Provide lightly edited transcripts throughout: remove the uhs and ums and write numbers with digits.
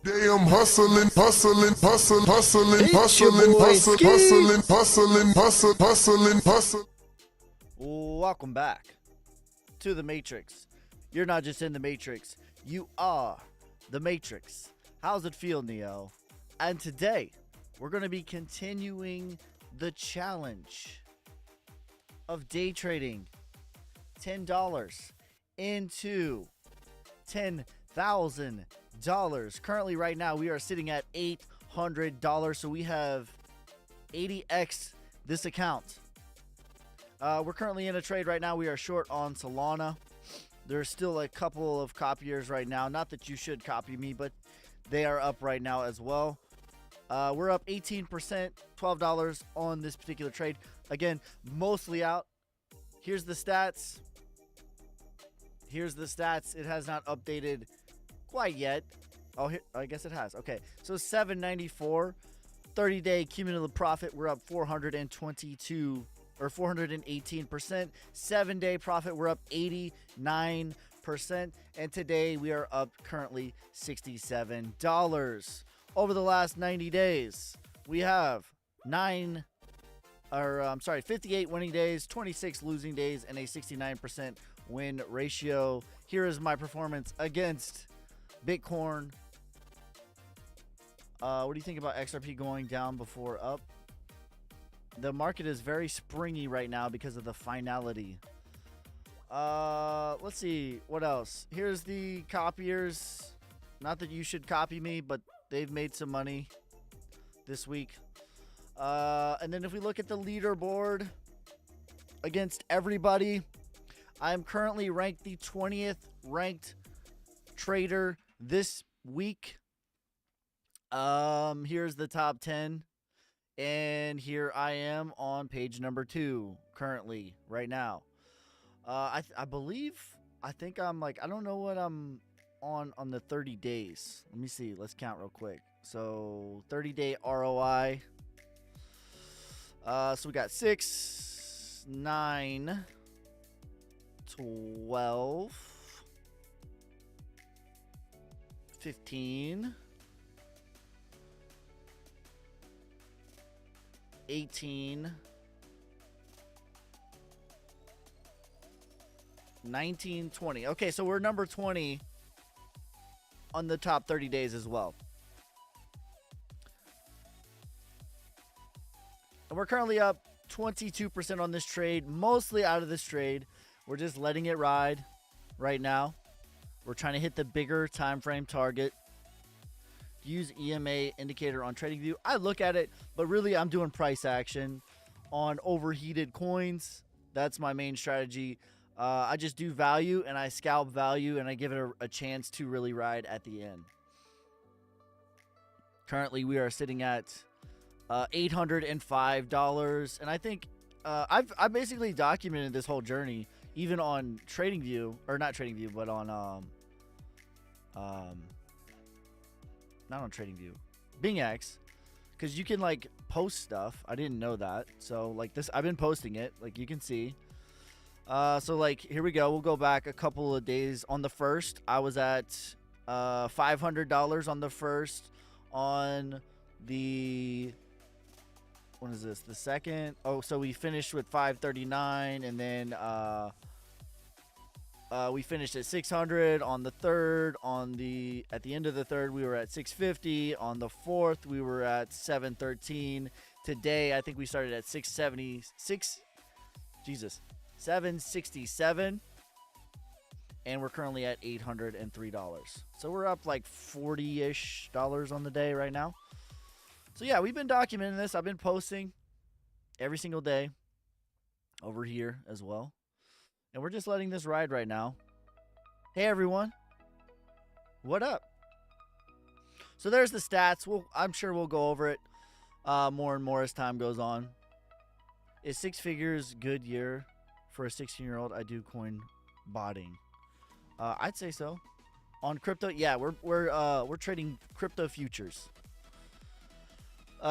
Day I'm hustling, hustling, hustling, hustling, It's your hustling, boy hustling, Ski. hustling, hustling, hustling, hustling, hustling. Welcome back to the Matrix. You're not just in the Matrix, you are the Matrix. How's it feel, Neo? And today, we're going to be continuing the challenge of day trading $10 into $10,000. Currently, right now, we are sitting at $800. So we have 80x this account. We're currently in a trade right now. We are short on Solana. There's still a couple of copiers right now. Not that you should copy me, but they are up right now as well. We're up 18%, $12 on this particular trade. Again, mostly out. Here's the stats. It has not updated quite yet. Oh, here, I guess it has. Okay, so 794, 30-day cumulative profit. We're up 422 or 418%. 7-day profit. We're up 89%. And today we are up currently $67. Over the last 90 days, we have 58 winning days, 26 losing days, and a 69% win ratio. Here is my performance against Bitcoin. What do you think about XRP going down before up? The market is very springy right now because of the finality. Let's see what else. Here's the copiers. Not that you should copy me, but they've made some money this week. And then if we look at the leaderboard against everybody, I'm currently ranked the 20th ranked trader this week. Here's the top 10. And here I am on page number 2 currently right now. I think I'm like, I don't know what I'm on the 30 days. Let me see. Let's count real quick. So 30-day ROI. So we got 6, 9, 12, 15, 18, 19, 20. Okay, so we're number 20 on the top 30 days as well. And we're currently up 22% on this trade, mostly out of this trade. We're just letting it ride right now. We're trying to hit the bigger time frame target. Use EMA indicator on TradingView. I look at it, but really I'm doing price action on overheated coins. That's my main strategy. I just do value and I scalp value and I give it a chance to really ride at the end. Currently we are sitting at $805, and I think I basically documented this whole journey even on TradingView, or not TradingView, but on not on TradingView, BingX, because you can like post stuff. I didn't know that, so like this, I've been posting it, like you can see. So like here we go. We'll go back a couple of days. On the first, I was at $500 on the first. On the, what is this? The second. Oh, so we finished with 539, and then we finished at 600 on the third. At the end of the third, we were at 650. On the fourth, we were at 713. Today, I think we started at 767, and we're currently at $803. So we're up like $40-ish on the day right now. So yeah, we've been documenting this. I've been posting every single day over here as well. And we're just letting this ride right now. Hey everyone, what up? So there's the stats. I'm sure we'll go over it more and more as time goes on. Is 6 figures good year for a 16-year-old? I do coin botting. I'd say so. On crypto, yeah, we're trading crypto futures.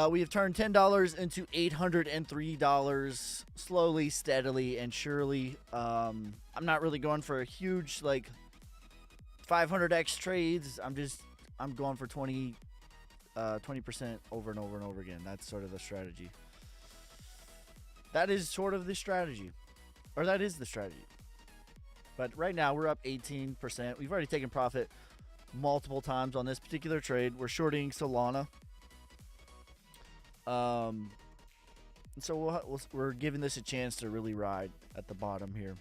We have turned $10 into $803 slowly, steadily, and surely. I'm not really going for a huge like 500x trades. I'm going for 20% over and over and over again. That's sort of the strategy. That is sort of the strategy. Or that is the strategy. But right now we're up 18%. We've already taken profit multiple times on this particular trade. We're shorting Solana. So we're giving this a chance to really ride at the bottom here.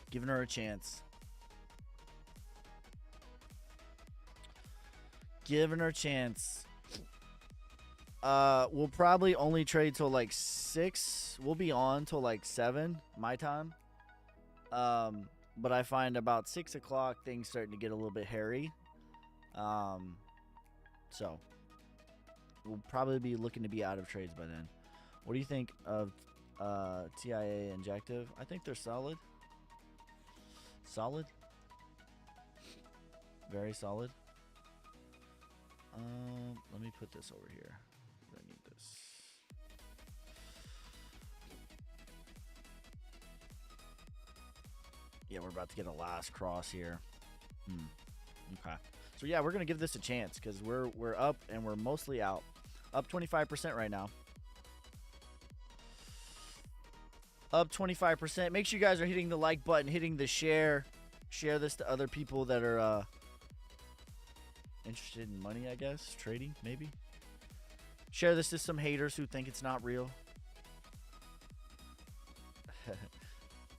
Giving her a chance. Giving her a chance. We'll probably only trade till like 6. We'll be on till like 7 my time. But I find about 6 o'clock things starting to get a little bit hairy. So we'll probably be looking to be out of trades by then. What do you think of TIA Injective? I think they're solid. Solid. Very solid. Let me put this over here. I need this. Yeah, we're about to get a last cross here. Okay. So yeah, we're gonna give this a chance because we're up and we're mostly out. Up 25% right now. Up 25%. Make sure you guys are hitting the like button, hitting the share. Share this to other people that are interested in money, I guess. Trading, maybe. Share this to some haters who think it's not real.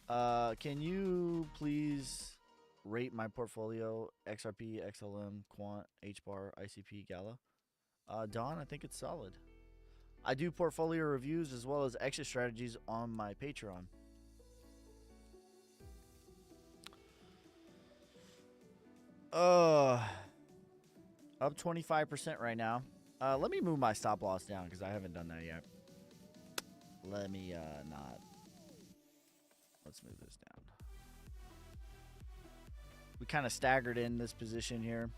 Can you please rate my portfolio? XRP, XLM, Quant, HBAR, ICP, Gala. Don, I think it's solid. I do portfolio reviews as well as exit strategies on my Patreon. Up 25% right now. Let me move my stop loss down because I haven't done that yet. Let me not. Let's move this down. We kind of staggered in this position here,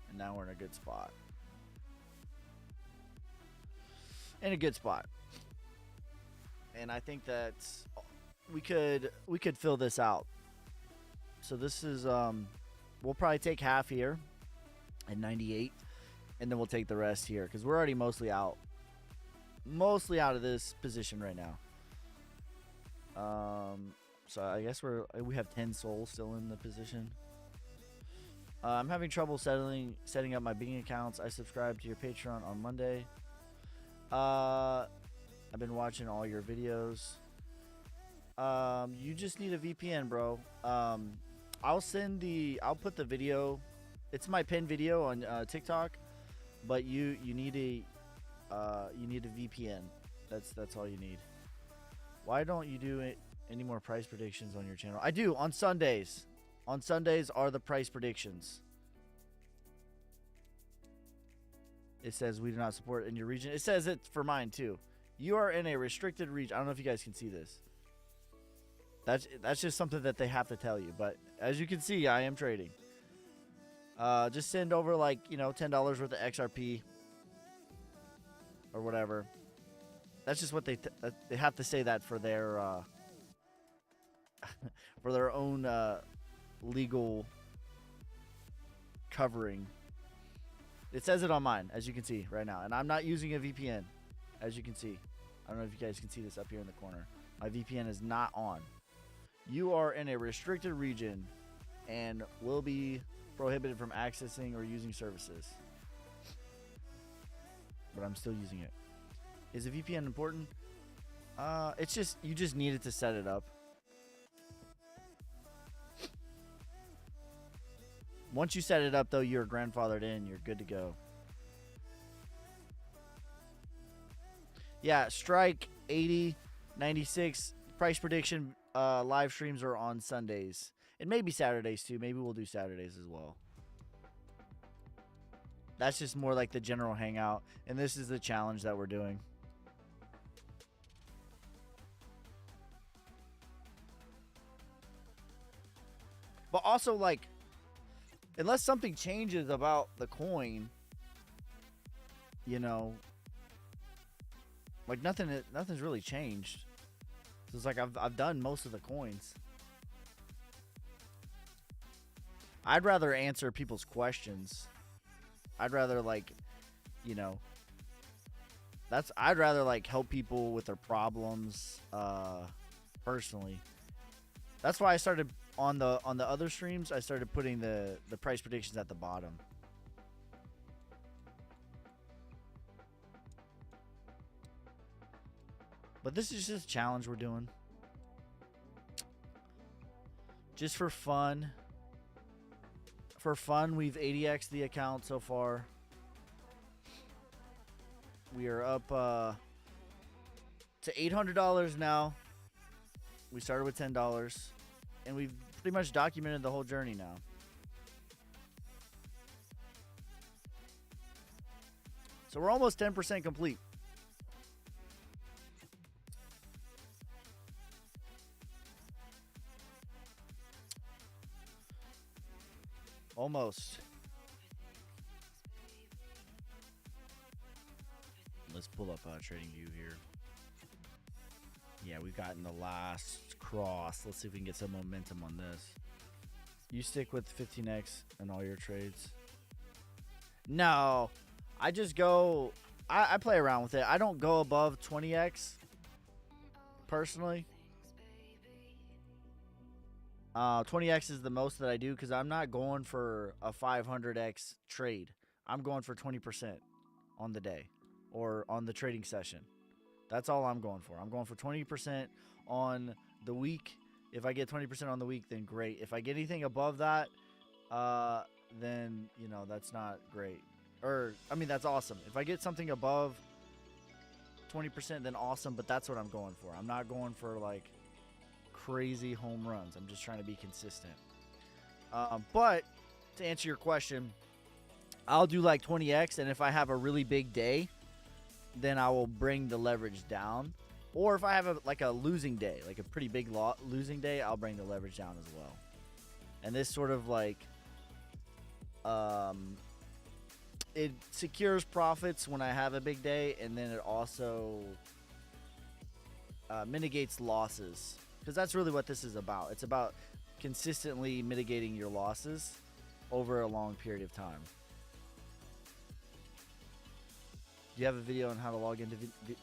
and now we're in a good spot. In a good spot. And I think that we could fill this out. So this is we'll probably take half here at 98, and then we'll take the rest here because we're already mostly out of this position right now. So I guess we have 10 souls still in the position. I'm having trouble setting up my Bing accounts. I subscribed to your Patreon on Monday. I've been watching all your videos. You just need a VPN, bro. I'll put the video. It's my pinned video on TikTok, but you need a VPN. That's all you need. Why don't you do any more price predictions on your channel? I do on Sundays. On Sundays are the price predictions. It says we do not support in your region. It says it for mine too. You are in a restricted region. I don't know if you guys can see this. That's just something that they have to tell you. But as you can see, I am trading. Just send over like, $10 worth of XRP or whatever. That's just what they have to say that for their for their own legal covering. It says it on mine, as you can see right now, and I'm not using a VPN, as you can see. I don't know if you guys can see this up here in the corner. My VPN is not on. You are in a restricted region and will be prohibited from accessing or using services. But I'm still using it. Is a VPN important? It's just, you just needed to set it up. Once you set it up, though, you're grandfathered in. You're good to go. Yeah, Strike 80, 96. Price prediction live streams are on Sundays. And maybe Saturdays, too. Maybe we'll do Saturdays as well. That's just more like the general hangout. And this is the challenge that we're doing. But also, like, unless something changes about the coin, like nothing's really changed. So it's like I've done most of the coins. I'd rather answer people's questions. I'd rather like, you know, I'd rather like help people with their problems personally. That's why I started on the other streams, I started putting the price predictions at the bottom. But this is just a challenge we're doing. Just for fun. For fun, we've 80x'd the account so far. We are up to $800 now. We started with $10. And we've pretty much documented the whole journey now. So we're almost 10% complete. Almost. Let's pull up TradingView here. Yeah, we've gotten the last cross. Let's see if we can get some momentum on this. You stick with 15x in all your trades? No. I just go... I play around with it. I don't go above 20x. Personally. 20x is the most that I do because I'm not going for a 500x trade. I'm going for 20% on the day or on the trading session. That's all I'm going for. I'm going for 20% on the week. If I get 20% on the week, then great. If I get anything above that, then, you know, that's not great. Or, I mean, that's awesome. If I get something above 20%, then awesome, but that's what I'm going for. I'm not going for, like, crazy home runs. I'm just trying to be consistent. But to answer your question, I'll do like 20x, and if I have a really big day, then I will bring the leverage down. Or if I have a losing day, like a pretty big losing day, I'll bring the leverage down as well. And this sort of like it secures profits when I have a big day, and then it also mitigates losses. Because that's really what this is about. It's about consistently mitigating your losses over a long period of time. Do you have a video on how to log into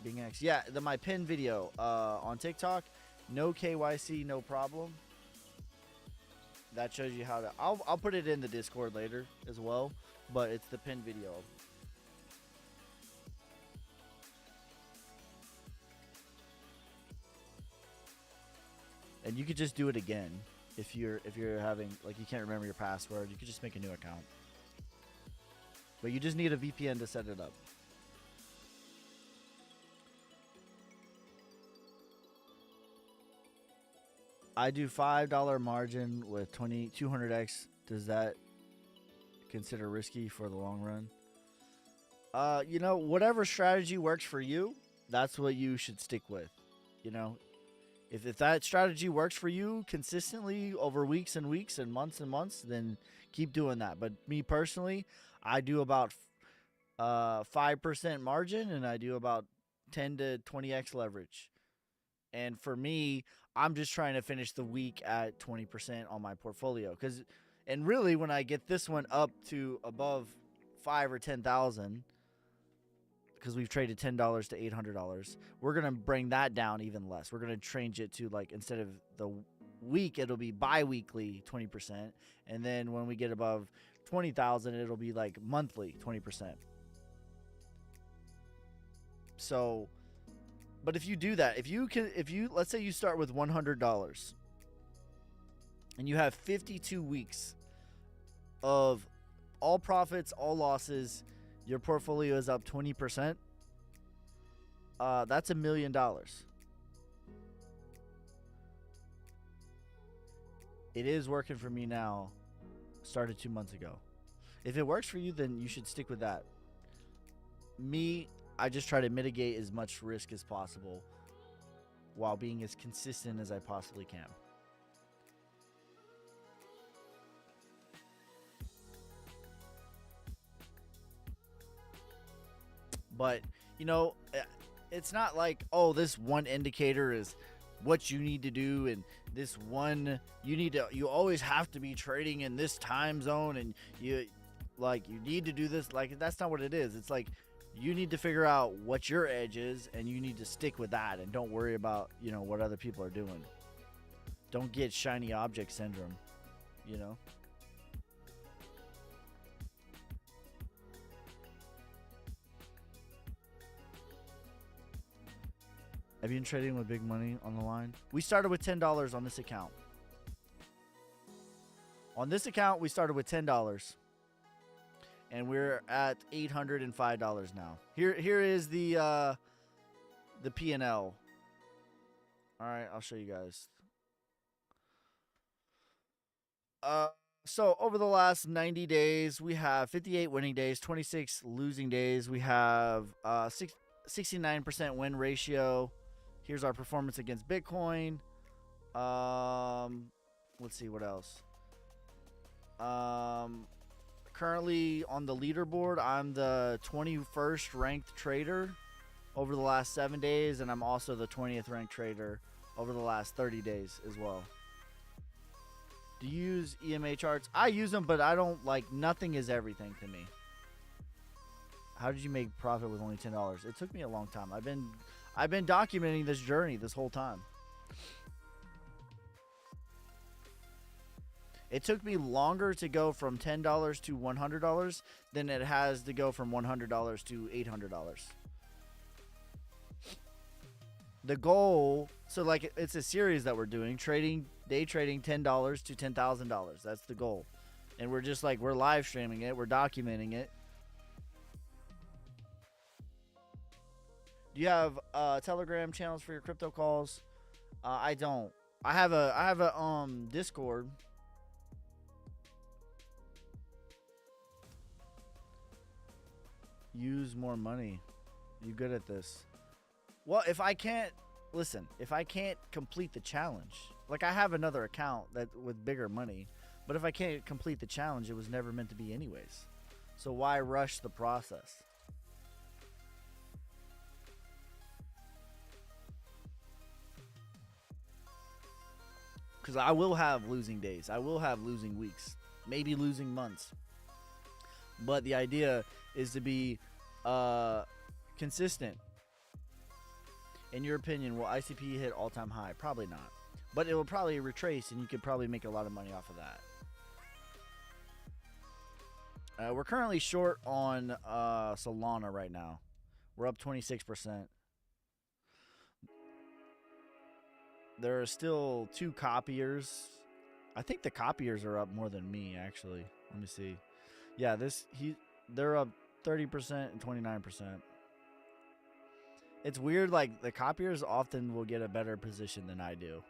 BingX? Yeah, my pin video on TikTok. No KYC, no problem. That shows you how to... I'll put it in the Discord later as well. But it's the pin video. And you could just do it again if you're having, like, you can't remember your password. You could just make a new account. But you just need a VPN to set it up. I do $5 margin with 200x. Does that consider risky for the long run? You know, whatever strategy works for you, that's what you should stick with. You know, if that strategy works for you consistently over weeks and weeks and months, then keep doing that. But me personally, I do about 5% margin, and I do about 10 to 20x leverage. And for me, I'm just trying to finish the week at 20% on my portfolio. And really, when I get this one up to above 5 or 10,000, because we've traded $10 to $800, we're going to bring that down even less. We're going to change it to, like, instead of the week, it'll be bi-weekly 20%. And then when we get above 20,000, it'll be like monthly 20%. So, but if you do that, if you let's say you start with $100 and you have 52 weeks of all profits, all losses, your portfolio is up 20%, that's $1 million. It is working for me now. Started 2 months ago. If it works for you, then you should stick with that. Me, I just try to mitigate as much risk as possible while being as consistent as I possibly can. But, you know, it's not like, oh, this one indicator is what you need to do, and this one you always have to be trading in this time zone, and you need to do this. Like, that's not what it is. It's like you need to figure out what your edge is, and you need to stick with that, and don't worry about, what other people are doing. Don't get shiny object syndrome, you know. Have you been trading with big money on the line? We started with $10 on this account. On this account, we started with $10. And we're at $805 now. Here is the P&L. All right, I'll show you guys. So over the last 90 days, we have 58 winning days, 26 losing days. We have 69% win ratio. Here's our performance against Bitcoin. Let's see what else. Currently on the leaderboard, I'm the 21st ranked trader over the last 7 days, and I'm also the 20th ranked trader over the last 30 days as well. Do you use EMA charts? I use them, but I don't, nothing is everything to me. How did you make profit with only $10? It took me a long time. I've been documenting this journey this whole time. It took me longer to go from $10 to $100 than it has to go from $100 to $800. The goal, so it's a series that we're doing, day trading $10 to $10,000. That's the goal. And we're just we're live streaming it, we're documenting it. Do you have Telegram channels for your crypto calls? I don't. I have a Discord. Use more money. You good at this? Well, if I can't complete the challenge, I have another account with bigger money, but if I can't complete the challenge, it was never meant to be anyways. So why rush the process? Because I will have losing days. I will have losing weeks. Maybe losing months. But the idea is to be consistent. In your opinion, will ICP hit all-time high? Probably not. But it will probably retrace, and you could probably make a lot of money off of that. We're currently short on Solana right now. We're up 26%. There are still 2 copiers. I think the copiers are up more than me, actually. Let me see. Yeah, they're up 30% and 29%. It's weird, the copiers often will get a better position than I do.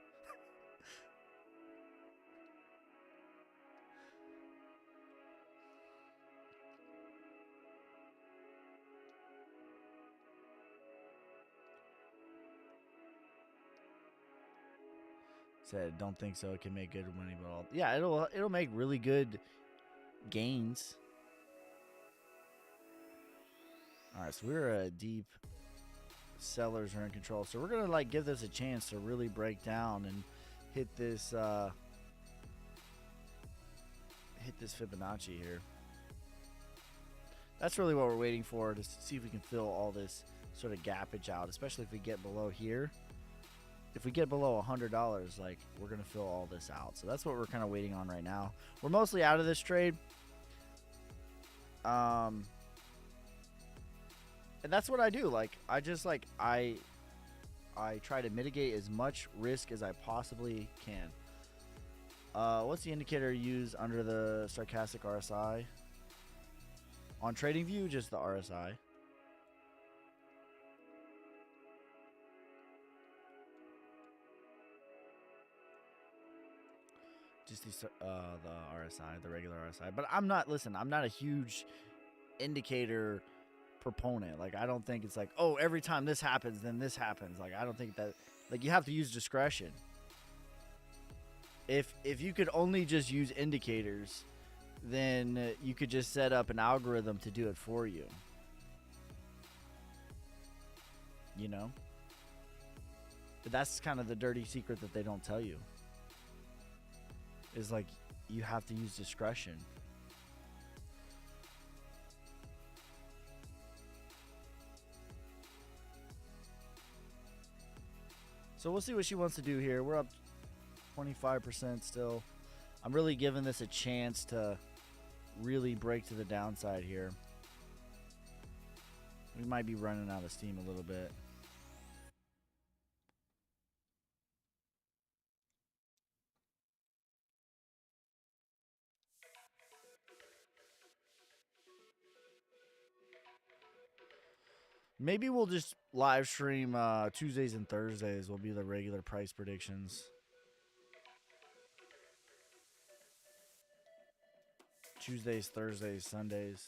Said, don't think so. It can make good money, but yeah, it'll make really good gains. All right, so we're deep. Sellers are in control, so we're gonna give this a chance to really break down and hit this Fibonacci here. That's really what we're waiting for, to see if we can fill all this sort of gappage out, especially if we get below here. If we get below $100, we're gonna fill all this out. So that's what we're kind of waiting on right now. We're mostly out of this trade. And that's what I do. I try to mitigate as much risk as I possibly can. What's the indicator you use under the stochastic RSI? On TradingView, just the RSI. Just the RSI, the regular RSI. But I'm not a huge indicator proponent. I don't think it's oh, every time this happens, then this happens. I don't think that, you have to use discretion. If you could only just use indicators, then you could just set up an algorithm to do it for you. You know? But that's kind of the dirty secret that they don't tell you. Is like you have to use discretion. So we'll see what she wants to do here. We're up 25% still. I'm really giving this a chance to really break to the downside here. We might be running out of steam a little bit. Maybe we'll just live stream Tuesdays and Thursdays will be the regular price predictions. Tuesdays, Thursdays, Sundays.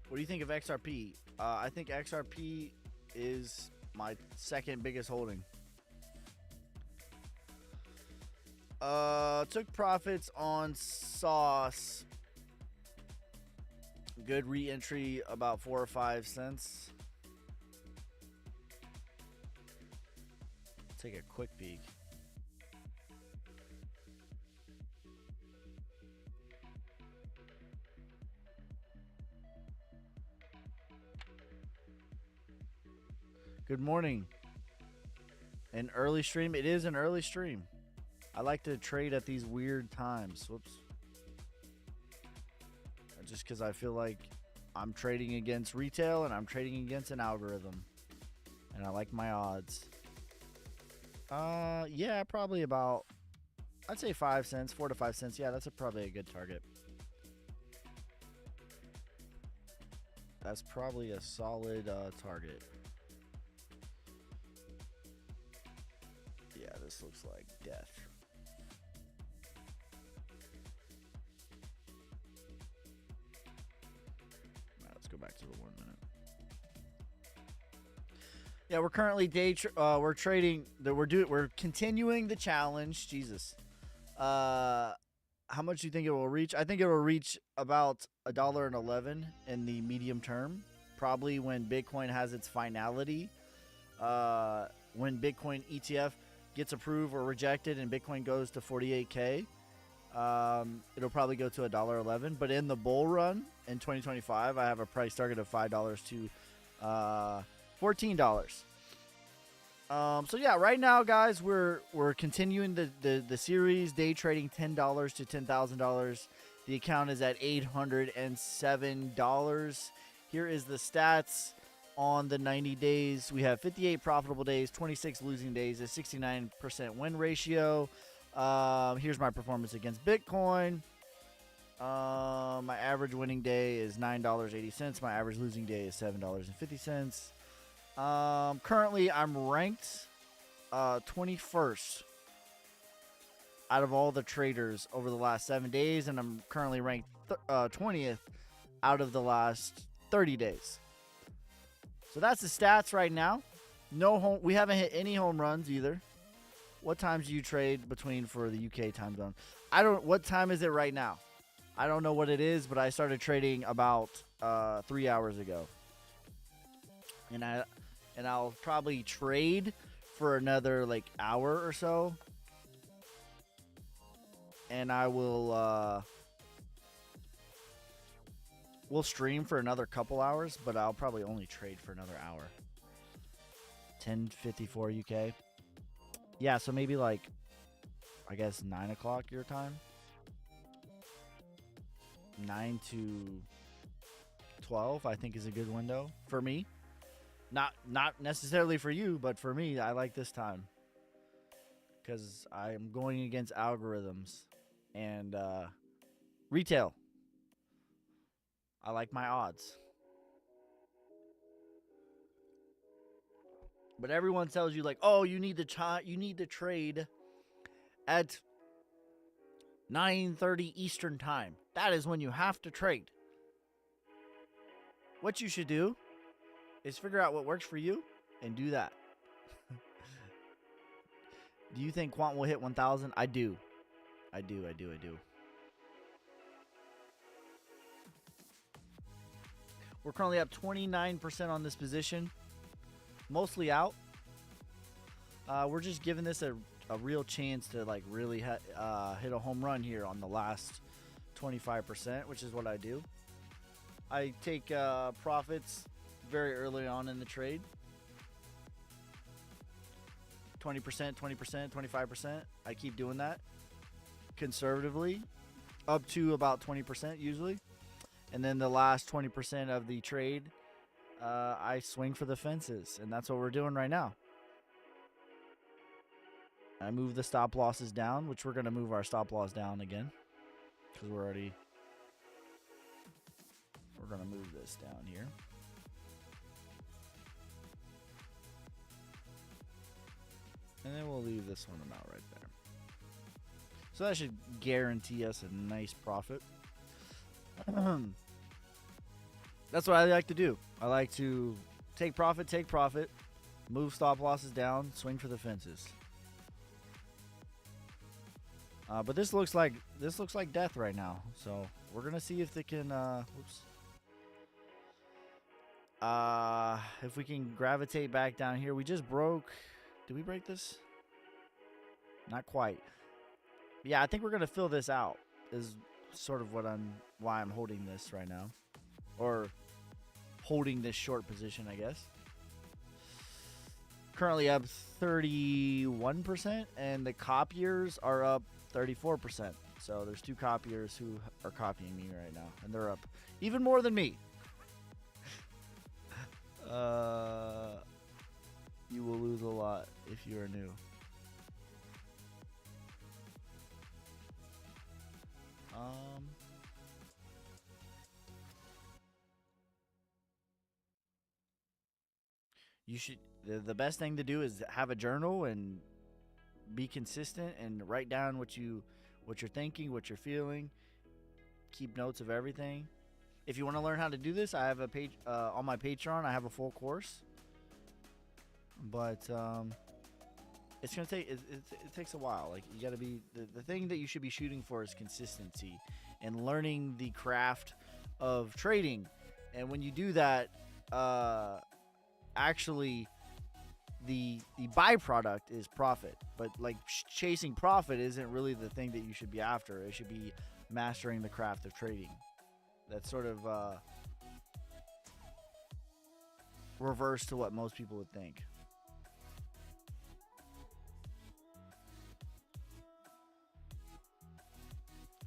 What do you think of XRP? I think XRP is my second biggest holding. Took profits on Sauce. Good re-entry, about 4 or 5 cents. Take a quick peek. Good morning. An early stream? It is an early stream. I like to trade at these weird times. Whoops. Just because I feel like I'm trading against retail and I'm trading against an algorithm. And I like my odds. Yeah, probably about, I'd say 5 cents, 4 to 5 cents. Yeah, that's probably a good target. That's probably a solid target. Yeah, this looks like death. All right, let's go back to the 1 minute. Yeah, we're currently we're trading. We're continuing the challenge. Jesus, how much do you think it will reach? I think it will reach about $1.11 in the medium term. Probably when Bitcoin has its finality. When Bitcoin ETF gets approved or rejected and Bitcoin goes to 48K, it'll probably go to $1.11. But in the bull run in 2025, I have a price target of $5 to $14. So yeah, right now, guys, we're continuing the series, day trading $10 to $10,000. The account is at $807. Here is the stats on the 90 days. We have 58 profitable days, 26 losing days, a 69% win ratio. Here's my performance against Bitcoin. My average winning day is $9.80. My average losing day is $7.50. Currently, I'm ranked 21st out of all the traders over the last 7 days, and I'm currently ranked 20th out of the last 30 days. So that's the stats right now. We haven't hit any home runs either. What times do you trade between for the UK time zone? What time is it right now? I don't know what it is, but I started trading about 3 hours ago. And I'll probably trade for another like hour or so. And I will we'll stream for another couple hours, but I'll probably only trade for another hour. 10:54 UK. Yeah, so maybe like, I guess 9 o'clock your time. 9 to 12, I think, is a good window for me. Not necessarily for you, but for me, I like this time because I'm going against algorithms and retail. I like my odds. But everyone tells you like, oh, you need to trade at 9:30 Eastern time. That is when you have to trade. what you should do is figure out what works for you and do that. Do you think Quant will hit 1,000? I do. I do. We're currently up 29% on this position. Mostly out. We're just giving this a real chance to like really hit a home run here on the last 25%, which is what I do. I take profits very early on in the trade. 20%, 20%, 25%. I keep doing that conservatively up to about 20% usually. And then the last 20% of the trade, I swing for the fences. And that's what we're doing right now. I move the stop losses down, which we're going to move our stop loss down again. Because we're going to move this down here. And then we'll leave this one out right there. So that should guarantee us a nice profit. That's what I like to do. I like to take profit, move stop losses down, swing for the fences. But this looks like death right now. So we're gonna see if they can. If we can gravitate back down here. We just broke. Did we break this? Not quite. Yeah, I think we're gonna fill this out. Is sort of why I'm holding this right now, or holding this short position, I guess. Currently up 31%, and the copiers are up 34%. So there's two copiers who are copying me right now, and they're up even more than me. You will lose a lot if you are new. You should. The best thing to do is have a journal and be consistent and write down what you're thinking, what you're feeling. Keep notes of everything. If you want to learn how to do this, I have a page on my Patreon. I have a full course, but it's gonna take. It takes a while. Like you got to be the thing that you should be shooting for is consistency and learning the craft of trading. And when you do that, actually, the byproduct is profit. But like chasing profit isn't really the thing that you should be after. It should be mastering the craft of trading. That's sort of reverse to what most people would think.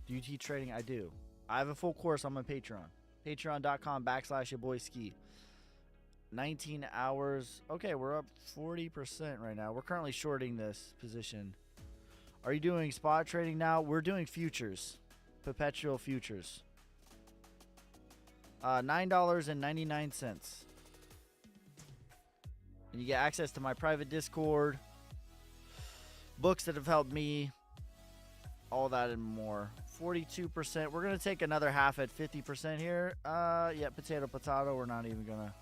Do you teach trading? I do. I have a full course on my Patreon. Patreon.com/yourboyski. 19 hours. Okay, we're up 40% right now. We're currently shorting this position. Are you doing spot trading now? We're doing futures. Perpetual futures. $9.99. And you get access to my private Discord, books that have helped me, all that and more. 42%. We're going to take another half at 50% here. Yeah, potato. We're not even going to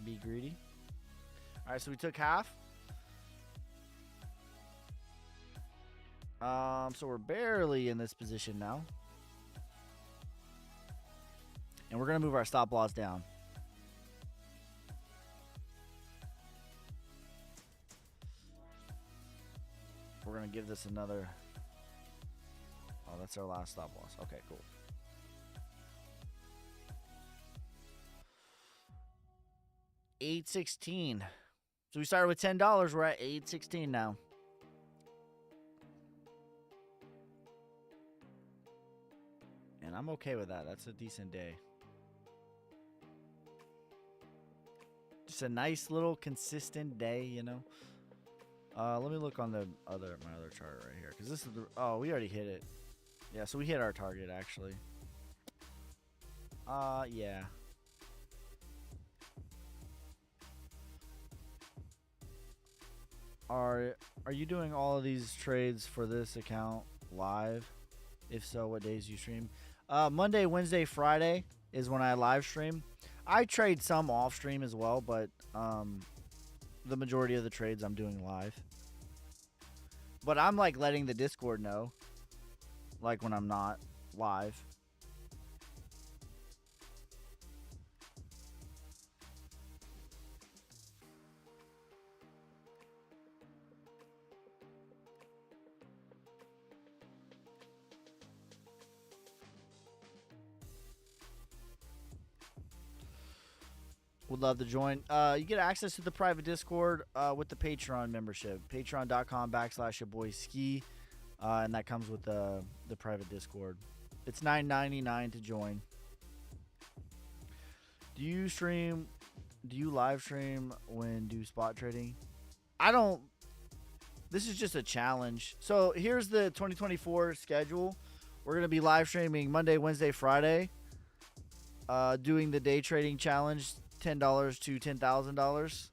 be greedy. All right, so we took half. So we're barely in this position now. And we're going to move our stop loss down. We're going to give this another. Oh, that's our last stop loss. Okay, cool. $8.16. So we started with $10. We're at $8.16 now. And I'm okay with that. That's a decent day. Just a nice little consistent day, you know. Let me look on my other chart right here, because this is we already hit it. Yeah, so we hit our target actually. Yeah. Are you doing all of these trades for this account live? If so, what days you stream? Monday, Wednesday, Friday is when I live stream. I trade some off stream as well, but the majority of the trades I'm doing live. But I'm like letting the Discord know, like when I'm not live. Would love to join. You get access to the private Discord with the Patreon membership. Patreon.com/yourboyski. And that comes with the private Discord. It's $9.99 to join. Do you live stream when do spot trading? I don't. This is just a challenge. So here's the 2024 schedule. We're going to be live streaming Monday, Wednesday, Friday. Doing the day trading challenge, $10 to $10,000.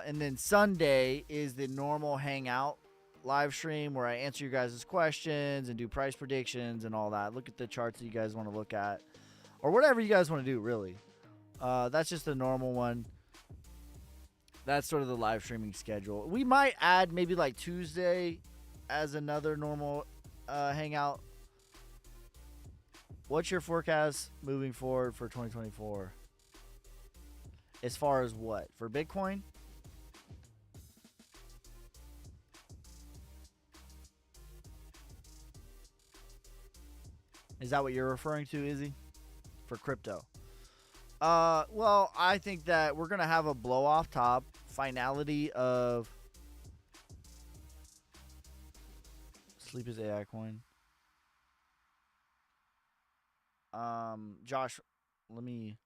And then Sunday is the normal hangout live stream where I answer you guys' questions and do price predictions and all that. Look at the charts that you guys want to look at. Or whatever you guys want to do, really. That's just the normal one. That's sort of the live streaming schedule. We might add maybe like Tuesday as another normal hangout. What's your forecast moving forward for 2024? As far as what? For Bitcoin? Is that what you're referring to, Izzy? For crypto? Well, I think that we're going to have a blow off top finality of Sleep is AI coin. Josh, you're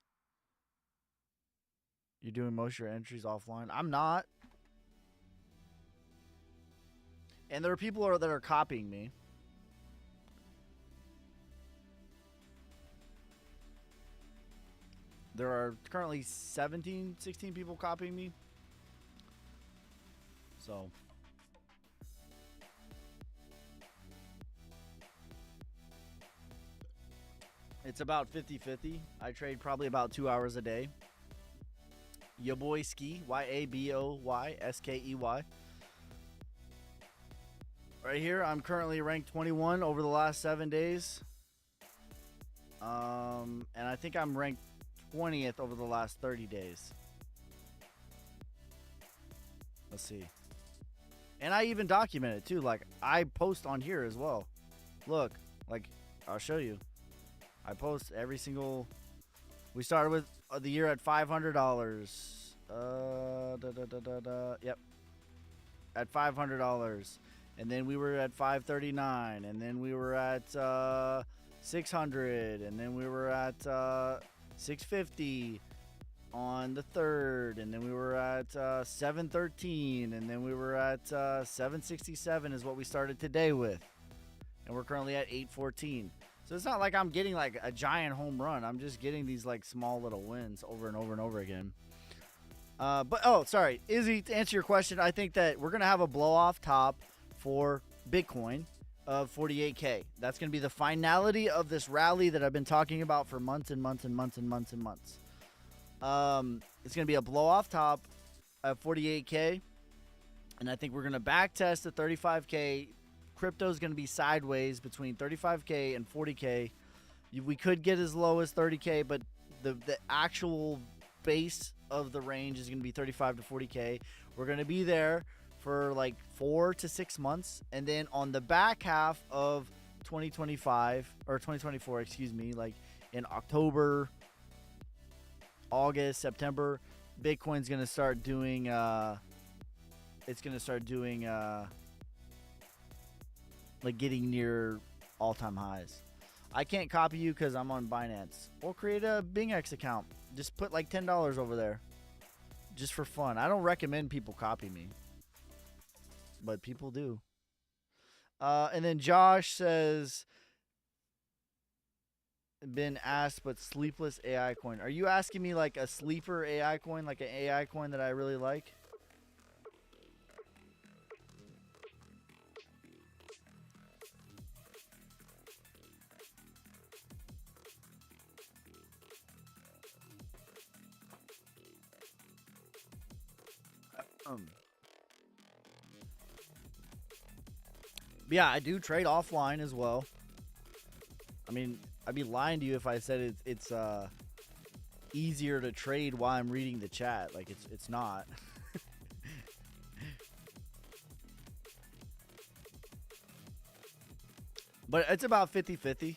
doing most of your entries offline. I'm not. And there are people that are copying me. There are currently 16 people copying me. So. It's about 50-50. I trade probably about 2 hours a day. Your boy Ski, YABOYSKEY. Right here, I'm currently ranked 21 over the last 7 days. And I think I'm ranked 20th over the last 30 days. Let's see. And I even document it too. Like, I post on here as well. Look, like, I'll show you. I post every single. We started with the year at $500. Yep. At $500. And then we were at $539. And then we were at $600. And then we were at $650 on the 3rd. And then we were at $713. And then we were at $767 is what we started today with. And we're currently at $814. So it's not like I'm getting like a giant home run. I'm just getting these like small little wins over and over and over again. Sorry, Izzy, to answer your question, I think that we're going to have a blow off top for Bitcoin of 48K. That's going to be the finality of this rally that I've been talking about for months and months and months and months and months. It's going to be a blow off top of 48K. And I think we're going to back test the 35K. Crypto is going to be sideways between 35K and 40K. We could get as low as 30K, but the actual base of the range is going to be 35 to 40K. We're going to be there for like 4 to 6 months. And then on the back half of 2025 or 2024, excuse me, like in October, August, September, Bitcoin's going to start doing, like getting near all-time highs. I can't copy you because I'm on Binance. Or create a BingX account. Just put like $10 over there. Just for fun. I don't recommend people copy me. But people do. And then Josh says, been asked, but sleepless AI coin. Are you asking me like a sleeper AI coin? Like an AI coin that I really like? Yeah, I do trade offline as well. I mean, I'd be lying to you if I said it's easier to trade while I'm reading the chat. Like it's not. But it's about 50-50.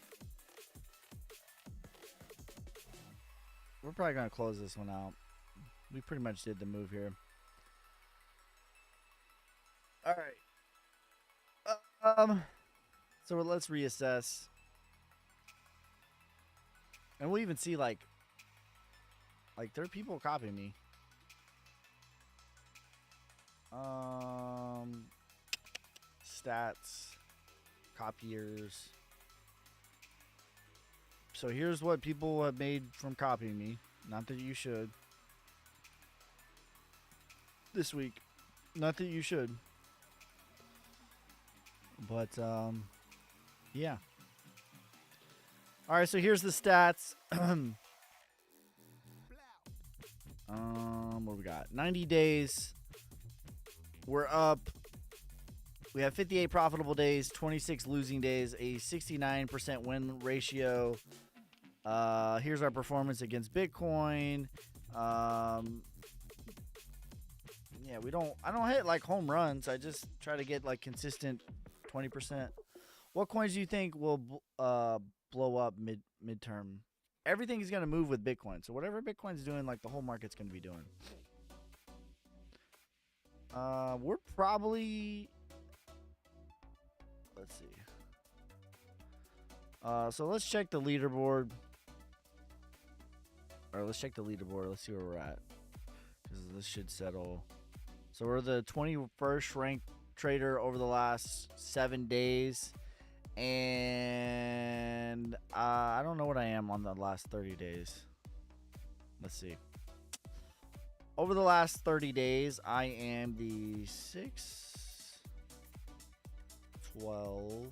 We're probably going to close this one out. We pretty much did the move here. All right. So let's reassess. And we'll even see like there are people copying me. Stats, copiers. So here's what people have made from copying me. Not that you should. This week. Not that you should. But yeah. All right, so here's the stats. What we got? 90 days. We're up. We have 58 profitable days, 26 losing days, a 69% win ratio. Here's our performance against Bitcoin. Yeah, I don't hit like home runs. I just try to get like consistent 20%. What coins do you think will blow up midterm? Everything is going to move with Bitcoin. So whatever Bitcoin's doing, like the whole market's going to be doing. We're probably, let's see. So let's check the leaderboard. Or let's check the leaderboard. Let's see where we're at. Because this should settle. So we're the 21st ranked trader over the last 7 days. And I don't know what I am on the last 30 days. Let's see. Over the last 30 days, I am the 6, 12,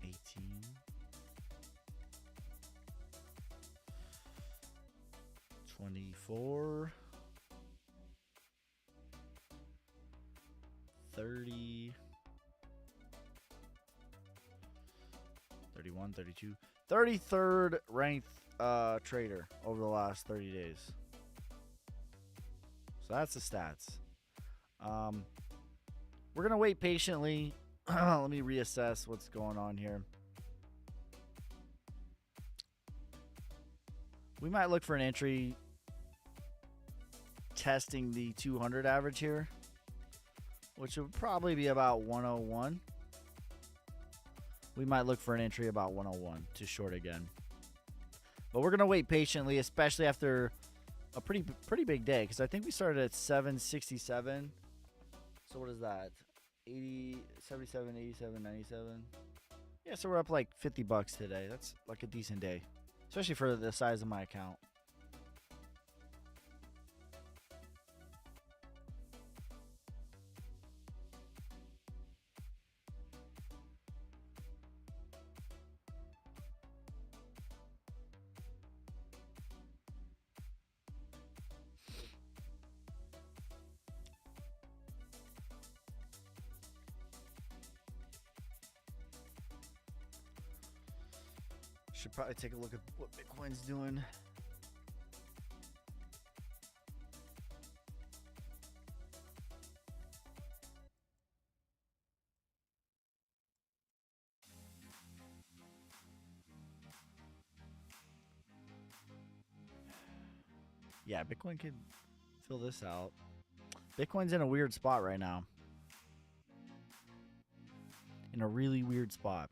18, 24, 30, 31, 32, 33rd ranked trader over the last 30 days. So that's the stats. We're gonna wait patiently. Let me reassess what's going on here. We might look for an entry testing the 200 average here, which would probably be about 101. We might look for an entry about 101 to short again. But we're going to wait patiently, especially after a pretty big day, because I think we started at 767. So what is that? 80, 77, 87, 97. Yeah, so we're up like $50 today. That's like a decent day, especially for the size of my account. Should probably take a look at what Bitcoin's doing. Yeah, Bitcoin could fill this out. Bitcoin's in a weird spot right now. In a really weird spot.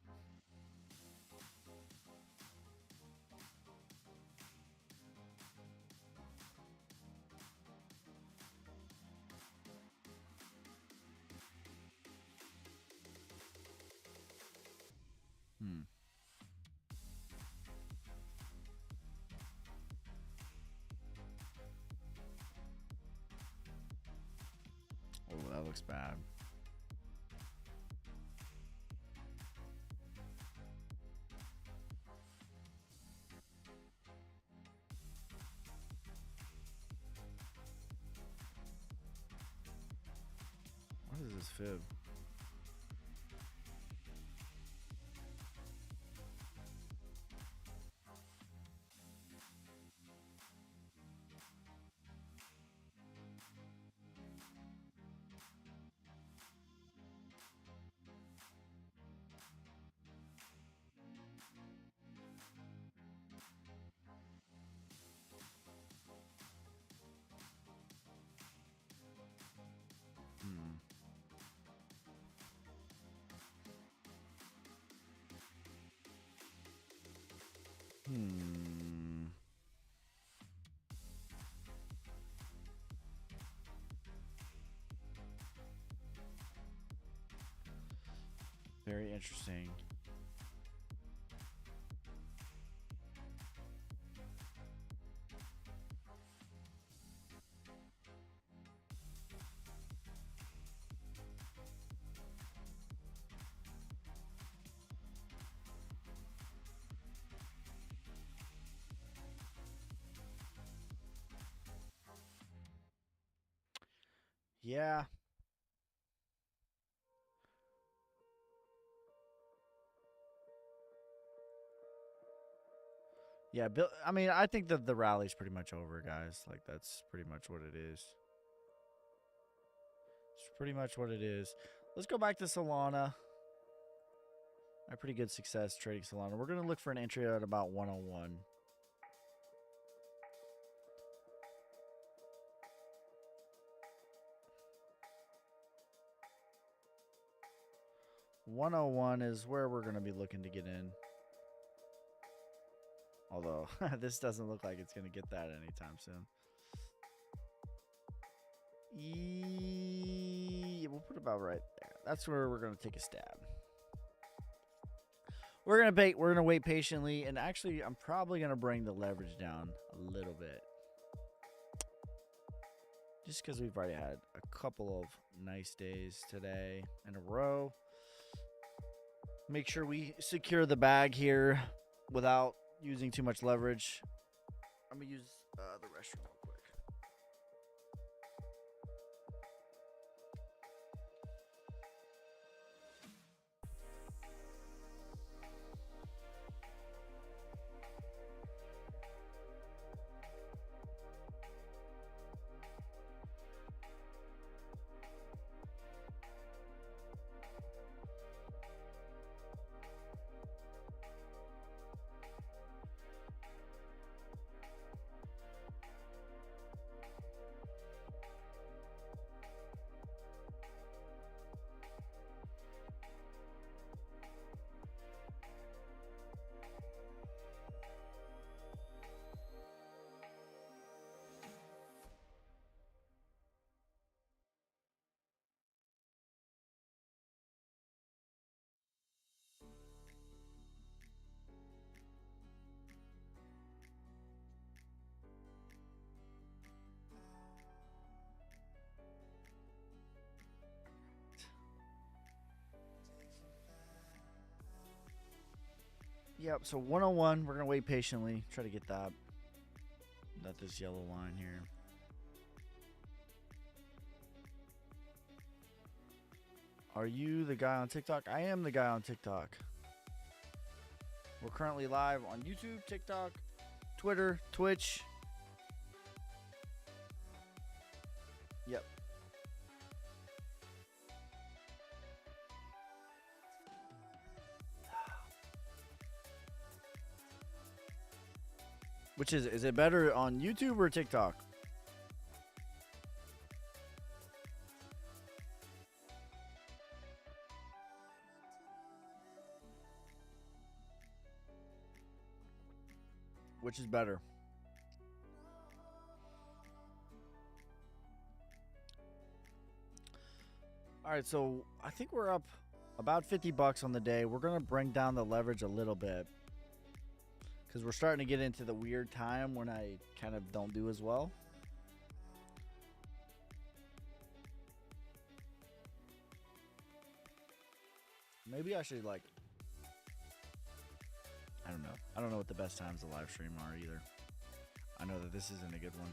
Oh, that looks bad. fib. Very interesting. Yeah. Yeah, Bill. I mean, I think that the rally's pretty much over, guys. Like, that's pretty much what it is. It's pretty much what it is. Let's go back to Solana. I had pretty good success trading Solana. We're going to look for an entry at about 101. $101 is where we're going to be looking to get in. Although, this doesn't look like it's going to get that anytime soon. We'll put it about right there. That's where we're going to take a stab. We're gonna wait patiently, and actually, I'm probably gonna bring the leverage down a little bit, just because we've already had a couple of nice days today in a row. Make sure we secure the bag here without using too much leverage. I'm gonna use the restroom real quick. Yep, so 101, we're going to wait patiently. Try to get that this yellow line here. Are you the guy on TikTok? I am the guy on TikTok. We're currently live on YouTube, TikTok, Twitter, Twitch. Yep. Which is it better on YouTube or TikTok? Which is better? All right, so I think we're up about 50 bucks on the day. We're going to bring down the leverage a little bit, because we're starting to get into the weird time when I kind of don't do as well. Maybe I should, like, I don't know. I don't know what the best times to live stream are either. I know that this isn't a good one.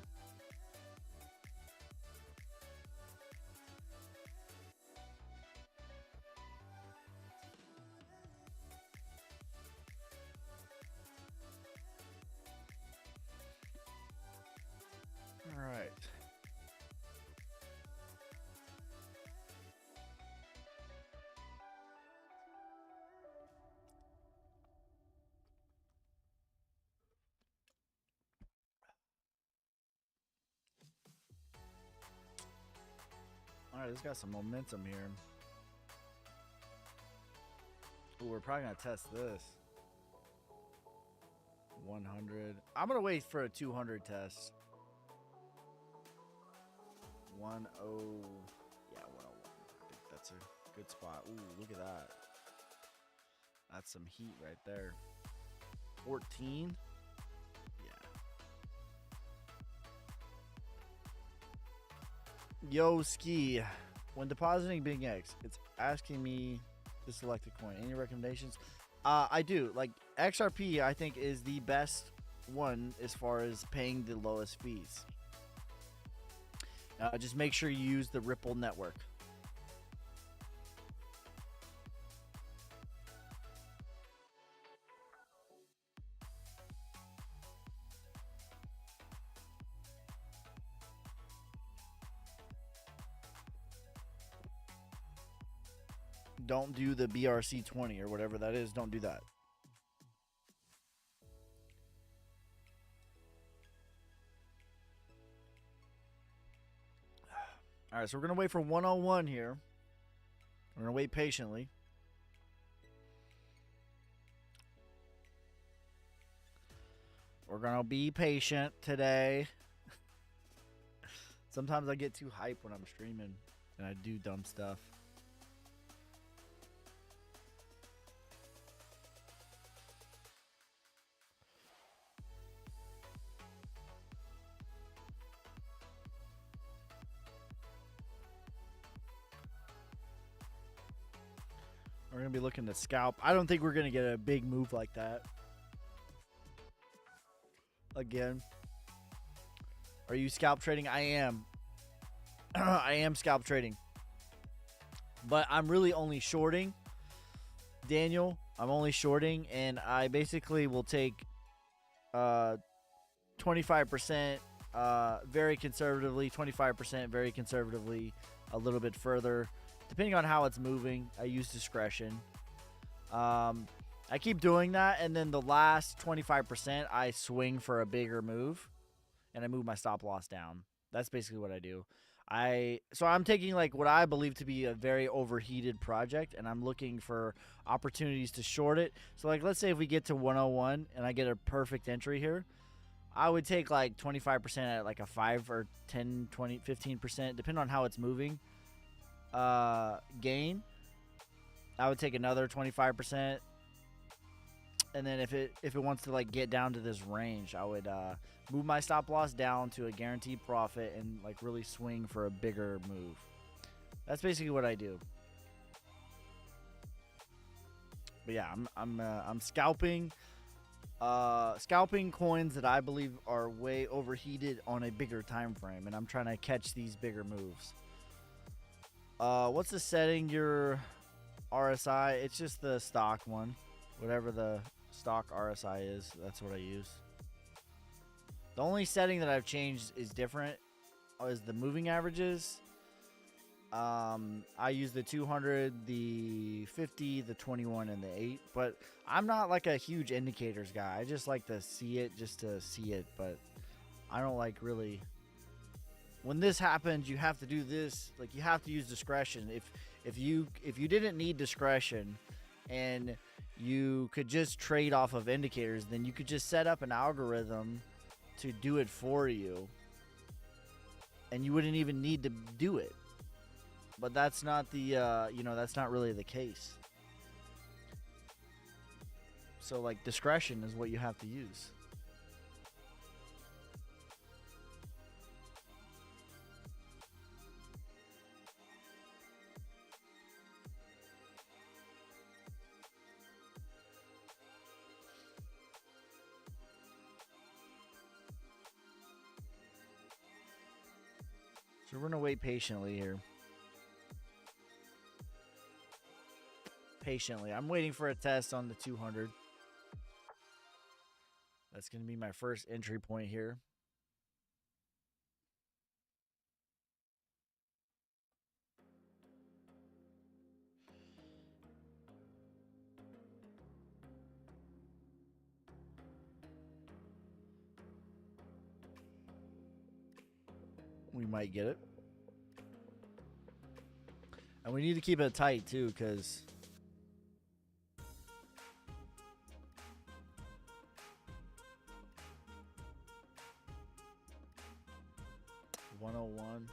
Alright, this got some momentum here. Ooh, we're probably gonna test this. 100. I'm gonna wait for a 200 test. 10. Yeah, 101. I think that's a good spot. Ooh, look at that. That's some heat right there. 14. Yeah. Yo, Ski. When depositing Big X, it's asking me to select a coin. Any recommendations? I do. Like, XRP, I think, is the best one as far as paying the lowest fees. Just make sure you use the Ripple network. Don't do the BRC20 or whatever that is. Don't do that. All right, so we're going to wait for 101 here. We're going to wait patiently. We're going to be patient today. Sometimes I get too hyped when I'm streaming and I do dumb stuff. We're going to be looking to scalp. I don't think we're going to get a big move like that. Again. Are you scalp trading? I am. I am scalp trading. But I'm really only shorting. Daniel, I'm only shorting. And I basically will take 25% very conservatively. 25% very conservatively. A little bit further. Depending on how it's moving, I use discretion. I keep doing that, and then the last 25%, I swing for a bigger move, and I move my stop loss down. That's basically what I do. So I'm taking like what I believe to be a very overheated project, and I'm looking for opportunities to short it. So like, let's say if we get to 101 and I get a perfect entry here, I would take like 25% at like a 5 or 10, 20, 15%, depending on how it's moving. Gain. I would take another 25%, and then if it wants to like get down to this range, I would move my stop loss down to a guaranteed profit and like really swing for a bigger move. That's basically what I do. But yeah, I'm scalping coins that I believe are way overheated on a bigger time frame, and I'm trying to catch these bigger moves. What's the setting your RSI? It's just the stock one. Whatever the stock RSI is, that's what I use. The only setting that I've changed is different is the moving averages. I use the 200, the 50, the 21, and the 8. But I'm not like a huge indicators guy. I just like to see it just to see it. But I don't like really... When this happens, you have to do this. Like, you have to use discretion. If you didn't need discretion and you could just trade off of indicators, then you could just set up an algorithm to do it for you, and you wouldn't even need to do it. But that's not the that's not really the case. So like, discretion is what you have to use. So we're going to wait patiently here. Patiently. I'm waiting for a test on the 200. That's going to be my first entry point here. We might get it. And we need to keep it tight too, because $101.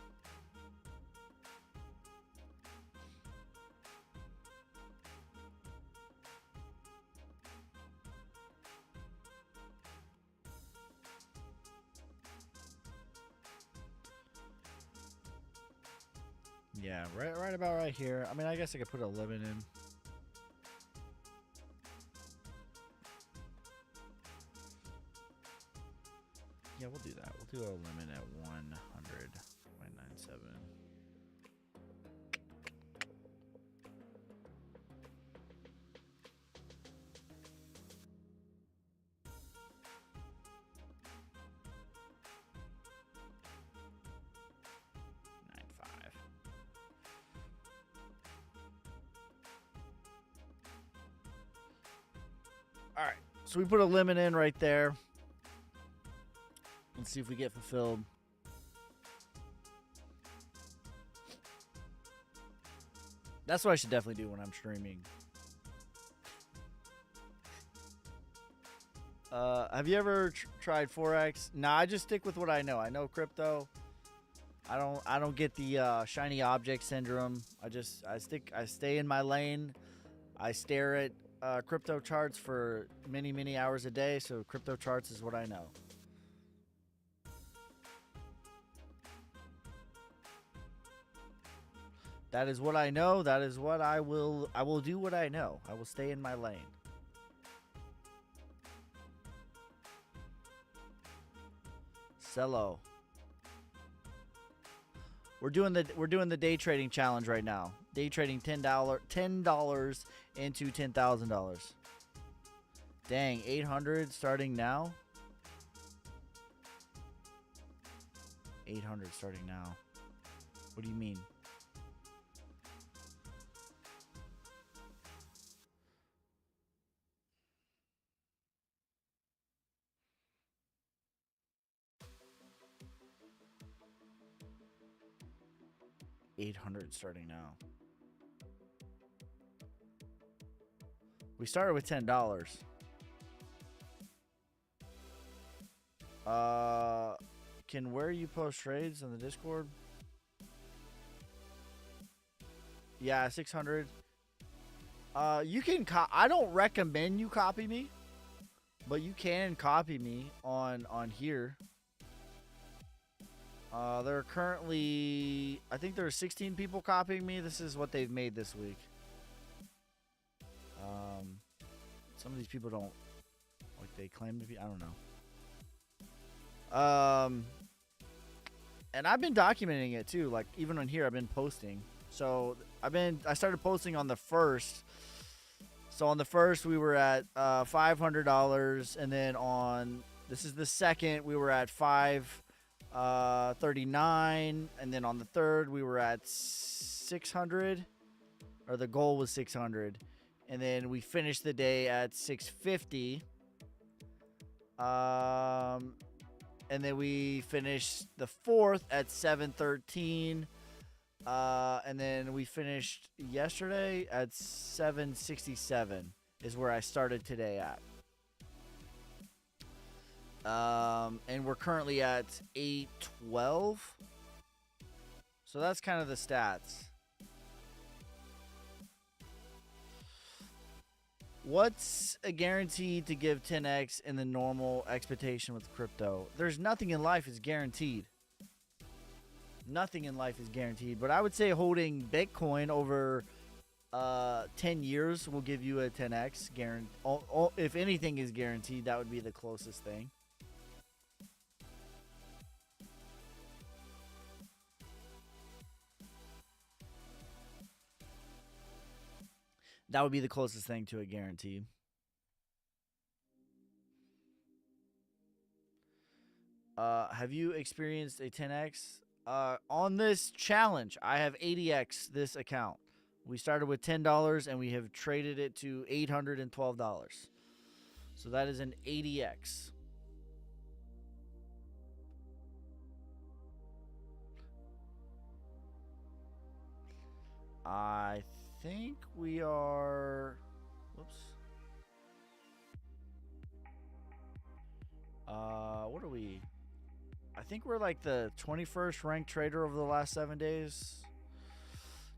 Yeah, right about right here. I mean, I guess I could put a limit in. Yeah, we'll do that. We'll do a limit at 100.97. All right, so we put a limit in right there. Let's see if we get fulfilled. That's what I should definitely do when I'm streaming. Have you ever tried Forex? Nah, I just stick with what I know. I know crypto. I don't get the shiny object syndrome. I stay in my lane. I stare at crypto charts for many hours a day, so crypto charts is what I know. That is what I know. That is what I will do what I know. I will stay in my lane. Cello. We're doing the day trading challenge right now. Day trading $10 into $10,000. Dang, 800 starting now. 800 starting now. What do you mean? $800 starting now. We started with $10. Can where you post trades on the Discord? Yeah, 600. You can. I don't recommend you copy me, but you can copy me on here. There are currently, I think there are 16 people copying me. This is what they've made this week. Some of these people don't, like they claim to be, I don't know. And I've been documenting it too. Like even on here, I've been posting. So I started posting on the 1st. So on the 1st, we were at $500, and then this is the 2nd, we were at $539, and then on the 3rd we were at 600, or the goal was 600, and then we finished the day at 650. And then we finished the 4th at 713. And then we finished yesterday at 767 is where I started today at. And we're currently at 812. So that's kind of the stats. What's a guarantee to give 10x in the normal expectation with crypto? There's nothing in life is guaranteed. Nothing in life is guaranteed. But I would say holding Bitcoin over 10 years will give you a 10x guarantee. If anything is guaranteed, that would be the closest thing. That would be the closest thing to a guarantee. Have you experienced a 10x? On this challenge, I have 80x this account. We started with $10 and we have traded it to $812. So that is an 80x. I think we are. Whoops. What are we? I think we're like the 21st ranked trader over the last 7 days.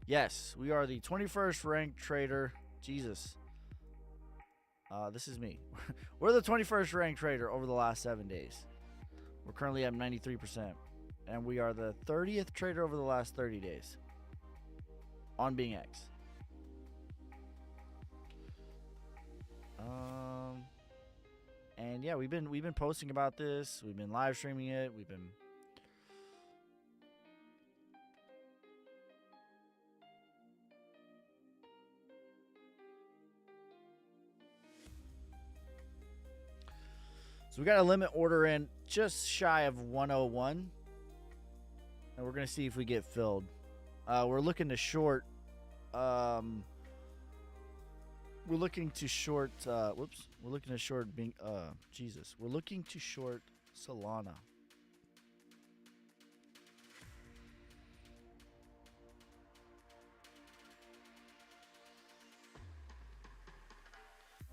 Yes, we are the 21st ranked trader. Jesus. This is me. We're the 21st ranked trader over the last 7 days. We're currently at 93%. And we are the 30th trader over the last 30 days on BingX. And yeah, we've been posting about this. We've been live streaming it. We've been So we got a limit order in just shy of 101. And we're going to see if we get filled. We're looking to short. We're looking to short. Whoops. We're looking to short. Jesus. We're looking to short Solana.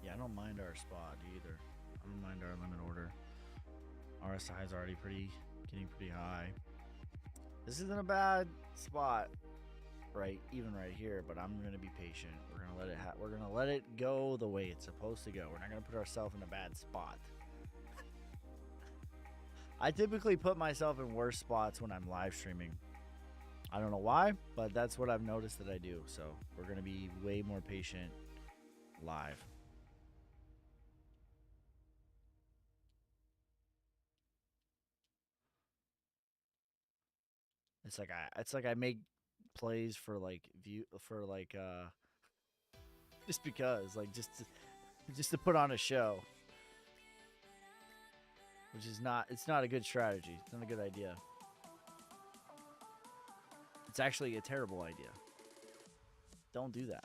Yeah, I don't mind our spot either. I don't mind our limit order. RSI is already getting pretty high. This isn't a bad spot, right? Even right here, but I'm gonna be patient. We're gonna let it go the way it's supposed to go. We're not gonna put ourselves in a bad spot. I typically put myself in worse spots when I'm live streaming. I don't know why, but that's what I've noticed that I do. So we're gonna be way more patient live. It's like I make plays for like just because just to put on a show, which is it's not a good strategy. It's not a good idea. It's actually a terrible idea. Don't do that.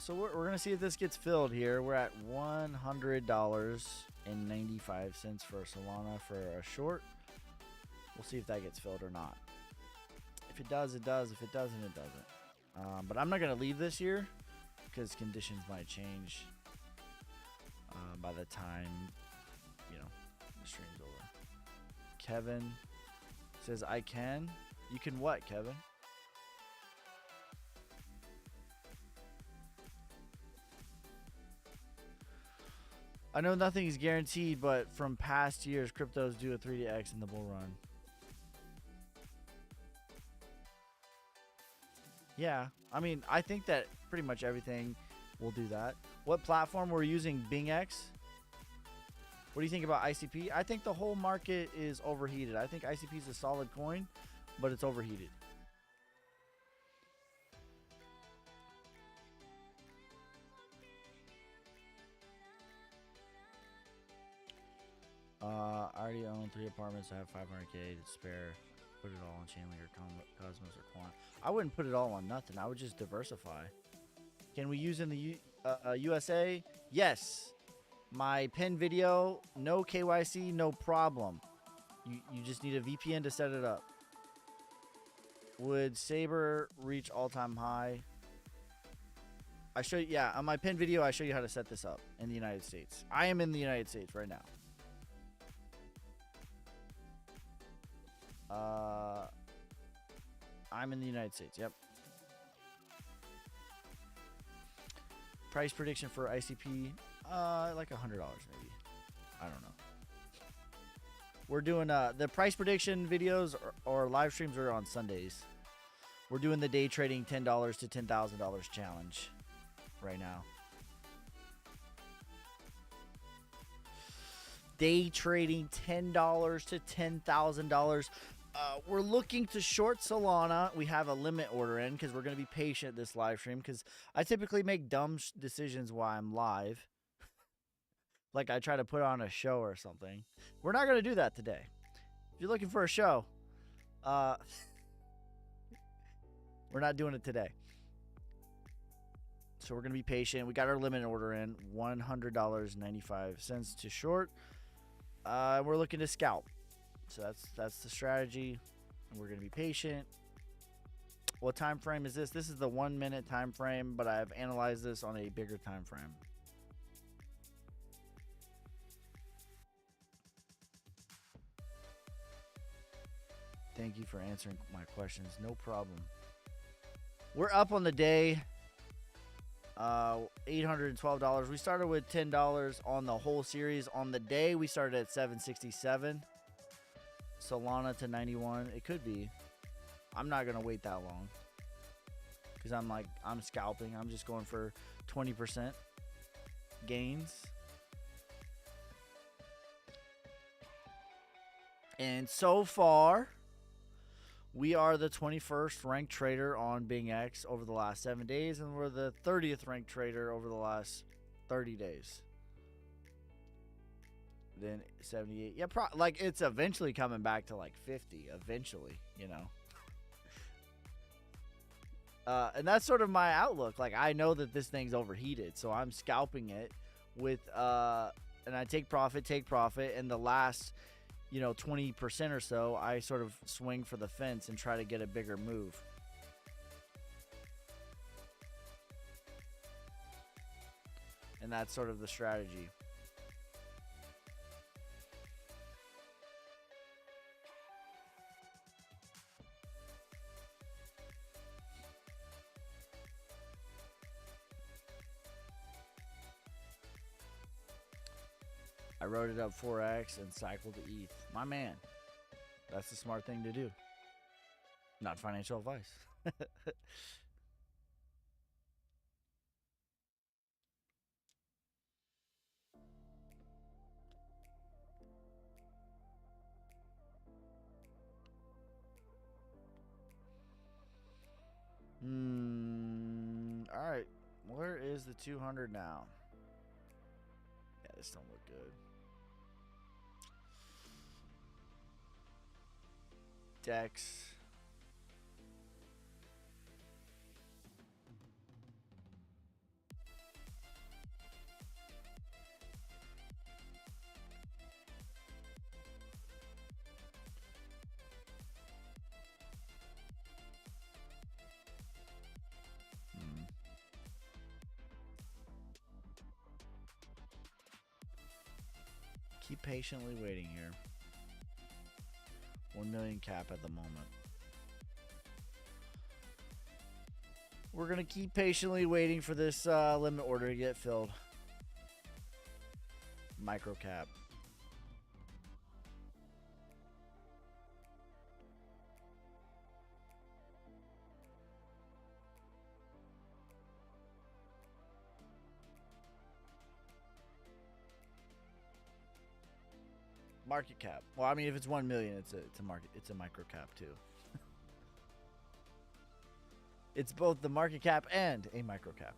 So we're gonna see if this gets filled here. We're at $100.95 for Solana for a short. We'll see if that gets filled or not. If it does, it does. If it doesn't, it doesn't. But I'm not going to leave this here because conditions might change by the time, the stream's over. Kevin says, I can. You can what, Kevin? I know nothing is guaranteed, but from past years, cryptos do a 3x in the bull run. Yeah, I mean, I think that pretty much everything will do that. What platform we're using? BingX? What do you think about ICP? I think the whole market is overheated. I think ICP is a solid coin, but it's overheated. I already own 3 apartments. I have 500K to spare. Put it all on Chainlink or Cosmos or Quant. I wouldn't put it all on nothing. I would just diversify. Can we use in the USA? Yes. My pin video, no KYC, no problem. You just need a VPN to set it up. Would Saber reach all-time high? I show you, yeah, on my pin video, I show you how to set this up in the United States. I am in the United States right now. I'm in the United States. Yep. Price prediction for ICP, like $100 maybe. I don't know. We're doing the price prediction videos or live streams are on Sundays. We're doing the day trading $10 to $10,000 challenge right now. Day trading $10 to $10,000. We're looking to short Solana. We have a limit order in because we're going to be patient this live stream because I typically make dumb decisions while I'm live. Like I try to put on a show or something. We're not going to do that today. If you're looking for a show, we're not doing it today. So we're going to be patient. We got our limit order in, $100.95 to short. We're looking to scalp. So that's the strategy. And we're going to be patient. What time frame is this? This is the 1 minute time frame, but I've analyzed this on a bigger time frame. Thank you for answering my questions. No problem. We're up on the day. $812. We started with $10 on the whole series. On the day, we started at 767. Solana to 91. It could be. I'm not gonna wait that long because I'm scalping. I'm just going for 20% gains. And so far, we are the 21st ranked trader on BingX over the last 7 days, and we're the 30th ranked trader over the last 30 days. Then 78. Yeah, like it's eventually coming back to like 50. Eventually, you know. And that's sort of my outlook. Like, I know that this thing's overheated, so I'm scalping it with and I take profit, and the last 20% or so, I sort of swing for the fence and try to get a bigger move. And that's sort of the strategy. I wrote it up 4x and cycled to ETH. My man. That's the smart thing to do. Not financial advice. Alright. Where is the 200 now? Yeah, this don't look good. Dex. Keep patiently waiting here. 1 million cap at the moment. We're going to keep patiently waiting for this limit order to get filled. Micro cap. Market cap. Well, I mean, if it's 1 million, it's a micro cap too. It's both the market cap and a micro cap.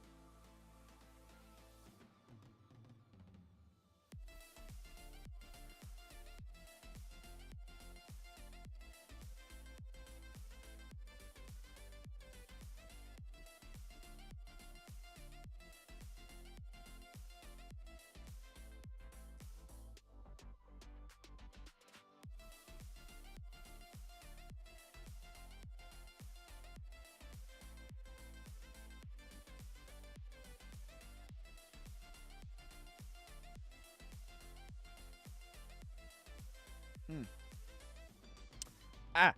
Ah.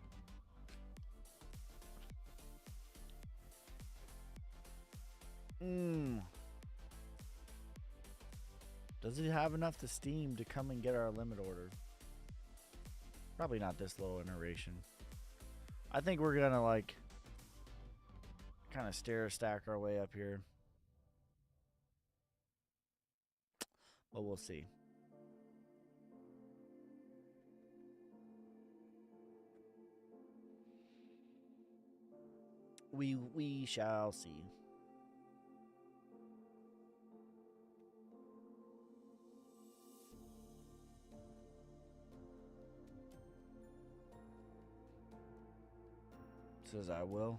Does it have enough to Steam to come and get our limit order? Probably not this low iteration. I think we're gonna like kind of stack our way up here. But we'll see. We shall see. Says I will.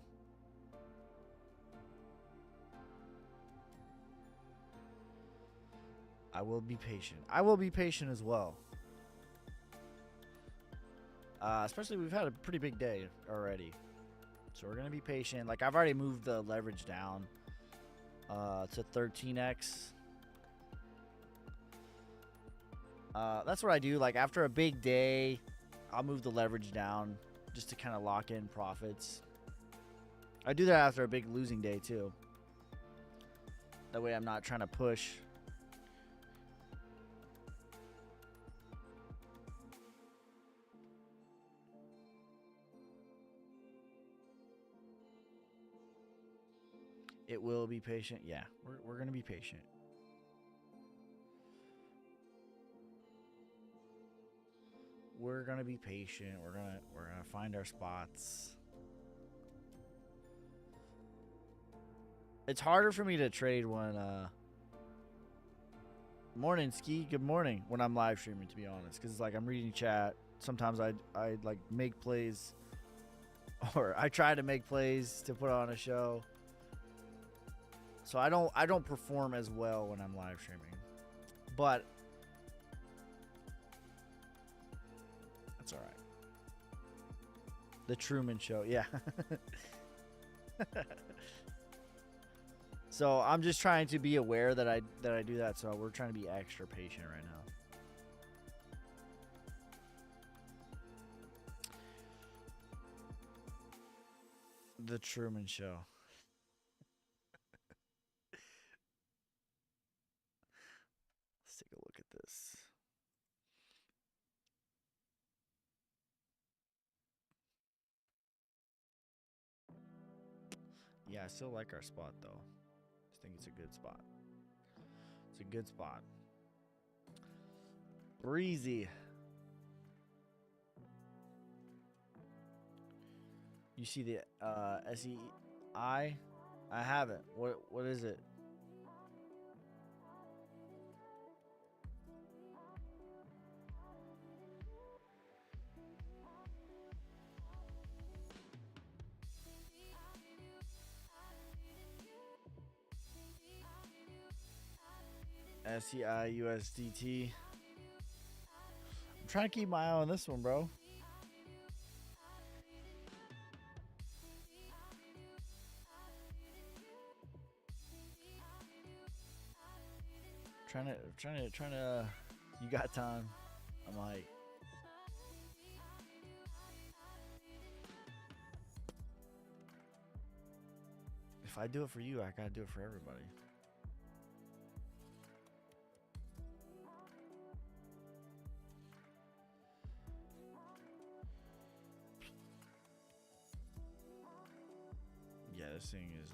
I will be patient. I will be patient as well. Especially we've had a pretty big day already. So we're going to be patient. Like, I've already moved the leverage down to 13x. That's what I do. Like, after a big day, I'll move the leverage down just to kind of lock in profits. I do that after a big losing day, too. That way I'm not trying to push. It will be patient. Yeah, we're going to be patient. We're going to be patient. We're going to find our spots. It's harder for me to trade when morning ski, good morning, when I'm live streaming, to be honest, cuz like I'm reading chat. Sometimes I like make plays, or I try to make plays to put on a show. So I don't perform as well when I'm live streaming. But that's all right. The Truman Show, yeah. So I'm just trying to be aware that I do that. So we're trying to be extra patient right now. The Truman Show. Let's take a look at this. Yeah, I still like our spot though. I think it's a good spot. It's a good spot. Breezy. You see the SEI? I haven't. What is it? SEI USDT. I'm trying to keep my eye on this one, bro. Trying to. You got time? I'm like. If I do it for you, I gotta do it for everybody. Yeah, this thing is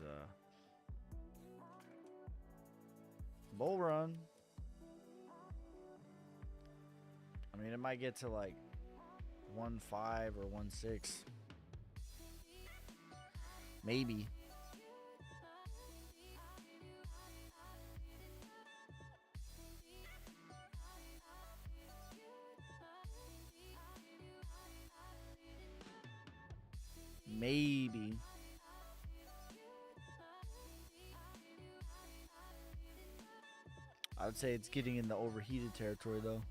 bull run. I mean, it might get to like 1.5 or 1.6. Maybe. Maybe. I would say it's getting in the overheated territory, though.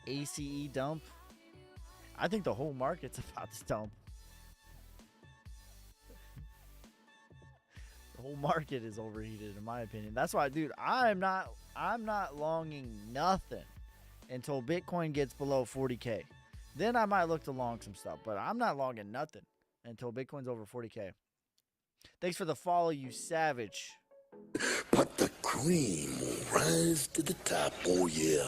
ACE dump. I think the whole market's about to dump. The whole market is overheated, in my opinion. That's why, dude, I'm not longing nothing until Bitcoin gets below 40K. Then I might look to long some stuff, but I'm not longing nothing until Bitcoin's over 40K. Thanks for the follow, you savage. But the cream will rise to the top, oh yeah.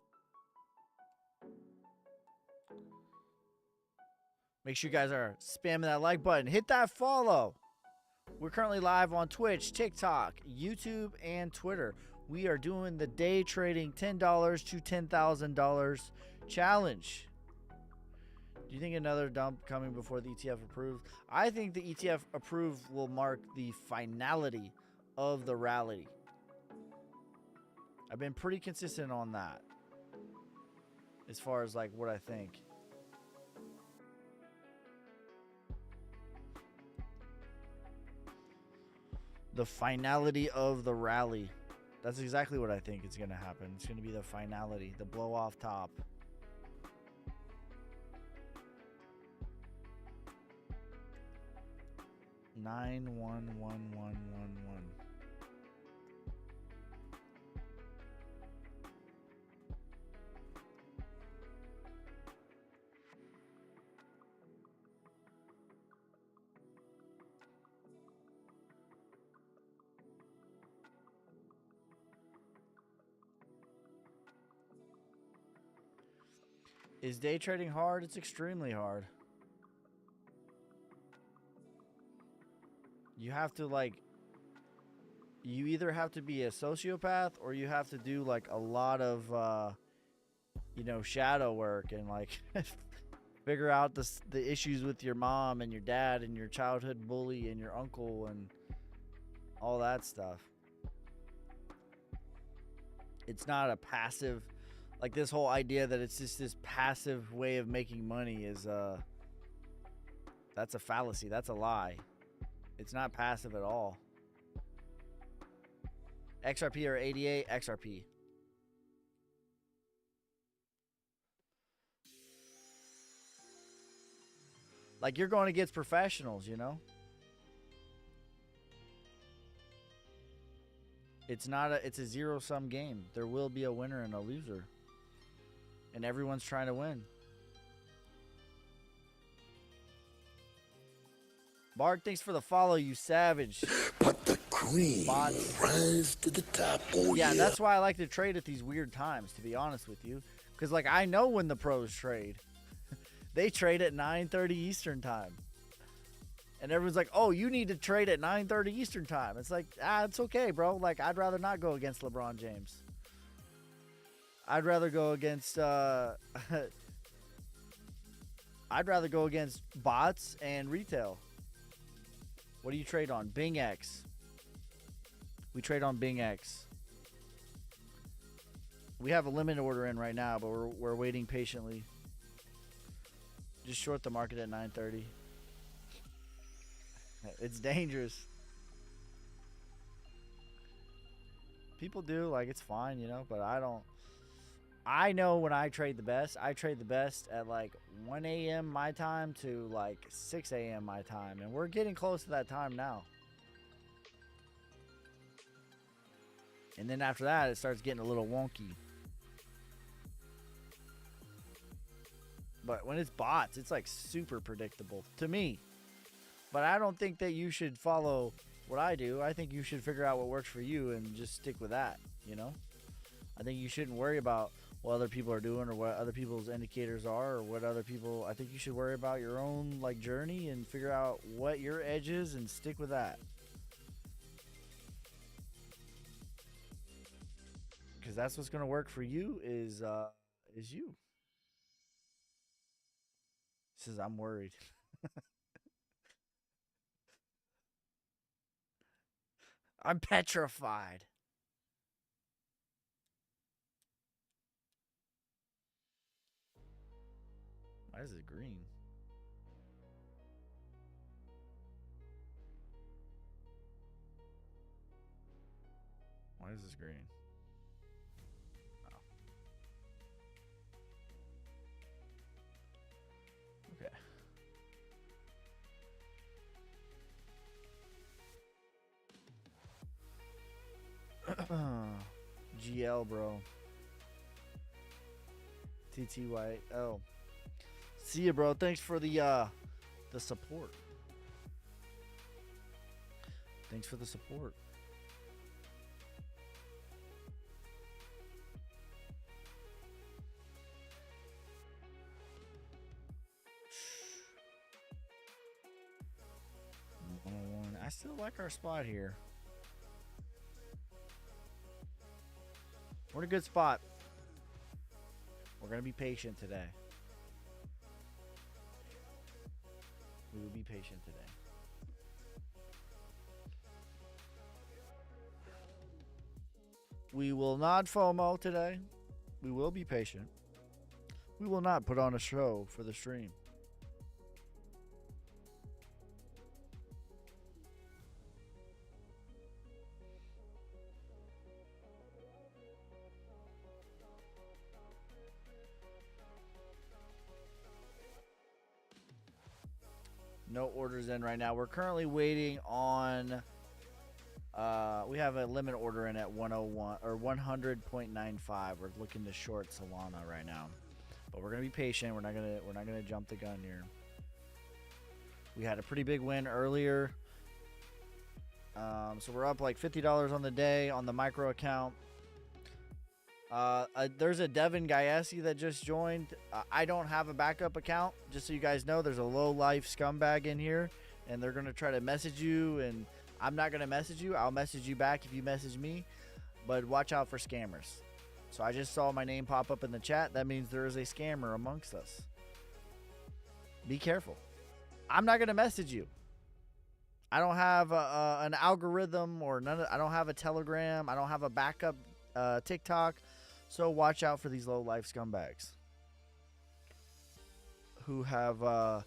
Make sure you guys are spamming that like button. Hit that follow. We're currently live on Twitch, TikTok, YouTube, and Twitter. We are doing the day trading $10 to $10,000 challenge. Do you think another dump coming before the ETF approved? I think the ETF approved will mark the finality of the rally. I've been pretty consistent on that as far as like what I think. The finality of the rally. That's exactly what I think is going to happen. It's going to be the finality, the blow off top. 911111. Is day trading hard? It's extremely hard. You have to you either have to be a sociopath or you have to do like a lot of shadow work and like figure out the issues with your mom and your dad and your childhood bully and your uncle and all that stuff. It's not a passive, like this whole idea that it's just this passive way of making money is that's a fallacy. That's a lie. It's not passive at all. XRP or ADA? XRP. Like you're going against professionals, you know? It's a zero-sum game. There will be a winner and a loser. And everyone's trying to win. Bart, thanks for the follow, you savage. But the cream Bots. will rise to the top. Oh, Yeah, yeah. that's why I like to trade at these weird times, to be honest with you. Because, like, I know when the pros trade. They trade at 9:30 Eastern time. And everyone's like, oh, you need to trade at 9:30 Eastern time. It's like, it's okay, bro. Like, I'd rather not go against LeBron James. I'd rather go against I'd rather go against bots and retail. What do you trade on? BingX. We trade on BingX. We have a limit order in right now, but we're waiting patiently. Just short the market at 9:30. It's dangerous. People do, like, it's fine, you know, but I don't. I know when I trade the best at like 1 a.m. my time to like 6 a.m. my time. And we're getting close to that time now. And then after that, it starts getting a little wonky. But when it's bots, it's like super predictable to me. But I don't think that you should follow what I do. I think you should figure out what works for you and just stick with that, you know? I think you shouldn't worry about what other people are doing or what other people's indicators are or what other people. I think you should worry about your own like journey and figure out what your edge is and stick with that. Because that's what's going to work for you is you. Says I'm worried. I'm petrified. Why is it green? Why is this green? Oh. Okay. GL, bro. TTYL. See ya, bro. Thanks for the support. Thanks for the support. I still like our spot here. We're in a good spot. We're going to be patient today. We will be patient today. We will not FOMO today. We will be patient. We will not put on a show for the stream. No orders in right now. We're currently waiting on. We have a limit order in at 101 or 100.95. We're looking to short Solana right now, but we're gonna be patient. We're not gonna jump the gun here. We had a pretty big win earlier, so we're up like $50 on the day on the micro account. There's a Devin Gaiesi that just joined. I don't have a backup account, just so you guys know. There's a low life scumbag in here, and they're gonna try to message you, and I'm not gonna message you. I'll message you back if you message me, but watch out for scammers. So I just saw my name pop up in the chat. That means there is a scammer amongst us. Be careful. I'm not gonna message you. I don't have an algorithm or I don't have a Telegram. I don't have a backup TikTok. So watch out for these low life scumbags who have,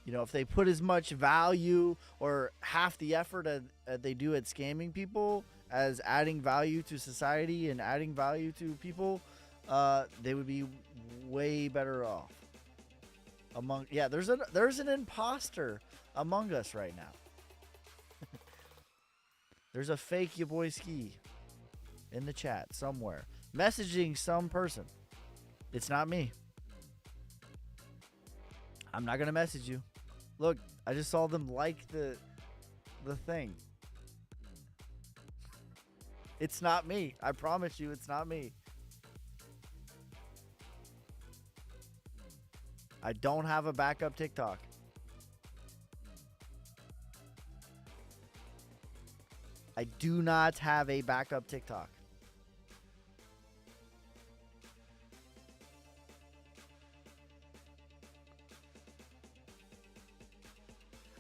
if they put as much value or half the effort as they do at scamming people as adding value to society and adding value to people, they would be way better off. There's an imposter among us right now. There's a fake your boy Ski in the chat somewhere messaging some person. It's not me. I'm not gonna message you. Look, I just saw them like the thing. It's not me. I promise you, it's not me. I don't have a backup TikTok. I do not have a backup TikTok.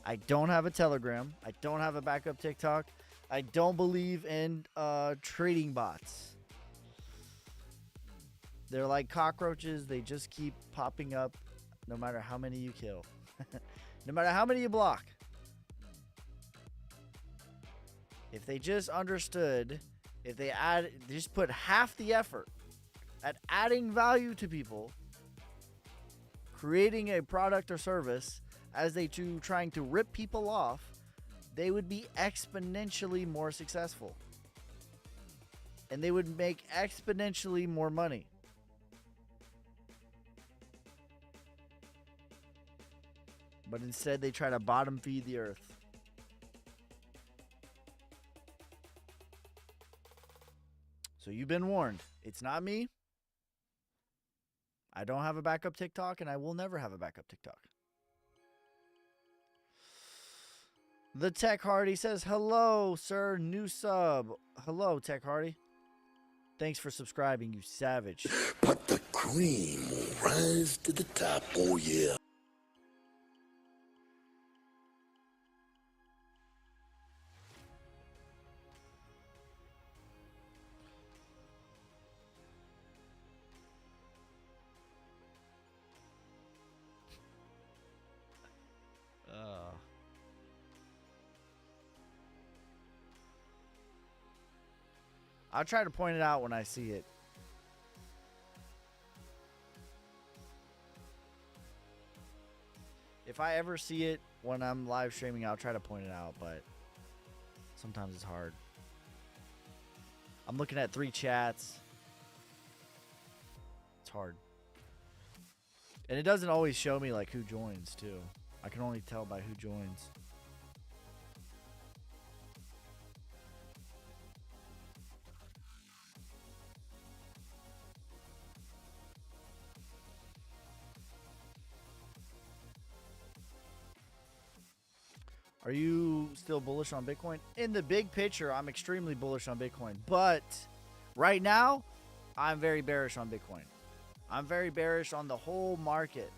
I don't have a Telegram. I don't have a backup TikTok. I don't believe in trading bots. They're like cockroaches. They just keep popping up no matter how many you kill. No matter how many you block. If they just understood, if they just put half the effort at adding value to people, creating a product or service, as they do trying to rip people off, they would be exponentially more successful. And they would make exponentially more money. But instead, they try to bottom feed the earth. So you've been warned. It's not me. I don't have a backup TikTok, and I will never have a backup TikTok. The Tech Hardy says, hello, sir. New sub. Hello, Tech Hardy. Thanks for subscribing, you savage. But the cream will rise to the top, oh yeah. I'll try to point it out when I see it. If I ever see it when I'm live streaming, I'll try to point it out, but sometimes it's hard. I'm looking at 3 chats. It's hard. And it doesn't always show me like who joins too. I can only tell by who joins. Are you still bullish on Bitcoin? In the big picture, I'm extremely bullish on Bitcoin. But right now, I'm very bearish on Bitcoin. I'm very bearish on the whole market.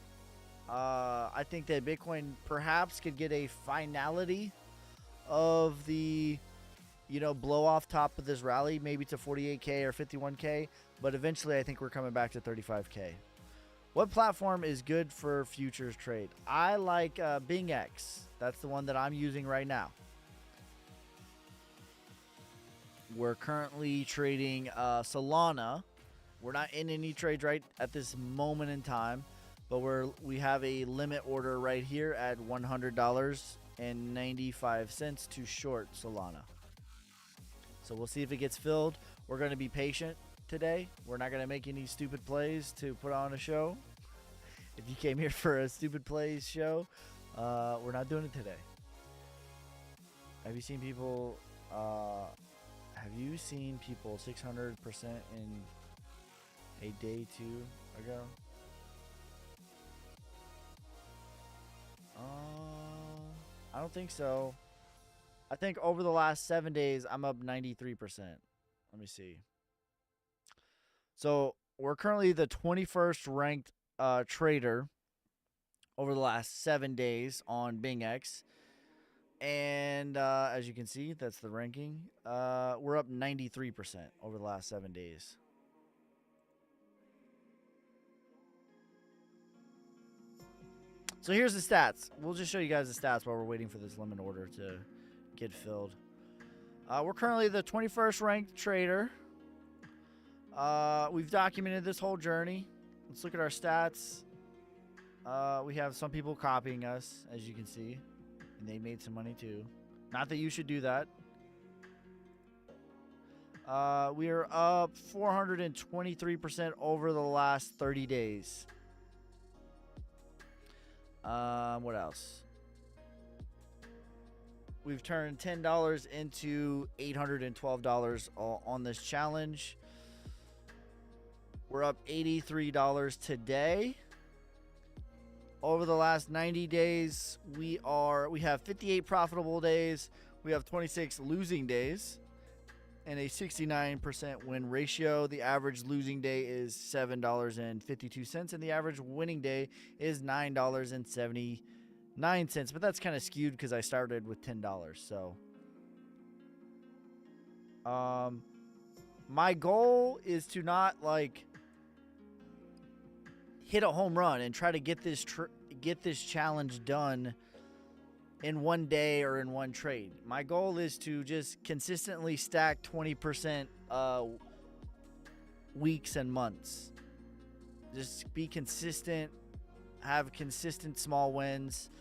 I think that Bitcoin perhaps could get a finality of the, blow off top of this rally, maybe to 48K or 51K. But eventually, I think we're coming back to 35K. What platform is good for futures trade? I like BingX. That's the one that I'm using right now. We're currently trading Solana. We're not in any trades right at this moment in time. but we have a limit order right here at $100.95 to short Solana. So we'll see if it gets filled. We're going to be patient today. We're not going to make any stupid plays to put on a show. If you came here for a stupid plays show, we're not doing it today. Have you seen people 600% in a day 2 ago? I don't think so. I think over the last 7 days, I'm up 93%. Let me see. So we're currently the 21st ranked trader over the last 7 days on BingX. And as you can see, that's the ranking. We're up 93% over the last 7 days. So here's the stats. We'll just show you guys the stats while we're waiting for this limit order to get filled. We're currently the 21st ranked trader. We've documented this whole journey. Let's look at our stats. We have some people copying us, as you can see. And they made some money too. Not that you should do that. We are up 423% over the last 30 days. What else? We've turned $10 into $812 on this challenge. We're up $83 today. Over the last 90 days, we have 58 profitable days. We have 26 losing days and a 69% win ratio. The average losing day is $7.52 and the average winning day is $9.79. But that's kind of skewed because I started with $10. So my goal is to not hit a home run and try to get this challenge done in one day or in one trade. My goal is to just consistently stack 20% weeks and months. Just be consistent, have consistent small wins,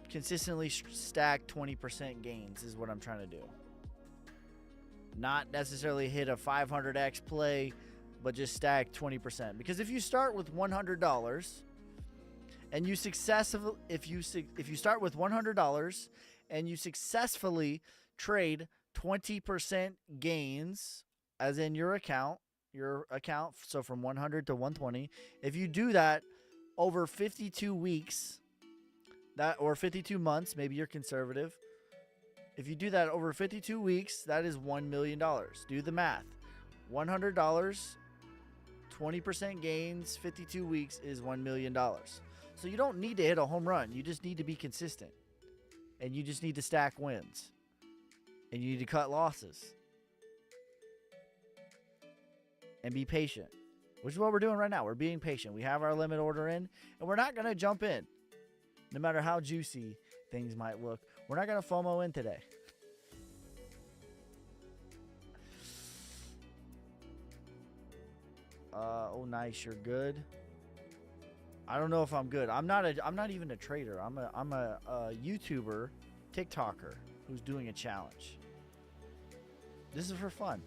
consistently stack 20% gains is what I'm trying to do. Not necessarily hit a 500x play, but just stack 20%. Because if you start with $100 and you successfully, if you start with $100 and you successfully trade 20% gains, as in your account, so from 100 to 120, if you do that over 52 weeks, or 52 months, maybe you're conservative. If you do that over 52 weeks, that is $1 million. Do the math. $100, 20% gains, 52 weeks is $1 million. So you don't need to hit a home run. You just need to be consistent. And you just need to stack wins. And you need to cut losses. And be patient. Which is what we're doing right now. We're being patient. We have our limit order in. And we're not going to jump in. No matter how juicy things might look. We're not going to FOMO in today. Oh, nice. You're good. I don't know if I'm good. I'm not even a trader. I'm a YouTuber, TikToker who's doing a challenge. This is for fun.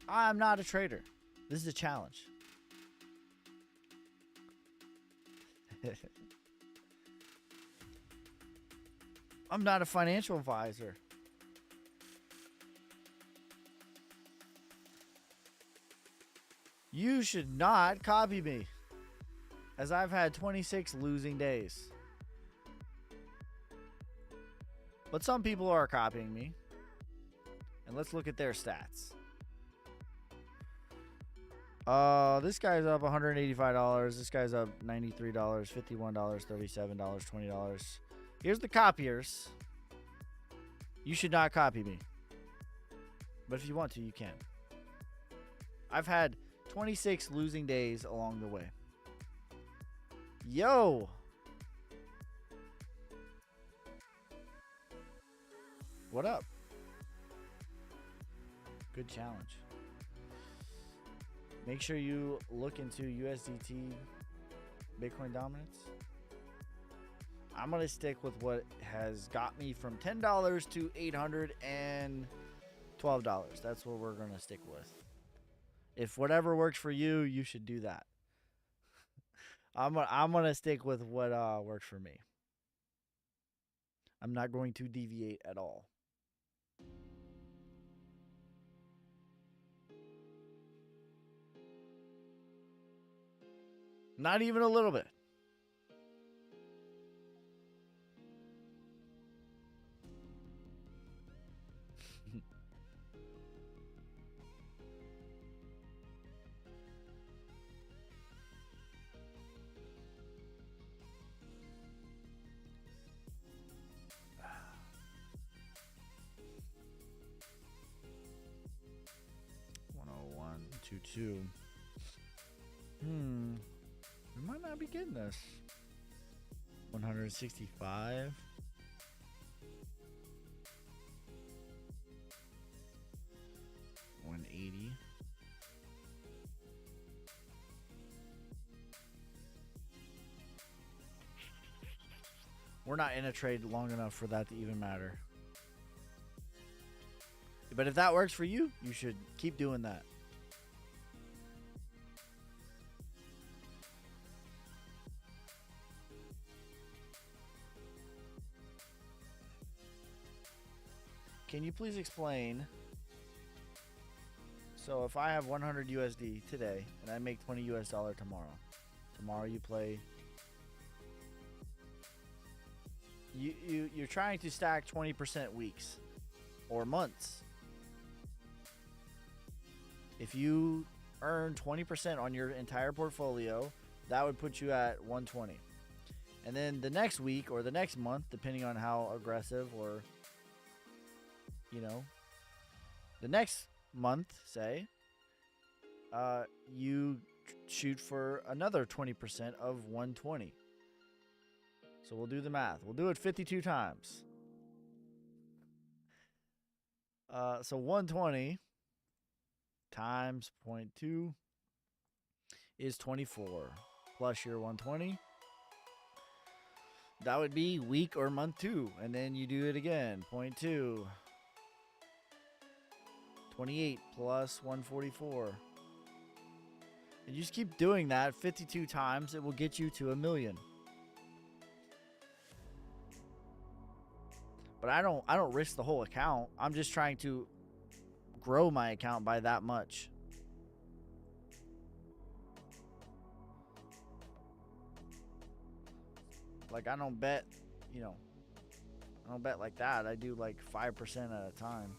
I'm not a trader. This is a challenge. I'm not a financial advisor. You should not copy me, as I've had 26 losing days. But some people are copying me. And let's look at their stats. This guy's up $185. This guy's up $93, $51, $37, $20. Here's the copiers. You should not copy me. But if you want to, you can. I've had 26 losing days along the way. Yo! What up? Good challenge. make sure you look into USDT Bitcoin dominance. I'm going to stick with what has got me from $10 to $812. That's what we're going to stick with. If whatever works for you, you should do that. I'm going to stick with what works for me. I'm not going to deviate at all. Not even a little bit. $101.22. We might not be getting this. 165. $180. We're not in a trade long enough for that to even matter. But if that works for you, you should keep doing that. Can you please explain? So if I have 100 USD today and I make 20 US dollar tomorrow you play. You're trying to stack 20% weeks or months. If you earn 20% on your entire portfolio, that would put you at 120. And then the next week or the next month, depending on how aggressive or the next month, say, you shoot for another 20% of 120. So we'll do the math. We'll do it 52 times. So 120 times 0.2 is 24 plus your 120. That would be week or month 2. And then you do it again. 0.2. 28 plus 144. And you just keep doing that 52 times. It will get you to 1,000,000. But I don't risk the whole account. I'm just trying to grow my account by that much. Like I don't bet, I don't bet like that. I do like 5% at a time.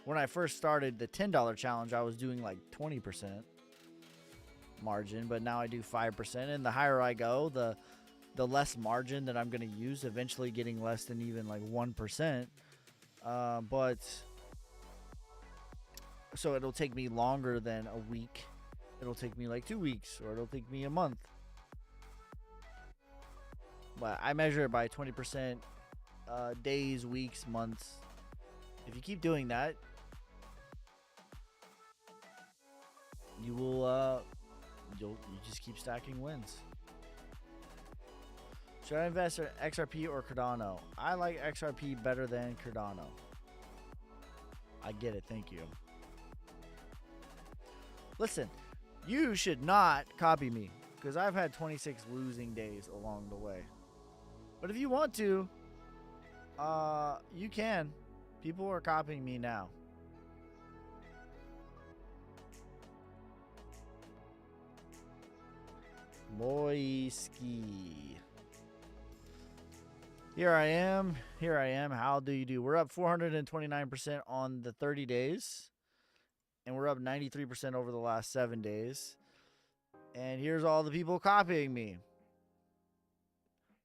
When I first started the $10 challenge, I was doing like 20% margin, but now I do 5%, and the higher I go, the less margin that I'm going to use, eventually getting less than even like 1%. But so it'll take me longer than a week. It'll take me like 2 weeks, or it'll take me a month. But I measure it by 20% days, weeks, months. If you keep doing that, you will you just keep stacking wins. Should I invest in XRP or Cardano? I like XRP better than Cardano. I get it, thank you. Listen, you should not copy me, because I've had 26 losing days along the way. But if you want to, you can. People are copying me now. Boyski. Here I am. How do you do? We're up 429% on the 30 days. And we're up 93% over the last 7 days. And here's all the people copying me.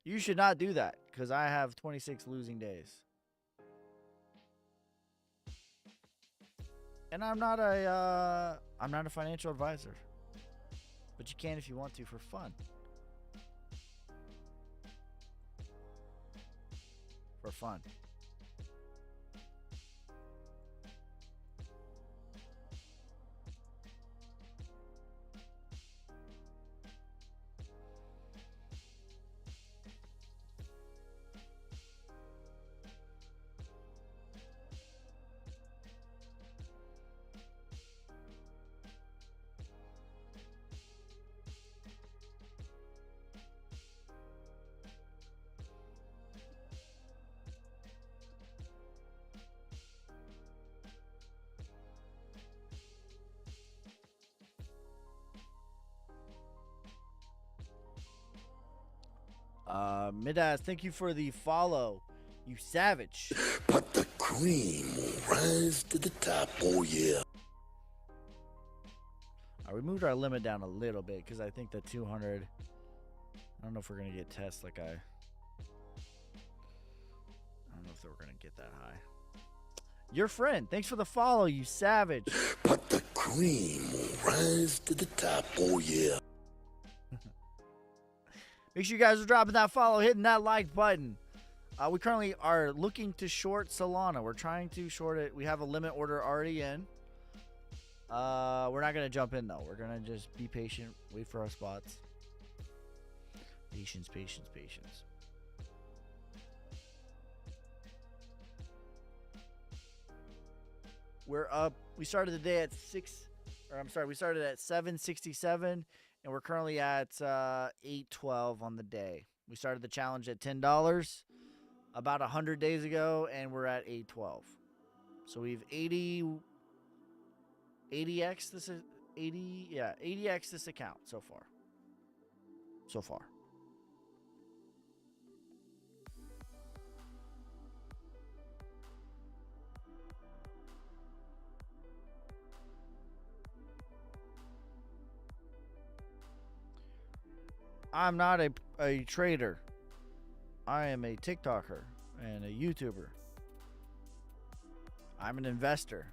You should not do that, because I have 26 losing days. And I'm not a financial advisor. But you can if you want to for fun. For fun. Midas, thank you for the follow. You savage. But the cream will rise to the top, oh yeah. We moved our limit down a little bit because I think the 200. I don't know if we're gonna get tests like I don't know if we're gonna get that high. Your friend, thanks for the follow, you savage. But the cream will rise to the top, oh yeah. Make sure you guys are dropping that follow, hitting that like button. We currently are looking to short Solana. We're trying to short it. We have a limit order already in. We're not gonna jump in though. We're gonna just be patient, wait for our spots. Patience, patience, patience. We're up. We started the day at we started at 767, and we're currently at 812 on the day. We started the challenge at $10 about 100 days ago, and we're at 812. So we've 80x this is 80x this account so far. I'm not a trader. I am a TikToker and a YouTuber. I'm an investor.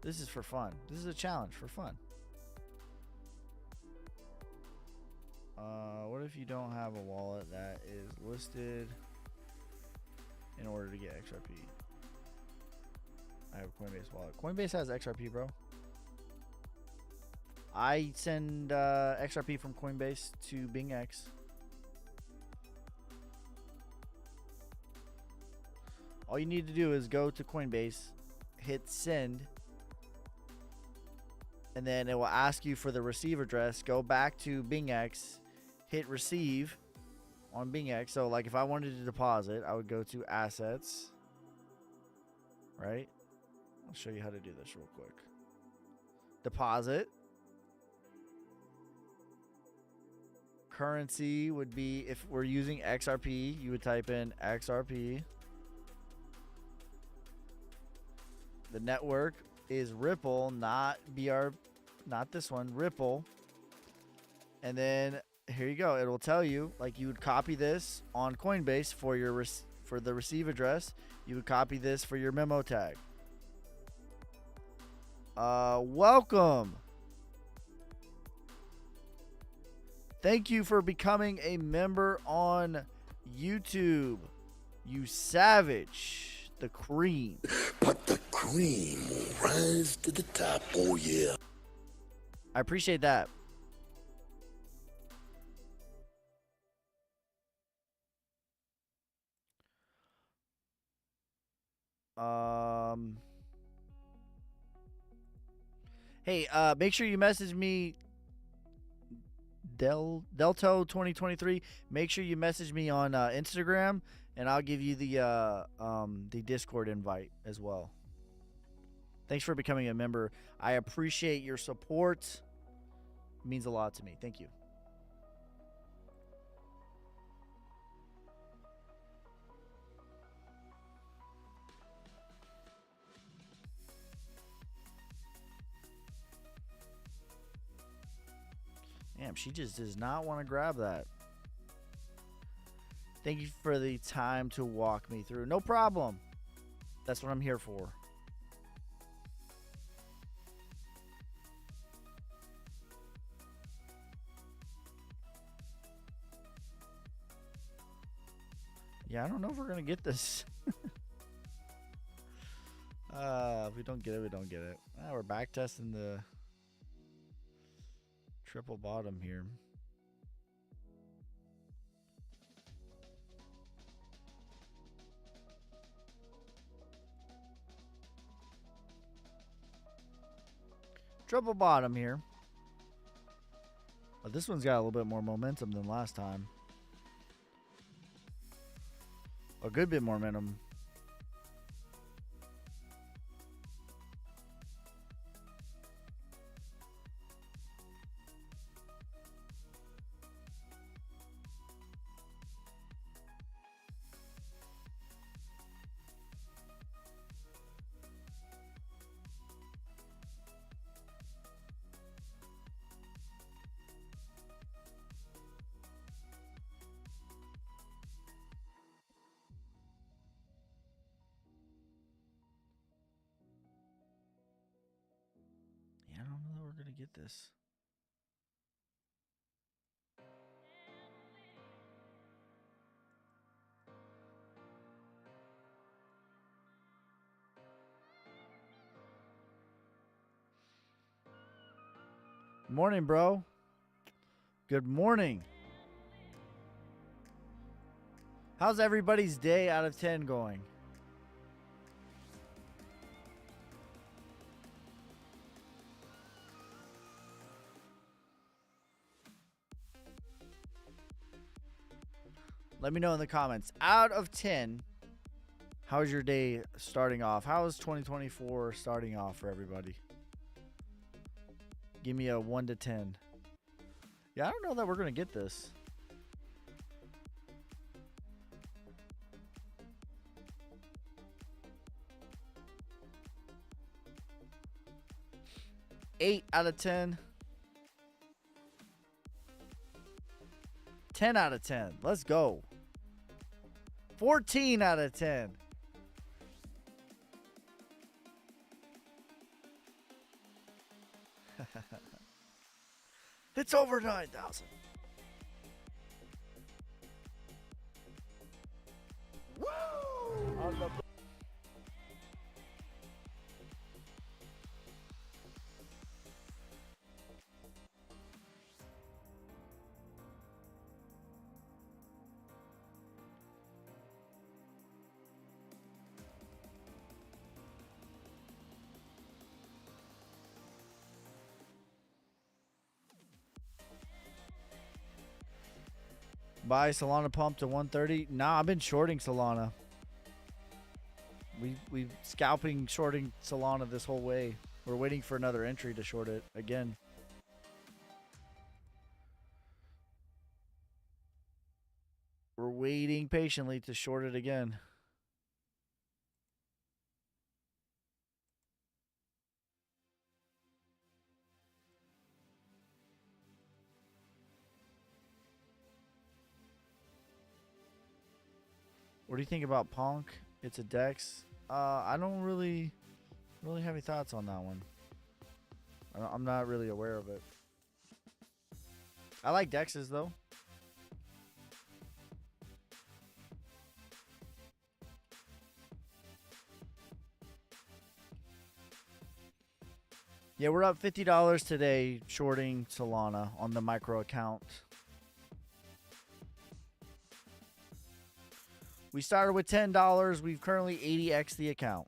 This is for fun. This is a challenge for fun. What if you don't have a wallet that is listed in order to get XRP? I have a Coinbase wallet. Coinbase has XRP, bro. I send XRP from Coinbase to BingX. All you need to do is go to Coinbase, hit send, and then it will ask you for the receive address. Go back to BingX, hit receive on BingX. So like if I wanted to deposit, I would go to assets, right? I'll show you how to do this real quick. Deposit. Currency would be, if we're using XRP, you would type in XRP. The network is Ripple, not this one, Ripple. And then here you go. It will tell you, like, you would copy this on Coinbase for your for the receive address. You would copy this for your memo tag. Welcome. Thank you for becoming a member on YouTube. You savage. The cream. But the cream will rise to the top, oh yeah. I appreciate that. Hey, make sure you message me, Delto 2023. Make sure you message me on Instagram, and I'll give you the Discord invite as well. Thanks for becoming a member. I appreciate your support. It means a lot to me. Thank you. Damn, she just does not want to grab that. Thank you for the time to walk me through. No problem. That's what I'm here for. Yeah, I don't know if we're going to get this. If we don't get it, we don't get it. We're back testing the triple bottom here. Triple bottom here. But this one's got a little bit more momentum than last time. A good bit more momentum. get this. Morning, bro. Good morning. How's everybody's day out of 10 going? Let me know in the comments. Out of 10, how's your day starting off? How is 2024 starting off for everybody? Give me a 1 to 10. Yeah, I don't know that we're going to get this. Eight out of 10. 10 out of 10. Let's go. 14 out of 10. It's over 9,000. Woo! On the buy Solana pump to 130. Nah, I've been shorting Solana. We scalping shorting Solana this whole way. We're waiting for another entry to short it again. We're waiting patiently to short it again. What do you think about Ponk? It's a Dex. I don't really have any thoughts on that one. I'm not really aware of it. I like Dexes though. Yeah, we're up $50 today shorting Solana on the micro account. We started with $10. We've currently 80x the account.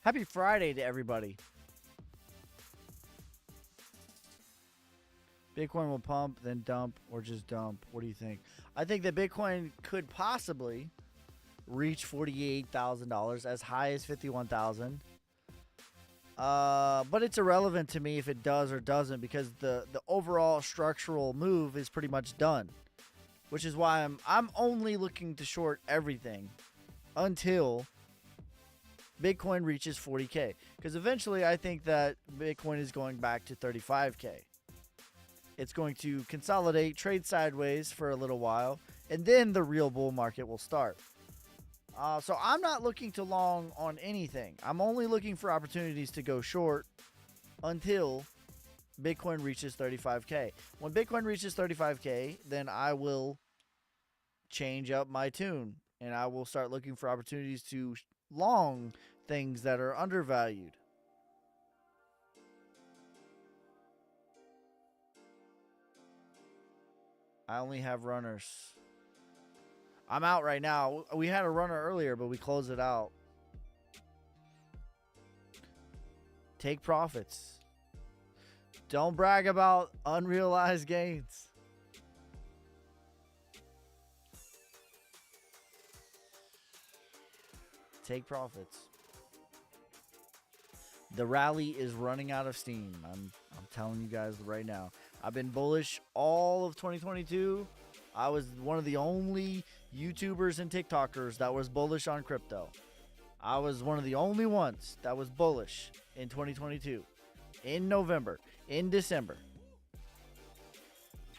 Happy Friday to everybody. Bitcoin will pump, then dump, or just dump. What do you think? I think that Bitcoin could possibly reach $48,000, as high as $51,000. But it's irrelevant to me if it does or doesn't, because the overall structural move is pretty much done. Which is why I'm only looking to short everything until Bitcoin reaches 40K. Because eventually I think that Bitcoin is going back to 35K. It's going to consolidate, trade sideways for a little while, and then the real bull market will start. So I'm not looking to long on anything. I'm only looking for opportunities to go short until Bitcoin reaches 35K. When Bitcoin reaches 35K, then I will change up my tune, and I will start looking for opportunities to long things that are undervalued. I only have runners. I'm out right now. We had a runner earlier, but we closed it out. Take profits. Don't brag about unrealized gains. Take profits. The rally is running out of steam. I'm telling you guys right now. I've been bullish all of 2022. I was one of the only YouTubers and TikTokers that was bullish on crypto. I was one of the only ones that was bullish in 2022. In November, in December,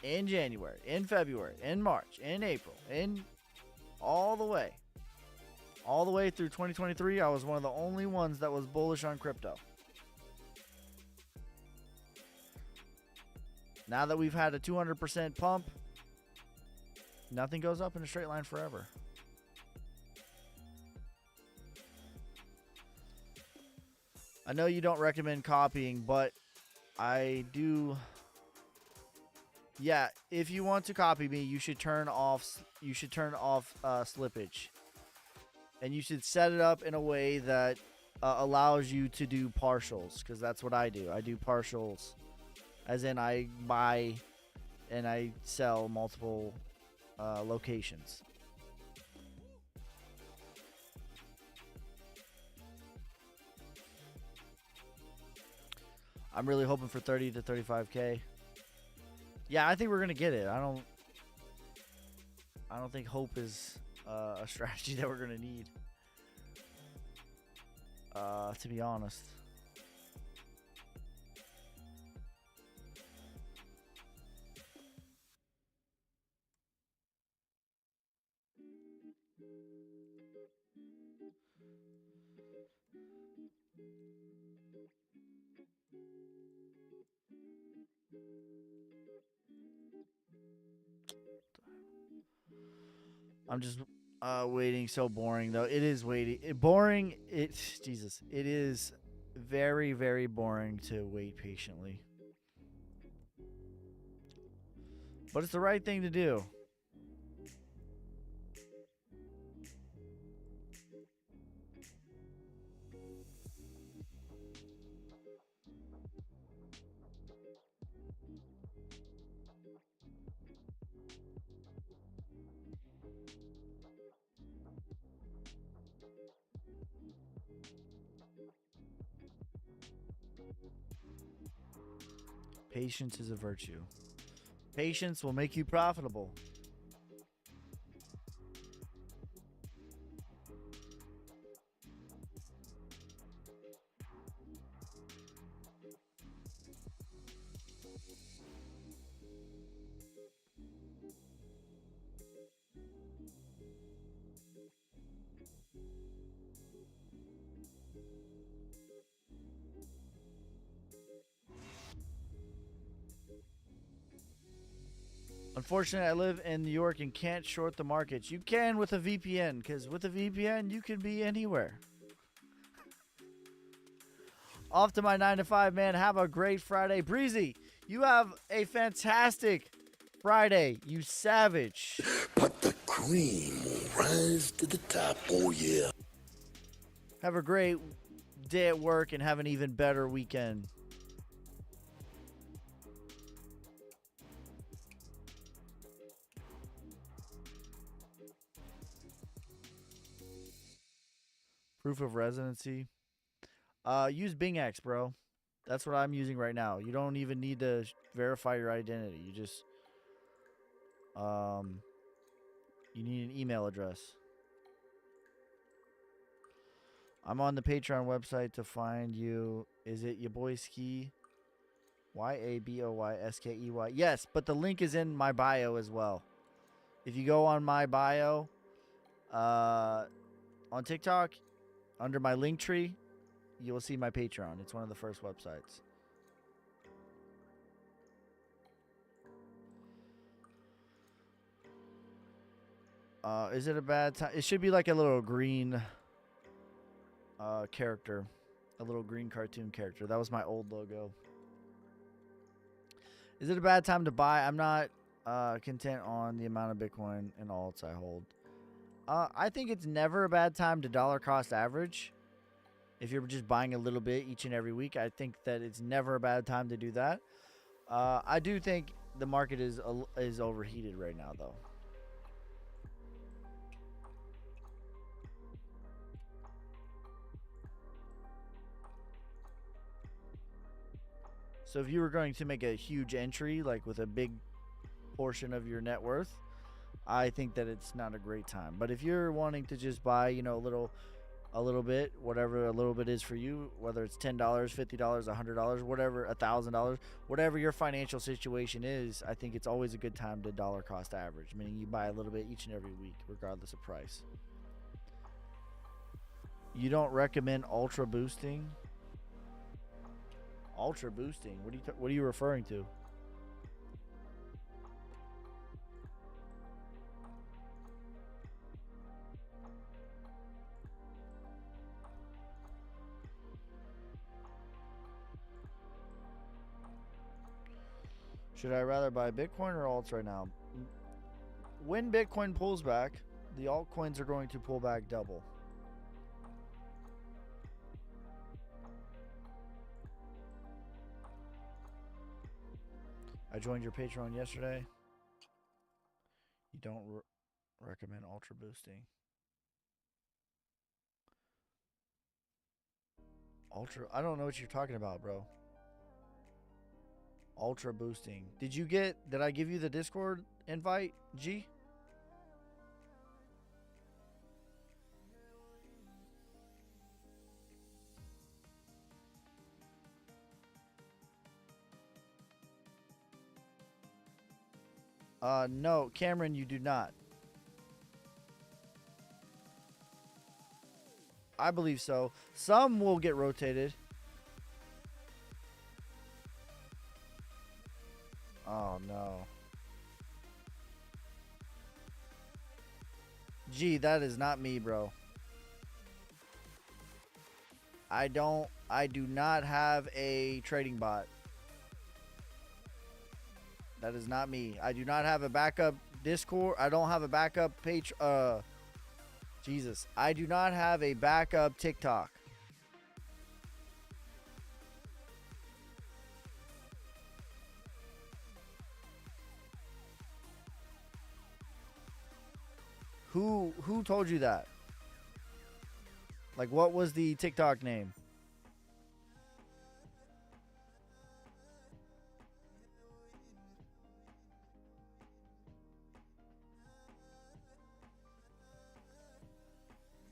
in January, in February, in March, in April, in all the way through 2023, I was one of the only ones that was bullish on crypto. Now that we've had a 200% pump, nothing goes up in a straight line forever. I know you don't recommend copying, but I do. Yeah, if you want to copy me, you should turn off slippage. And you should set it up in a way that allows you to do partials, because that's what I do. I do partials, as in I buy and I sell multiple locations. I'm really hoping for 30 to 35K. Yeah, I think we're gonna get it. I don't think hope is a strategy that we're gonna need. To be honest. I'm just waiting. So boring though. It is waiting. Boring. Jesus. It is very, very boring to wait patiently. But it's the right thing to do. Patience is a virtue. Patience will make you profitable. Unfortunately, I live in New York and can't short the markets. You can with a VPN, because with a VPN, you can be anywhere. Off to my 9 to 5, man. Have a great Friday. Breezy, you have a fantastic Friday, you savage. But the cream will rise to the top, oh yeah. Have a great day at work and have an even better weekend. Proof of residency. Use BingX, bro. That's what I'm using right now. You don't even need to verify your identity. You just you need an email address. I'm on the Patreon website to find you. Is it your boy Ski? YABOYSKEY. Yes, but the link is in my bio as well. If you go on my bio on TikTok, under my link tree, you will see my Patreon. It's one of the first websites. Is it a bad time? It should be like a little green character. A little green cartoon character. That was my old logo. Is it a bad time to buy? I'm not content on the amount of Bitcoin and alts I hold. I think it's never a bad time to dollar cost average. If you're just buying a little bit each and every week, I think that it's never a bad time to do that. I do think the market is overheated right now, though. So if you were going to make a huge entry, like with a big portion of your net worth, I think that it's not a great time. But if you're wanting to just buy, you know, a little bit, whatever a little bit is for you, whether it's $10, $50, $100, whatever, $1,000, whatever your financial situation is, I think it's always a good time to dollar cost average, meaning you buy a little bit each and every week, regardless of price. You don't recommend ultra boosting? Ultra boosting? What are you referring to? Should I rather buy Bitcoin or alts right now? When Bitcoin pulls back, the altcoins are going to pull back double. I joined your Patreon yesterday. You don't recommend ultra boosting. Ultra, I don't know what you're talking about, bro. Ultra boosting. Did I give you the Discord invite, G? No, Cameron, you do not. I believe so. Some will get rotated. Oh, no. Gee, that is not me, bro. I do not have a trading bot. That is not me. I do not have a backup Discord. I don't have a backup page. Jesus. I do not have a backup TikTok. Who told you that? Like, what was the TikTok name?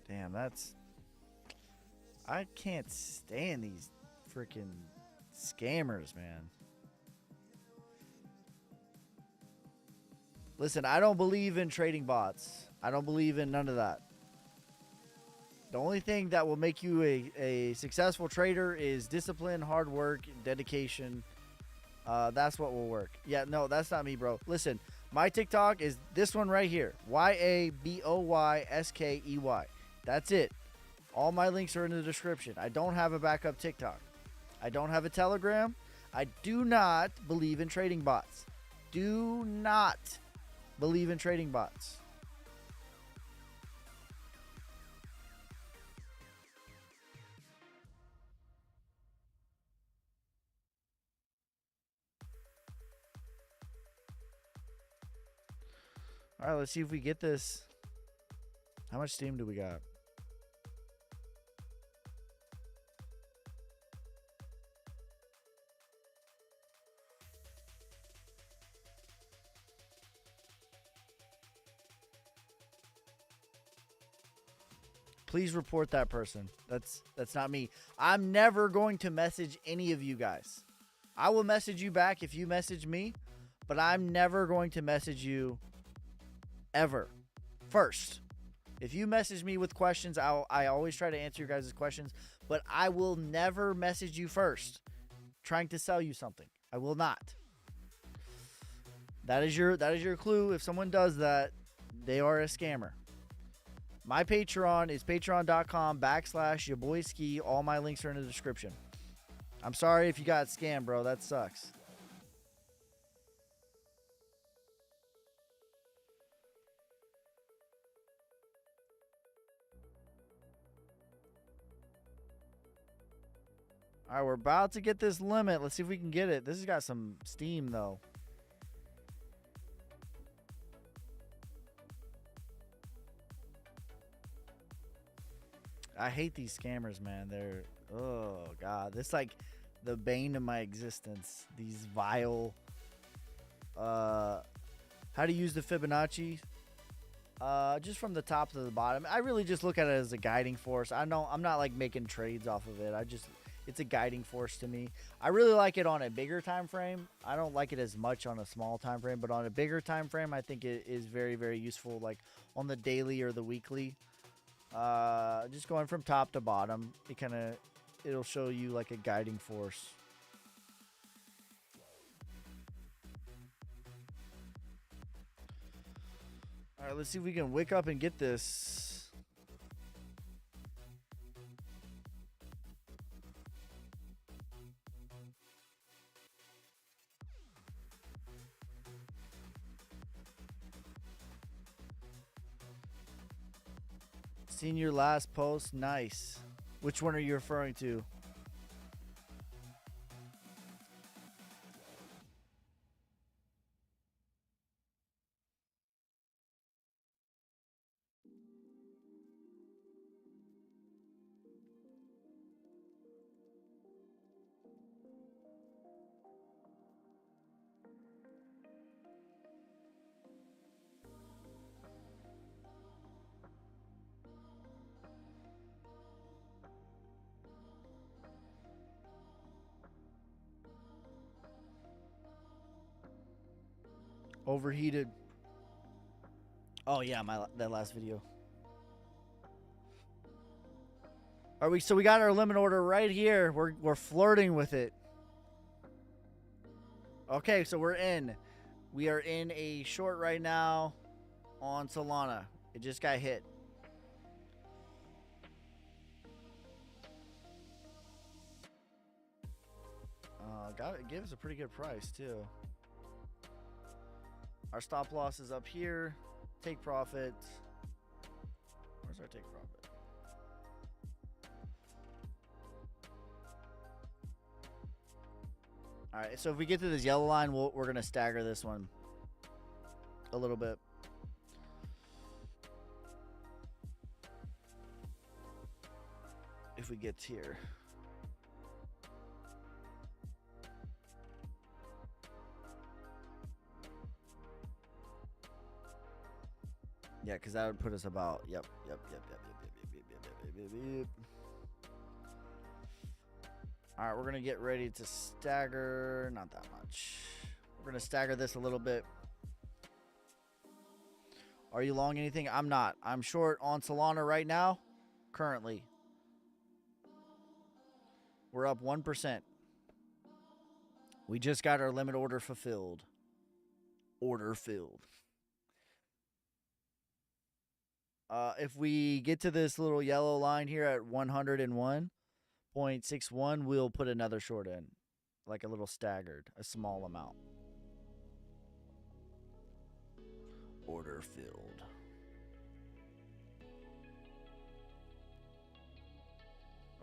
Damn, I can't stand these freaking scammers, man. Listen, I don't believe in trading bots. I don't believe in none of that. The only thing that will make you a successful trader is discipline, hard work, dedication. That's what will work. Yeah, no, that's not me, bro. Listen, my TikTok is this one right here. YABOYSKEY. That's it. All my links are in the description. I don't have a backup TikTok. I don't have a Telegram. I do not believe in trading bots. Do not believe in trading bots. All right, let's see if we get this. How much steam do we got? Please report that person. That's not me. I'm never going to message any of you guys. I will message you back if you message me, but I'm never going to message you ever. First, if you message me with questions, I always try to answer your guys' questions, but I will never message you first trying to sell you something. I will not. That is your clue. If someone does that, they are a scammer. My Patreon is patreon.com/yaboyski. All my links are in the description. I'm sorry if you got scammed, bro. That sucks. All right, we're about to get this limit. Let's see if we can get it. This has got some steam, though. I hate these scammers, man. They're, oh, God. This like the bane of my existence. These vile, how to use the Fibonacci. Just from the top to the bottom. I really just look at it as a guiding force. I'm not like making trades off of it. It's a guiding force to me. I really like it on a bigger time frame. I don't like it as much on a small time frame, but on a bigger time frame, I think it is very, very useful, like on the daily or the weekly. Just going from top to bottom, it'll show you like a guiding force. All right, let's see if we can wick up and get this. Seen your last post? Nice. Which one are you referring to? Overheated. Oh yeah, that last video. So we got our limit order right here. We're flirting with it. Okay, so we're in. We are in a short right now on Solana. It just got hit. Gave us a pretty good price too. Our stop loss is up here. Take profit. Where's our take profit? All right, so if we get to this yellow line, we're going to stagger this one a little bit. If we get here. Yeah, because that would put us about, yep. All right, we're going to get ready to stagger. Not that much. We're going to stagger this a little bit. Are you long anything? I'm not. I'm short on Solana right now, currently. We're up 1%. We just got our limit order fulfilled. Order filled. If we get to this little yellow line here at 101.61, we'll put another short in. Like a little staggered. A small amount. Order filled.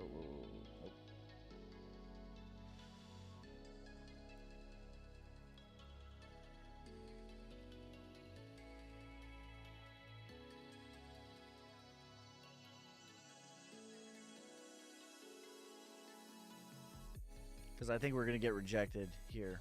Oh. Because I think we're going to get rejected here.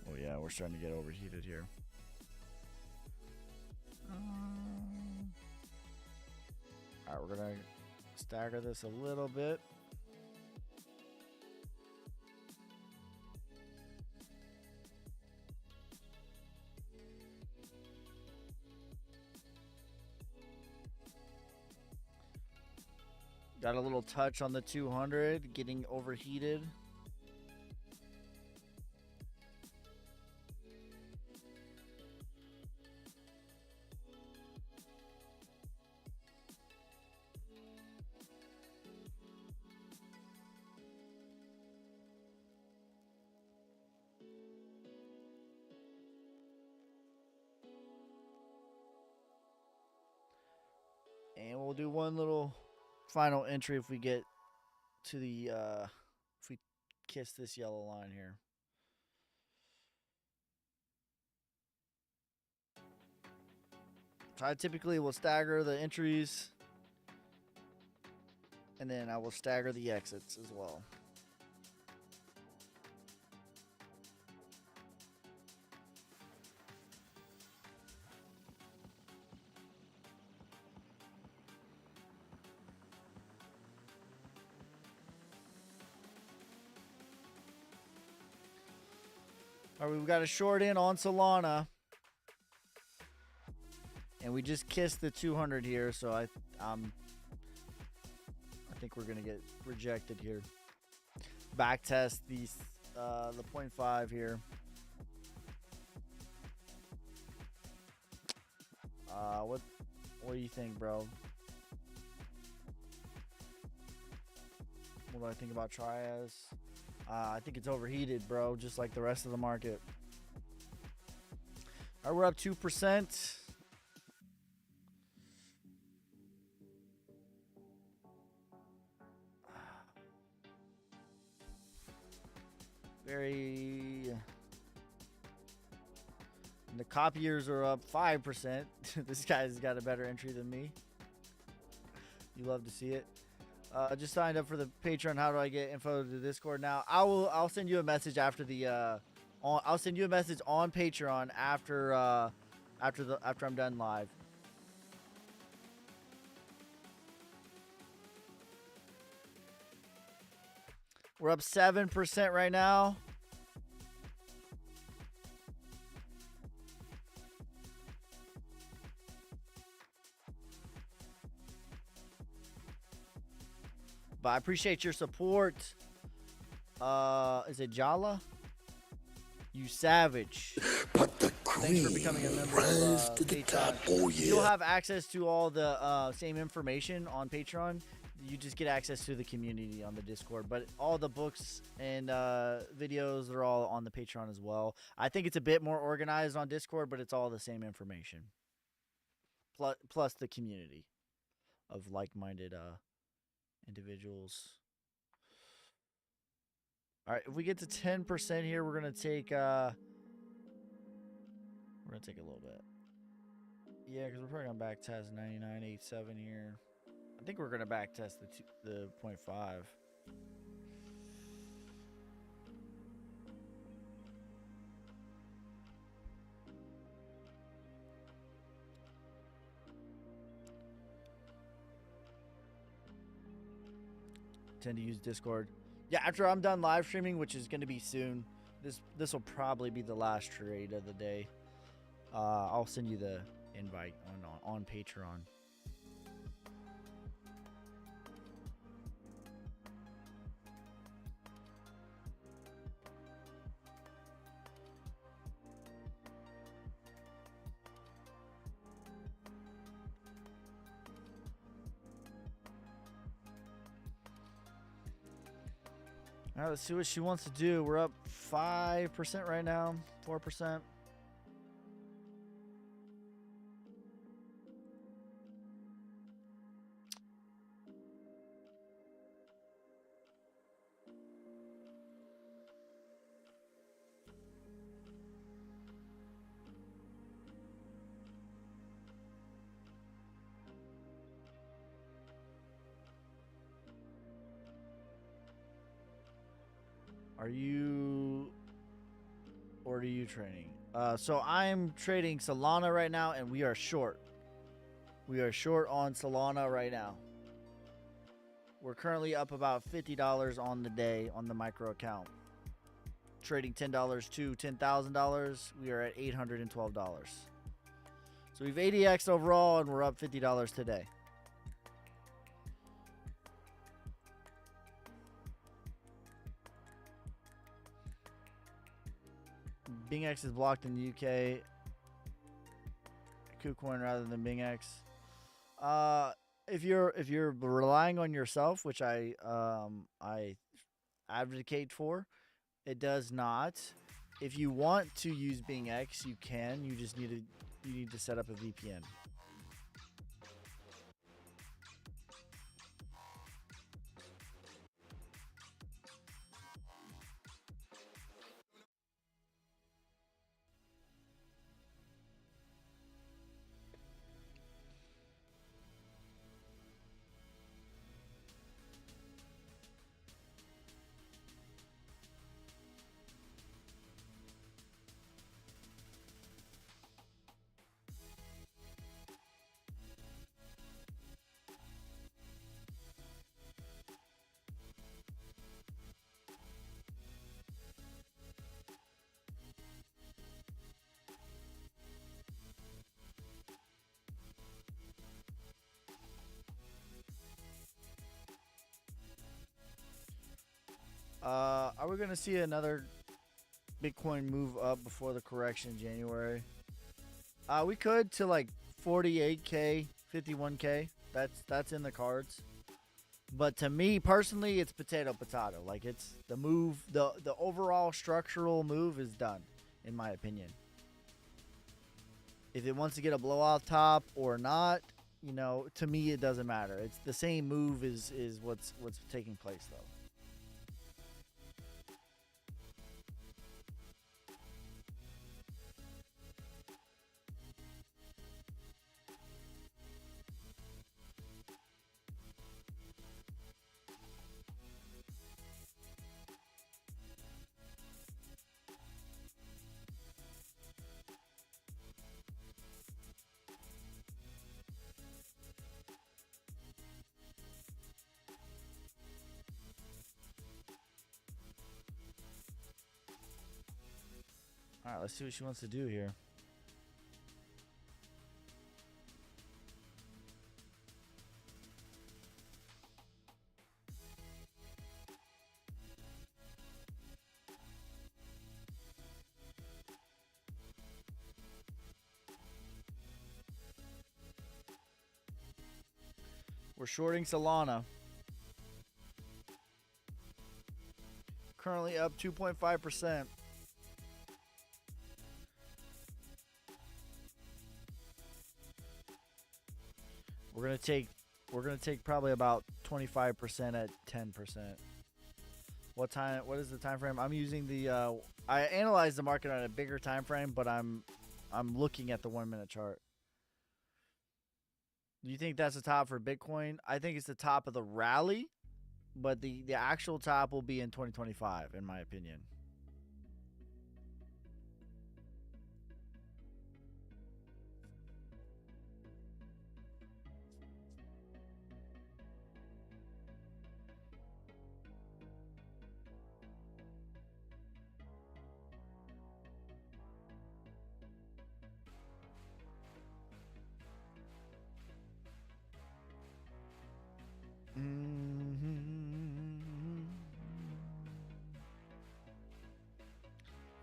Oh yeah, we're starting to get overheated here. Alright, we're going to stagger this a little bit. Got a little touch on the 200, getting overheated. And we'll do one little final entry if we get to the if we kiss this yellow line here. So I typically will stagger the entries, and then I will stagger the exits as well. All right, we've got a short in on Solana. And we just kissed the 200 here, so I think we're gonna get rejected here. Back test these the 0.5 here. What do you think, bro? What do I think about Trias? I think it's overheated, bro, just like the rest of the market. All right, we're up 2%. The copiers are up 5%. This guy's got a better entry than me. You love to see it. Just signed up for the Patreon. How do I get info to the Discord now? I'll send you a message after the I'll send you a message on Patreon after I'm done live. We're up 7% right now. But I appreciate your support. Is it Jala? You savage. But the Thanks for cream becoming a member rise of to the Patreon. top. Oh You'll yeah. have access to all the same information on Patreon. You just get access to the community on the Discord. But all the books and videos are all on the Patreon as well. I think it's a bit more organized on Discord, but it's all the same information. Plus the community of like-minded individuals. All right, if we get to 10% here, we're gonna take a little bit. Yeah, because we're probably gonna back test 99.87 here. I think we're gonna back test the 0.5. Tend to use Discord. Yeah, after I'm done live streaming, which is gonna be soon, this will probably be the last trade of the day. I'll send you the invite on Patreon. All right, let's see what she wants to do. We're up 5% right now, 4%. Are you trading? So I'm trading Solana right now, and we are short. We are short on Solana right now. We're currently up about $50 on the day on the micro account. Trading $10 to $10,000. We are at $812. So we've 80x overall, and we're up $50 today. BingX is blocked in the UK. KuCoin rather than BingX. If you're relying on yourself, which I advocate for, it does not. If you want to use BingX, you can. You just need to set up a VPN. Are we gonna see another Bitcoin move up before the correction in January? We could to like 48K, 51K. That's in the cards. But to me personally, it's potato. Like it's the move, the overall structural move is done, in my opinion. If it wants to get a blowout top or not, you know, to me it doesn't matter. It's the same move is what's taking place though. All right, let's see what she wants to do here. We're shorting Solana. Currently up 2.5%. We're gonna take probably about 25% at 10%. What is the time frame? I'm using the I analyze the market on a bigger time frame, but I'm looking at the 1 minute chart. Do you think that's the top for Bitcoin? I think it's the top of the rally, but the actual top will be in 2025 in my opinion.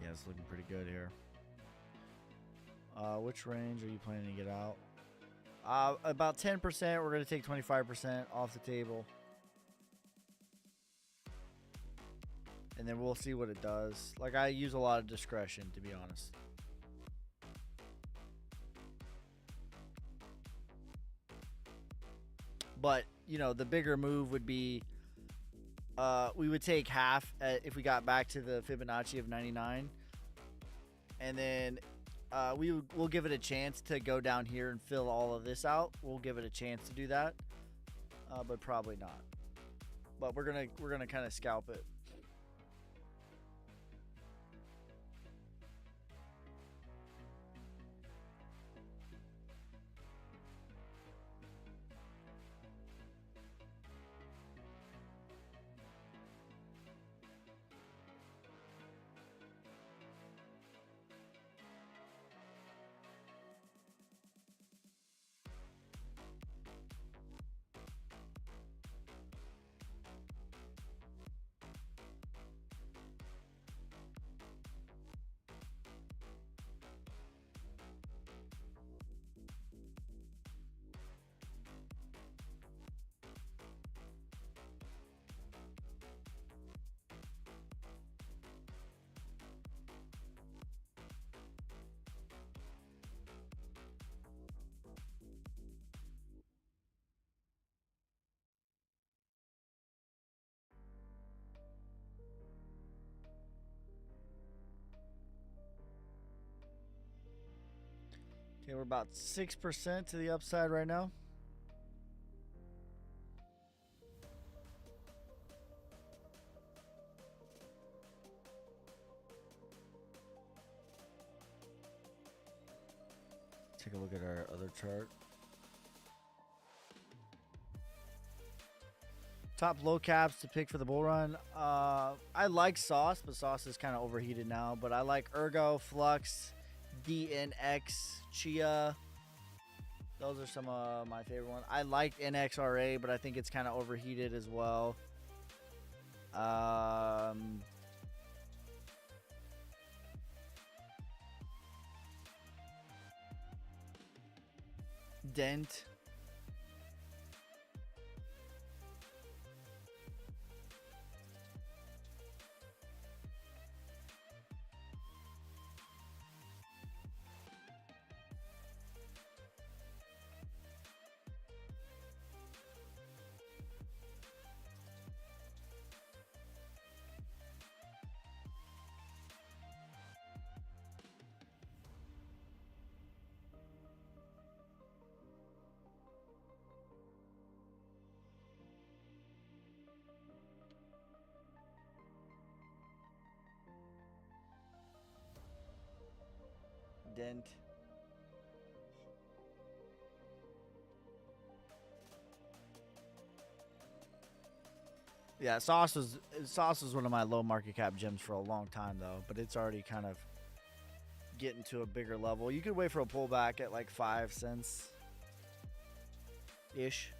Yeah, it's looking pretty good here. Which range are you planning to get out? About 10%. We're going to take 25% off the table. And then we'll see what it does. Like, I use a lot of discretion, to be honest. But, you know, the bigger move would be we would take half if we got back to the Fibonacci of 99. And then we'll give it a chance to go down here and fill all of this out. We'll give it a chance to do that, but probably not. But we're gonna kind of scalp it. Okay, we're about 6% to the upside right now. Take a look at our other chart. Top low caps to pick for the bull run. I like Sauce, but Sauce is kind of overheated now. But I like Ergo, Flux, DNX, Chia. Those are some of my favorite ones. I liked NXRA, but I think it's kind of overheated as well. Dent. Dent. Yeah, Sauce was one of my low market cap gems for a long time though, but it's already kind of getting to a bigger level. You could wait for a pullback at like 5 cents ish.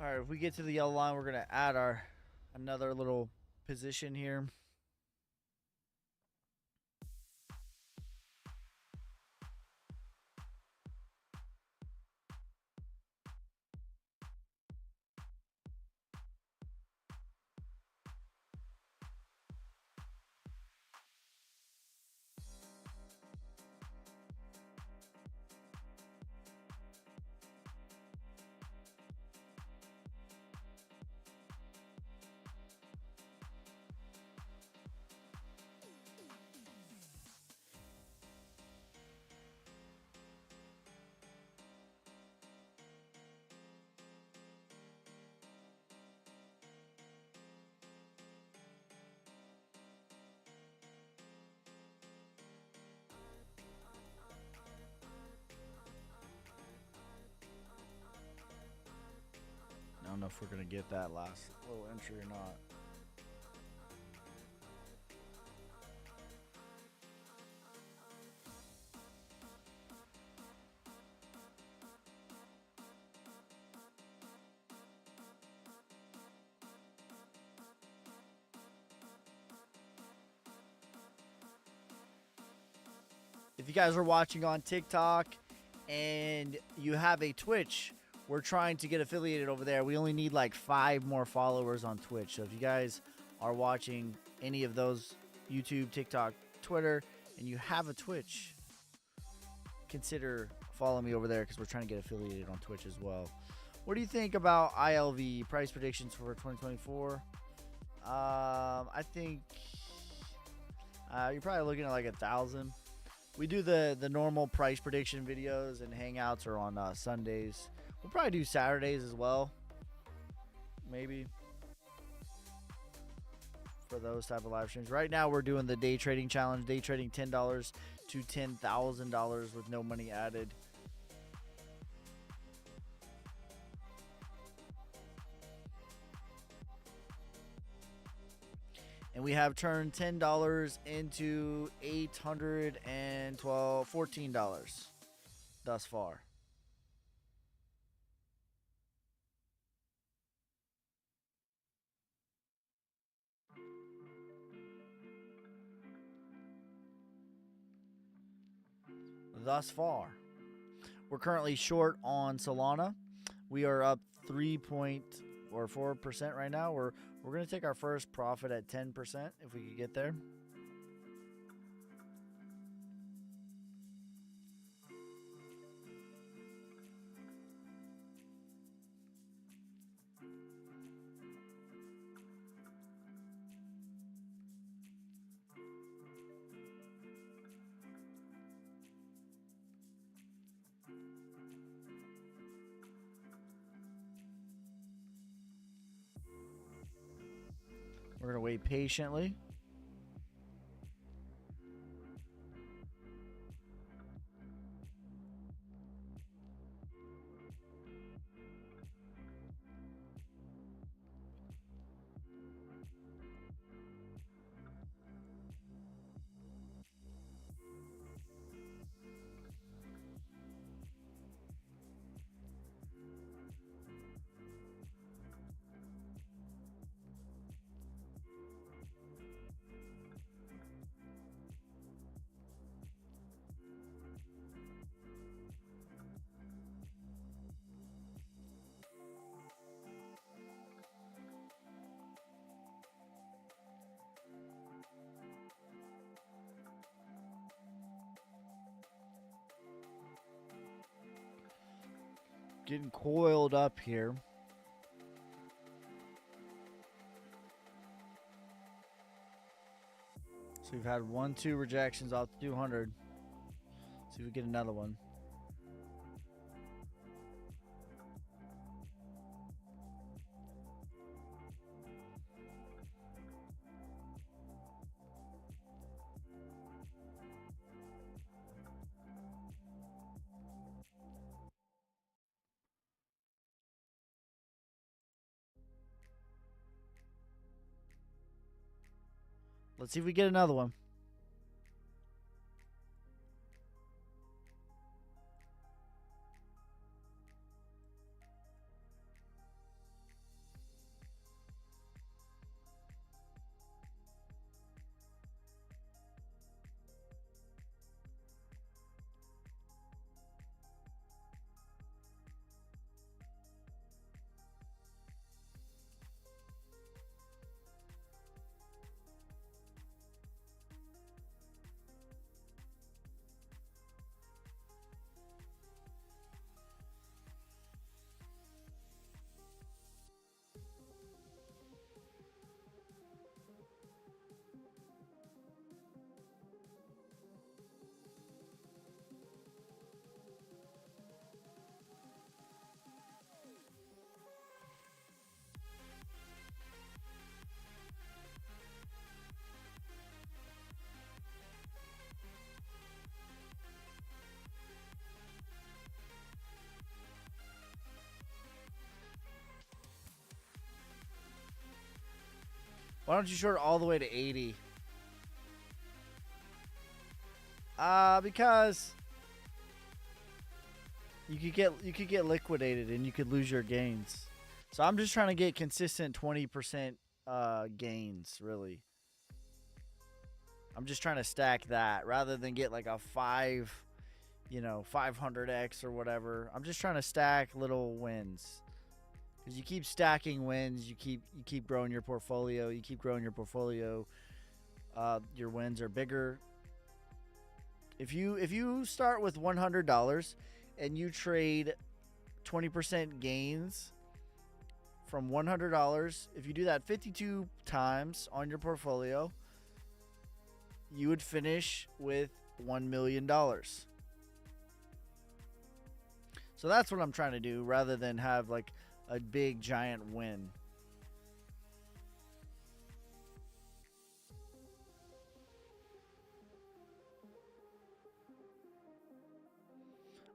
All right, if we get to the yellow line, we're gonna add our another little position here. I don't know if we're gonna get that last little entry or not. If you guys are watching on TikTok and you have a Twitch, we're trying to get affiliated over there. We only need like 5 more followers on Twitch. So if you guys are watching any of those YouTube, TikTok, Twitter, and you have a Twitch, consider following me over there because we're trying to get affiliated on Twitch as well. What do you think about ILV price predictions for 2024? I think you're probably looking at like 1,000. We do the normal price prediction videos and hangouts are on Sundays. We'll probably do Saturdays as well, maybe, for those type of live streams. Right now we're doing the day trading challenge, day trading $10 to $10,000 with no money added. And we have turned $10 into $14 thus far. Thus far. We're currently short on Solana. We are up 3.4% right now. We're going to take our first profit at 10% if we could get there. We're going to wait patiently. Getting coiled up here. So we've had 2 rejections off the 200. See if we get another one. Let's see if we get another one. Why don't you short all the way to 80? Because you could get liquidated and you could lose your gains. So I'm just trying to get consistent 20% gains, really. I'm just trying to stack that rather than get like a 500x or whatever. I'm just trying to stack little wins. Because you keep stacking wins, you keep growing your portfolio. You keep growing your portfolio. Your wins are bigger. If you start with $100 and you trade 20% gains from $100, if you do that 52 times on your portfolio, you would finish with $1 million. So that's what I'm trying to do rather than have like a big giant win.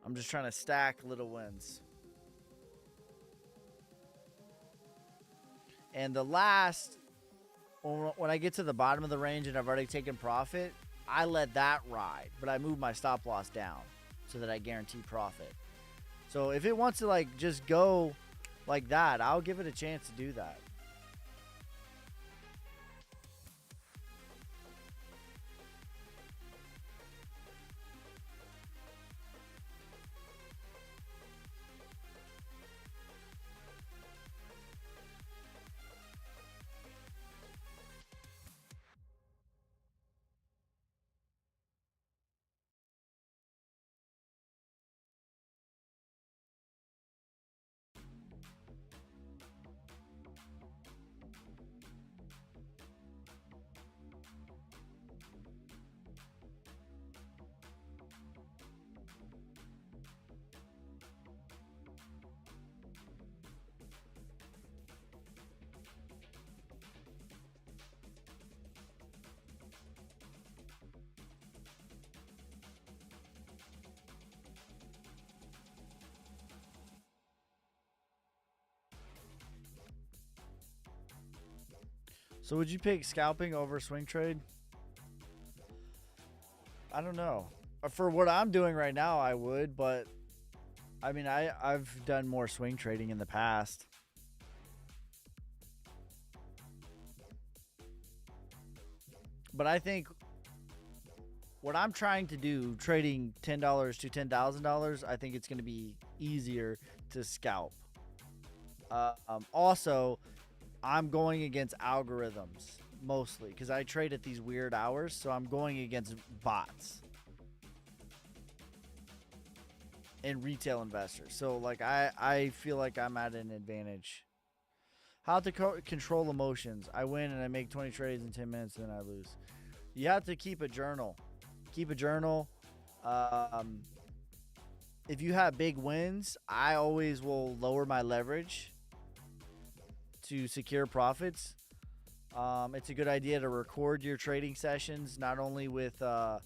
I'm just trying to stack little wins. And the last, when I get to the bottom of the range and I've already taken profit, I let that ride, but I move my stop loss down so that I guarantee profit. So if it wants to like just go like that, I'll give it a chance to do that. So would you pick scalping over swing trade? I don't know. For what I'm doing right now, I would, but I mean, I've done more swing trading in the past. But I think what I'm trying to do, trading $10 to $10,000, I think it's going to be easier to scalp. Also, I'm going against algorithms mostly because I trade at these weird hours, so I'm going against bots and retail investors. So like I feel like I'm at an advantage. How to control emotions. I win and I make 20 trades in 10 minutes and then I lose. You have to keep a journal. Keep a journal. If you have big wins, I always will lower my leverage to secure profits. It's a good idea to record your trading sessions, not only with a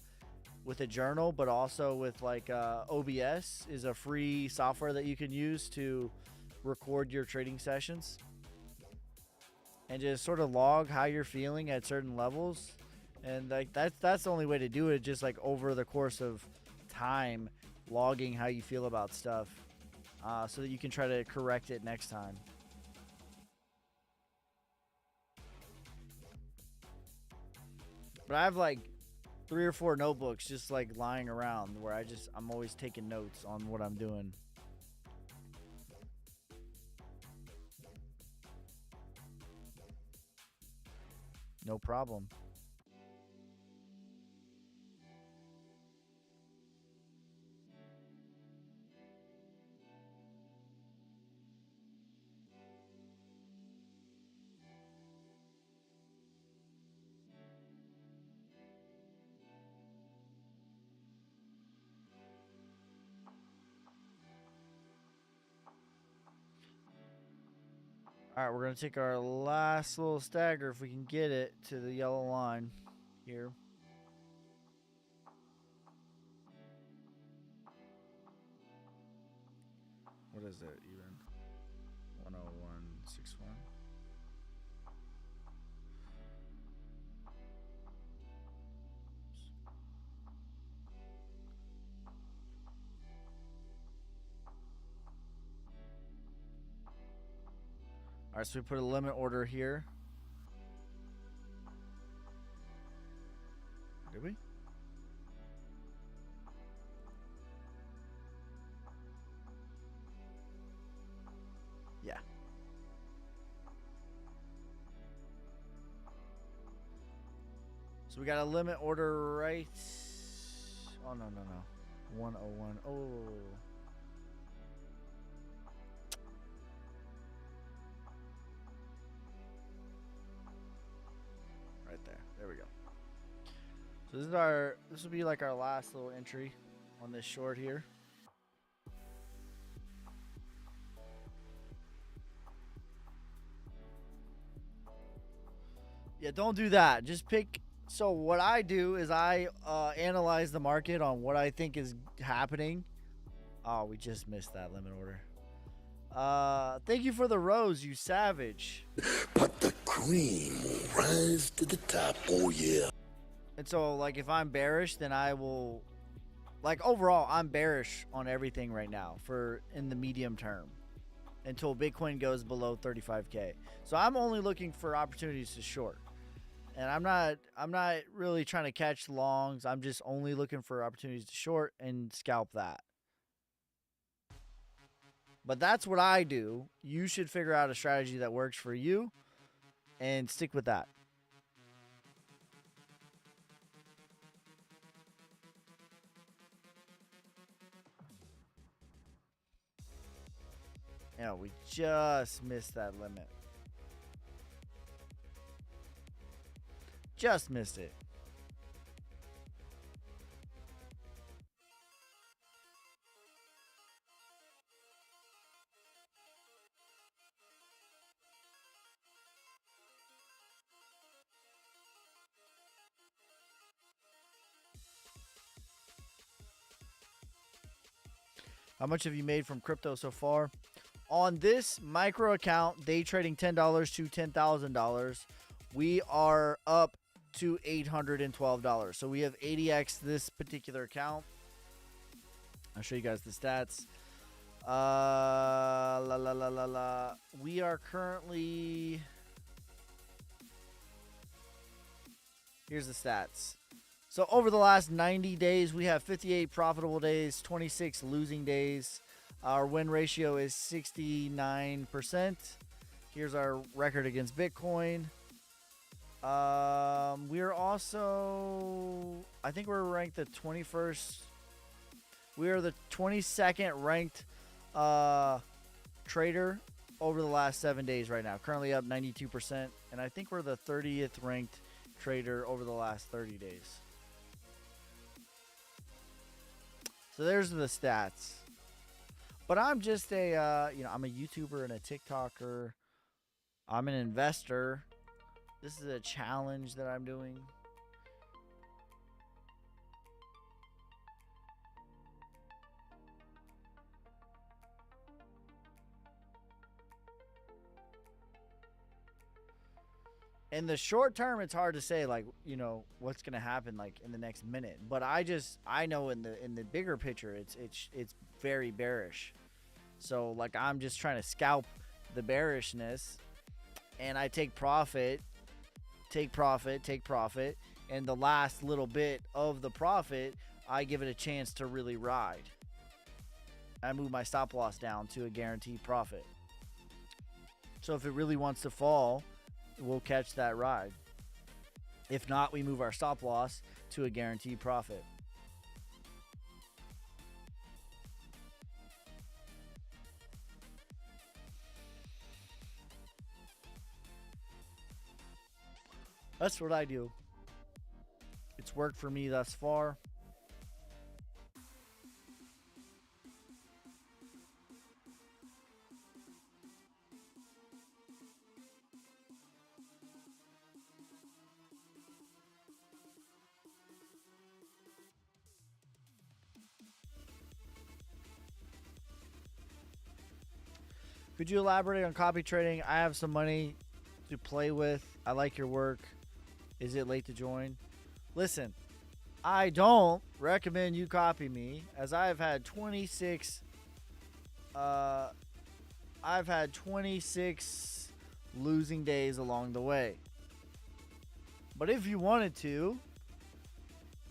journal, but also with like OBS is a free software that you can use to record your trading sessions and just sort of log how you're feeling at certain levels. And like that's the only way to do it, just like over the course of time, logging how you feel about stuff, so that you can try to correct it next time. But I have like 3 or 4 notebooks just like lying around where I'm always taking notes on what I'm doing. No problem. All right, we're going to take our last little stagger if we can get it to the yellow line here. What is it even? 101.61. All right, so we put a limit order here. Did we? Yeah. So we got a limit order right. Oh, no. 101. Oh. Right there. There we go. So this will be like our last little entry on this short here. Yeah, don't do that. Just pick. So what I do is I analyze the market on what I think is happening. Oh, we just missed that limit order. Thank you for the rose, you savage. But the cream will rise to the top. Oh, yeah. And so, like, if I'm bearish, then I will... Like, overall, I'm bearish on everything right now in the medium term until Bitcoin goes below 35K. So I'm only looking for opportunities to short. And I'm not really trying to catch longs. I'm just only looking for opportunities to short and scalp that. But that's what I do. You should figure out a strategy that works for you and stick with that. Yeah, we just missed that limit. Just missed it. How much have you made from crypto so far? On this micro account, day trading $10 to $10,000, we are up to $812. So we have 80x this particular account. I'll show you guys the stats. We are currently... Here's the stats. So over the last 90 days, we have 58 profitable days, 26 losing days. Our win ratio is 69%. Here's our record against Bitcoin. We're also, I think we're ranked the 21st. We are the 22nd ranked trader over the last 7 days right now. Currently up 92%. And I think we're the 30th ranked trader over the last 30 days. So there's the stats. But I'm just a, I'm a YouTuber and a TikToker. I'm an investor. This is a challenge that I'm doing. In the short term, it's hard to say, like, what's going to happen, like, in the next minute. But I know in the bigger picture, it's very bearish. So, like, I'm just trying to scalp the bearishness, and I take profit, and the last little bit of the profit, I give it a chance to really ride. I move my stop loss down to a guaranteed profit. So if it really wants to fall, we'll catch that ride. If not, we move our stop loss to a guaranteed profit. That's what I do. It's worked for me thus far. Could you elaborate on copy trading? I have some money to play with. I like your work. Is it late to join? Listen, I don't recommend you copy me, as I've had 26 losing days along the way. But if you wanted to,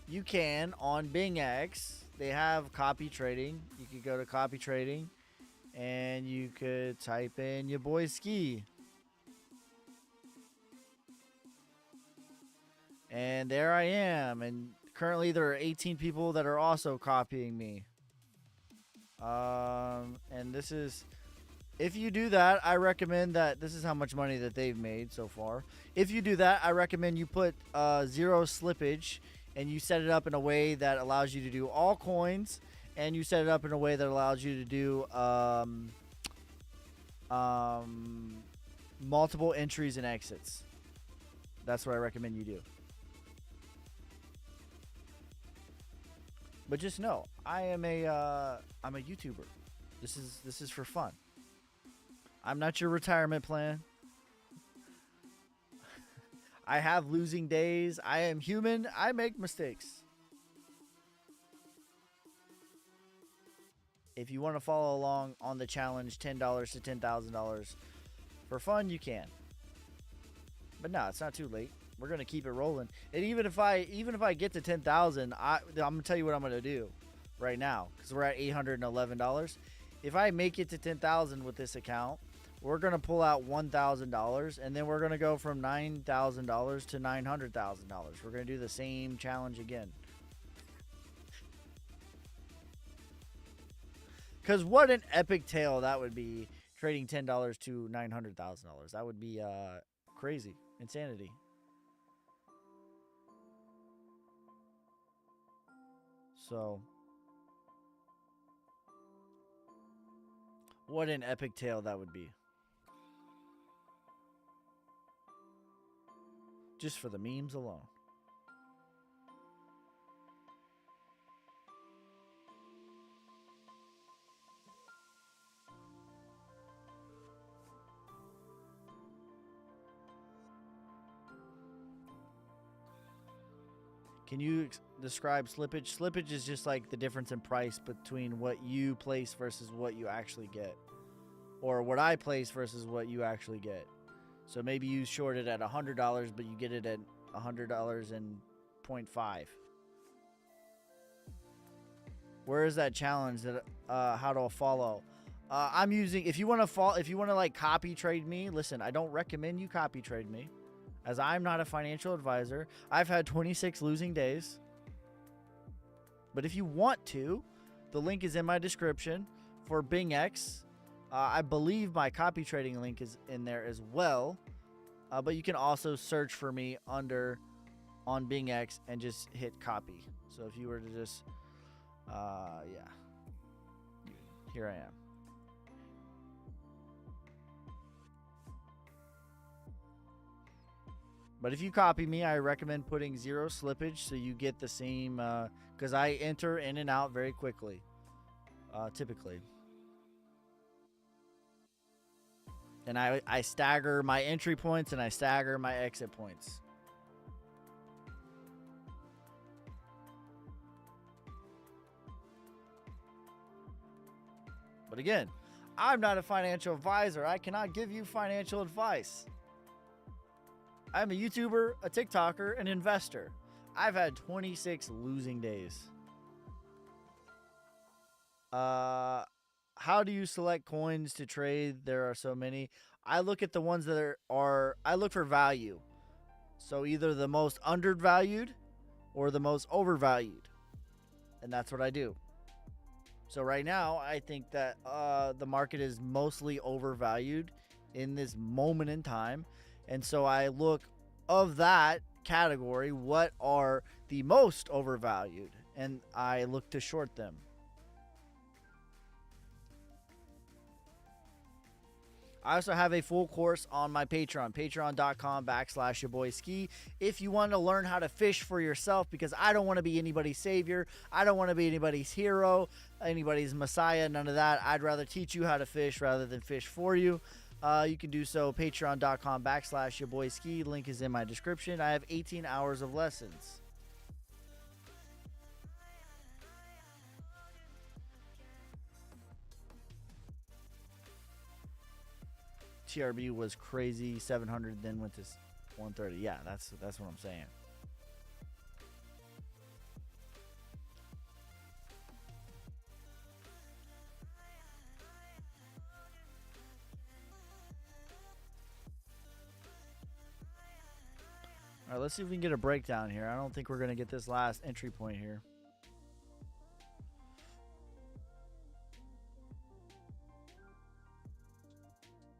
you can on BingX. They have copy trading. You could go to copy trading and you could type in your boy Ski. And there I am. And currently there are 18 people that are also copying me. And this is, if you do that, I recommend that, this is how much money that they've made so far. If you do that, I recommend you put zero slippage, and you set it up in a way that allows you to do all coins, and you set it up in a way that allows you to do multiple entries and exits. That's what I recommend you do. But just know, I'm a YouTuber. This is for fun. I'm not your retirement plan. I have losing days. I am human. I make mistakes. If you want to follow along on the challenge, $10 to $10,000 for fun, you can. But no, it's not too late. We're gonna keep it rolling. And even if I get to 10,000, I'm gonna tell you what I'm gonna do right now, because we're at $811. If I make it to 10,000 with this account, we're gonna pull out $1,000, and then we're gonna go from $9,000 to $900,000. We're gonna do the same challenge again. Because what an epic tale that would be, trading $10 to $900,000. That would be crazy. Insanity. So, what an epic tale that would be. Just for the memes alone. Can you describe slippage? Slippage is just like the difference in price between what you place versus what you actually get, or what I place versus what you actually get. So maybe you short it at $100, but you get it at $100 and 0.5. Where is that challenge that how to follow? I'm using, if you want to like copy trade me, listen, I don't recommend you copy trade me, as I'm not a financial advisor. I've had 26 losing days. But if you want to, the link is in my description for BingX. I believe my copy trading link is in there as well. But you can also search for me on BingX and just hit copy. So if you were to just, yeah, here I am. But if you copy me, I recommend putting 0 slippage so you get the same, because I enter in and out very quickly, typically. And I stagger my entry points and I stagger my exit points. But again, I'm not a financial advisor. I cannot give you financial advice. I'm a YouTuber, a TikToker, an investor. I've had 26 losing days. How do you select coins to trade? There are so many. I look at the ones that I look for value. So either the most undervalued or the most overvalued. And that's what I do. So right now, I think that the market is mostly overvalued in this moment in time. And so I look of that category, what are the most overvalued? And I look to short them. I also have a full course on my Patreon, patreon.com/yourboyski. If you want to learn how to fish for yourself, because I don't want to be anybody's savior. I don't want to be anybody's hero, anybody's messiah, none of that. I'd rather teach you how to fish rather than fish for you. You can do so, patreon.com/yourboyski. Link is in my description. I have 18 hours of lessons. TRB was crazy, 700, then went to 130. Yeah, that's what I'm saying. All right, let's see if we can get a breakdown here. I don't think we're going to get this last entry point here.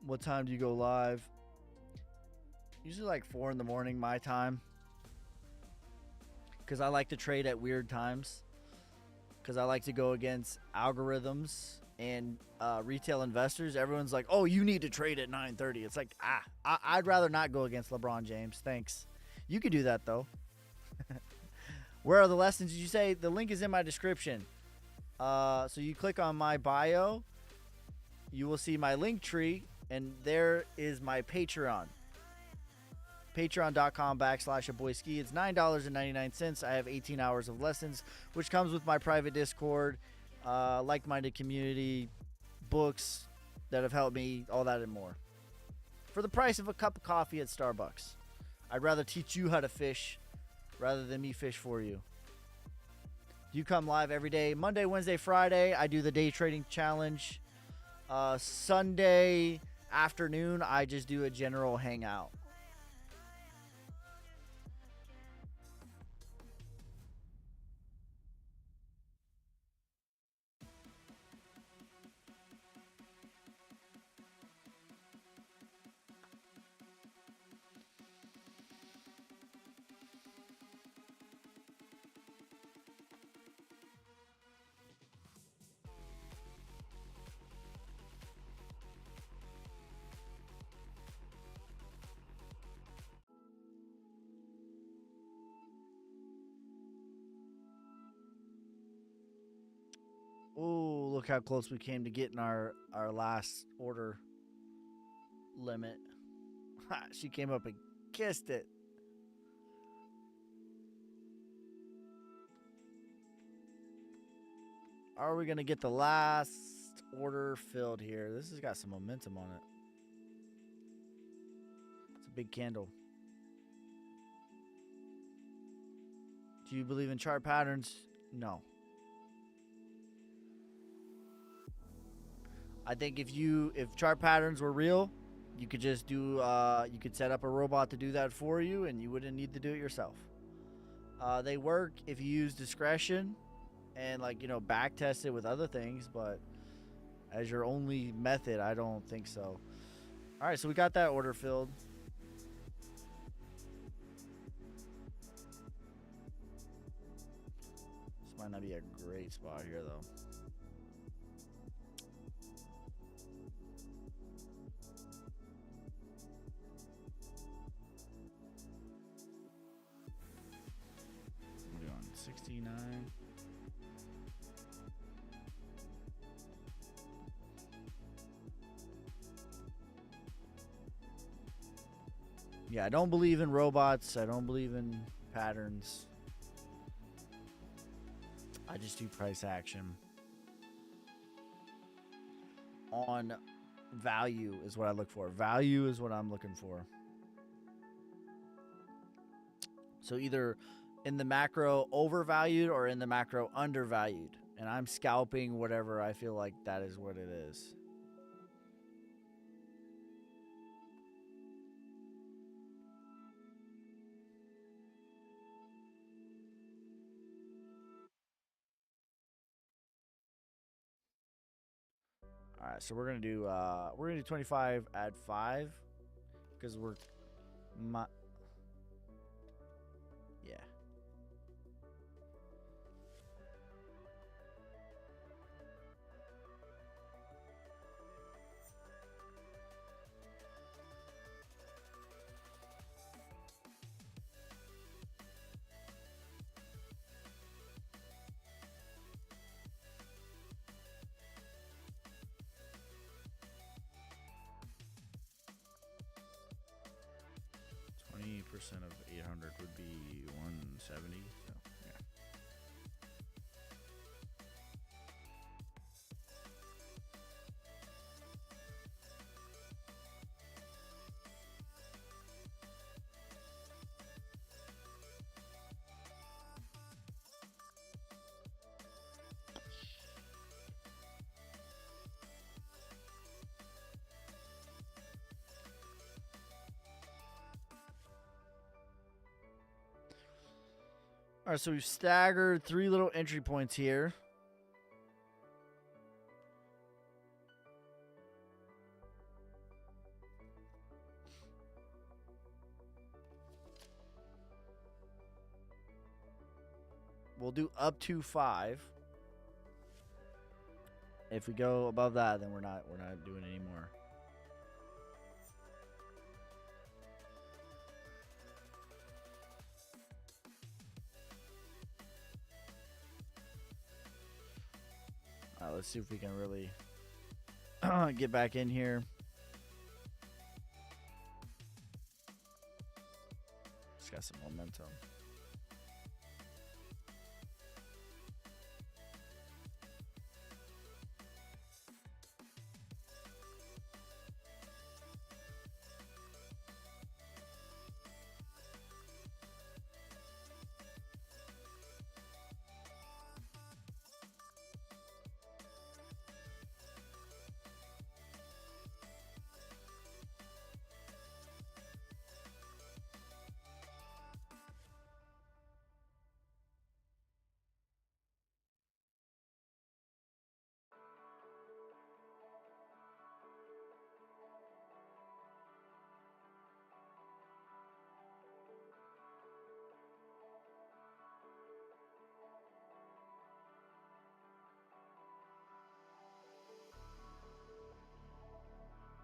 What time do you go live? Usually like 4 in the morning, my time. Because I like to trade at weird times. Because I like to go against algorithms and retail investors. Everyone's like, oh, you need to trade at 9:30. It's like, I'd rather not go against LeBron James. Thanks. You could do that, though. Where are the lessons? Did you say? The link is in my description. So you click on my bio. You will see my link tree. And there is my Patreon. Patreon.com/yourboyski. It's $9.99. I have 18 hours of lessons, which comes with my private Discord, like-minded community, books that have helped me, all that and more. For the price of a cup of coffee at Starbucks. I'd rather teach you how to fish rather than me fish for you. You come live every day. Monday, Wednesday, Friday, I do the day trading challenge. Sunday afternoon, I just do a general hangout. Oh, look how close we came to getting our last order limit. She came up and kissed it. Are we gonna get the last order filled here? This has got some momentum on it. It's a big candle. Do you believe in chart patterns? No. I think if chart patterns were real, you could just do you could set up a robot to do that for you, and you wouldn't need to do it yourself. They work if you use discretion and back test it with other things, but as your only method, I don't think so. All right, so we got that order filled. This might not be a great spot here though. We're doing 69. Yeah, I don't believe in robots. I don't believe in patterns. I just do price action. On value is what I look for. Value is what I'm looking for. So either in the macro overvalued or in the macro undervalued. And I'm scalping whatever I feel like that is what it is. All right, so we're gonna do 25 at 5 because we're yeah. Percent of 800 would be 170. So yeah. All right, so we've staggered 3 little entry points here. We'll do up to 5. If we go above that, then we're not doing any more. Let's see if we can really get back in here. Just got some momentum.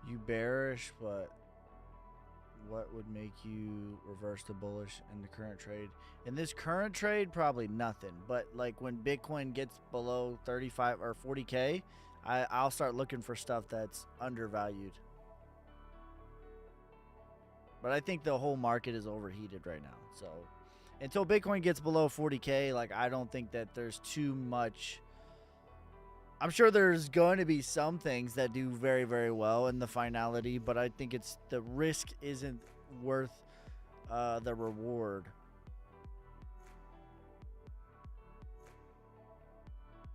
You bearish, but what would make you reverse to bullish in the current trade? In this current trade, probably nothing. But like when Bitcoin gets below 35 or 40K, I'll start looking for stuff that's undervalued. But I think the whole market is overheated right now. So until Bitcoin gets below 40K, like I don't think that there's too much I'm sure there's going to be some things that do very, very well in the finality, but I think it's the risk isn't worth the reward.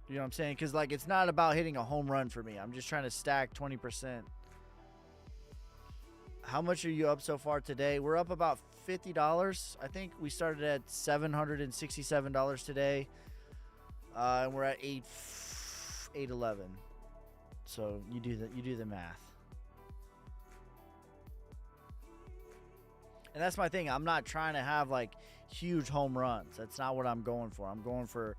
You know what I'm saying? Because, like, it's not about hitting a home run for me. I'm just trying to stack 20%. How much are you up so far today? We're up about $50. I think we started at $767 today. And we're at 811. So you do the math. And that's my thing. I'm not trying to have like huge home runs. That's not what I'm going for. I'm going for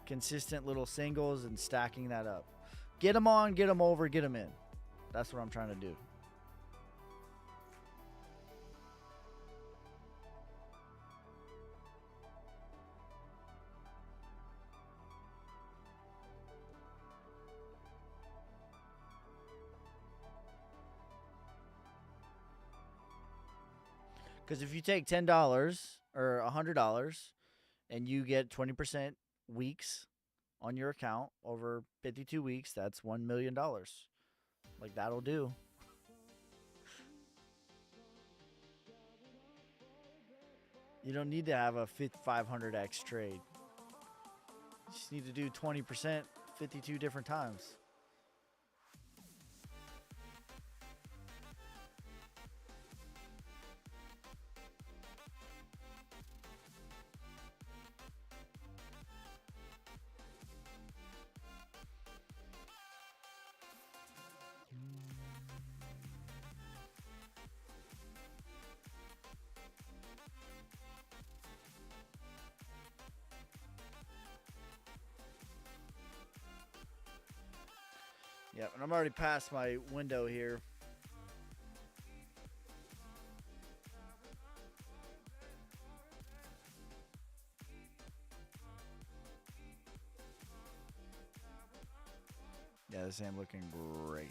consistent little singles and stacking that up. Get them on, get them over, get them in. That's what I'm trying to do. Because if you take $10 or $100 and you get 20% weeks on your account over 52 weeks, that's $1 million. Like, that'll do. You don't need to have a 500x trade. You just need to do 20% 52 different times. Yep, and I'm already past my window here. Yeah, this ain't looking great.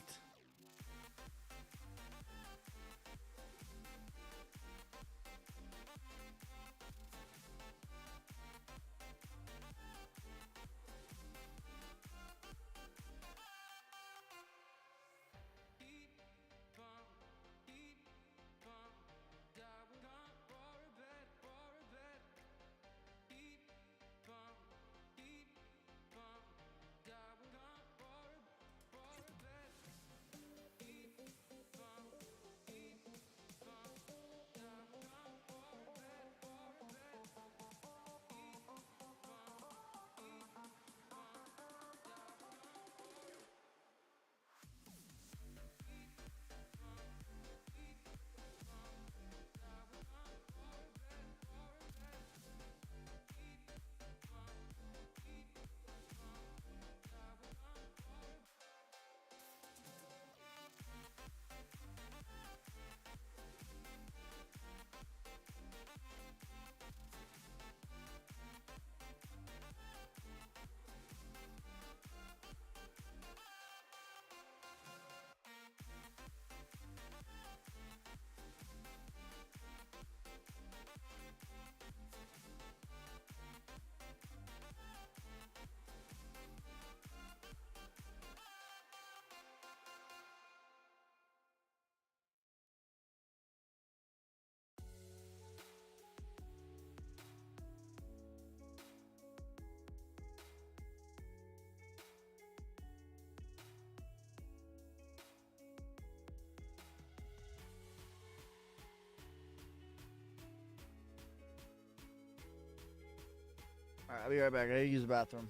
All right, I'll be right back. I gotta use the bathroom.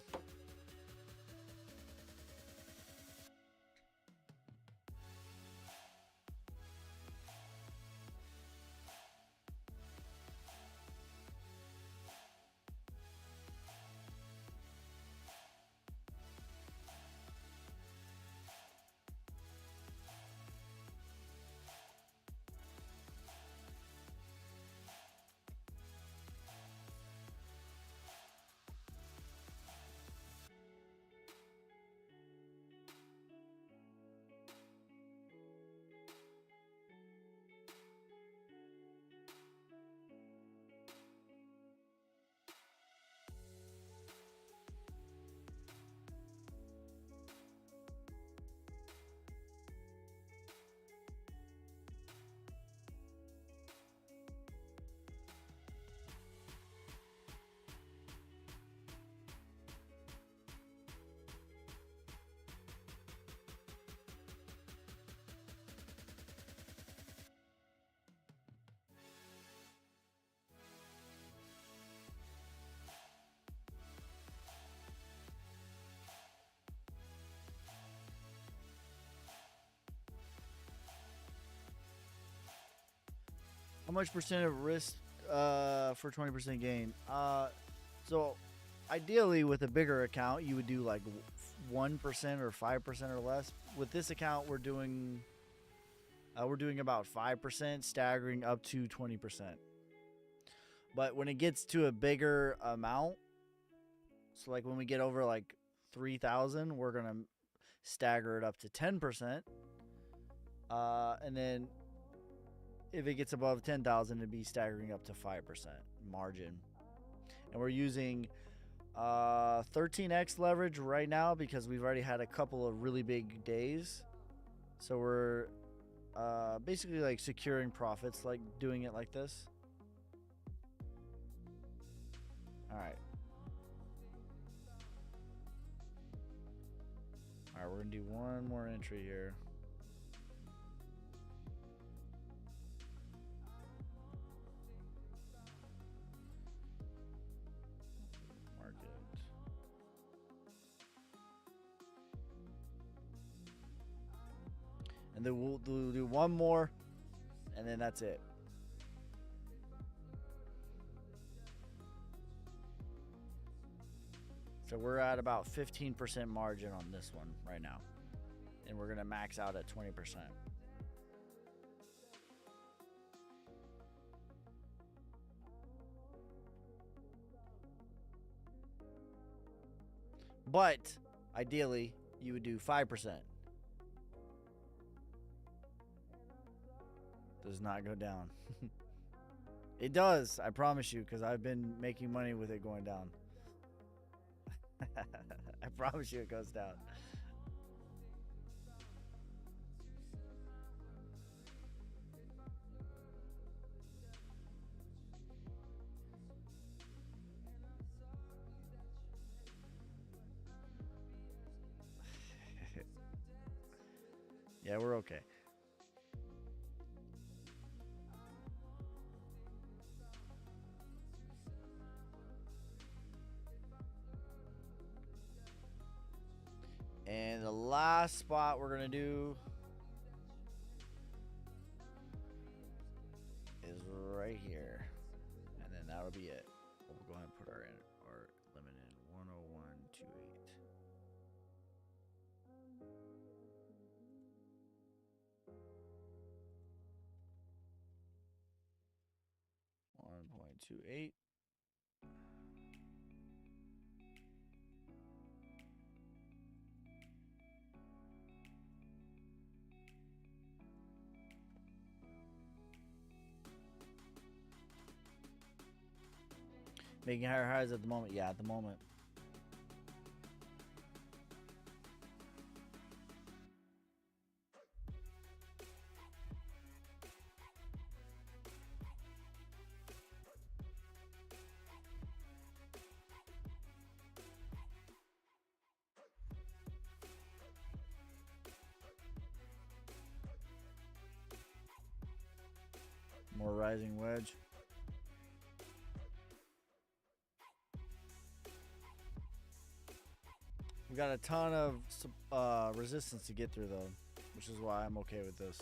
much percent of risk for 20% gain? So ideally with a bigger account, you would do like 1% or 5% or less. With this account, we're doing about 5%, staggering up to 20%. But when it gets to a bigger amount, so like when we get over like 3,000, we're gonna stagger it up to 10%. And then if it gets above 10,000, it'd be staggering up to 5% margin. And we're using 13x leverage right now because we've already had a couple of really big days. So we're basically like securing profits, like doing it like this. All right. All right, we're gonna do one more entry here. Market. And then we'll do one more, and then that's it. So we're at about 15% margin on this one right now. And we're going to max out at 20%. But ideally, you would do 5%. Does not go down. It does, I promise you, because I've been making money with it going down. I promise you it goes down. Yeah, we're okay. And the last spot we're going to do is right here. And then that'll be it. We'll go ahead and put our limit in 101.28. .28. Making higher highs at the moment. Yeah, at the moment. More rising wedge. We got a ton of resistance to get through though, which is why I'm okay with this.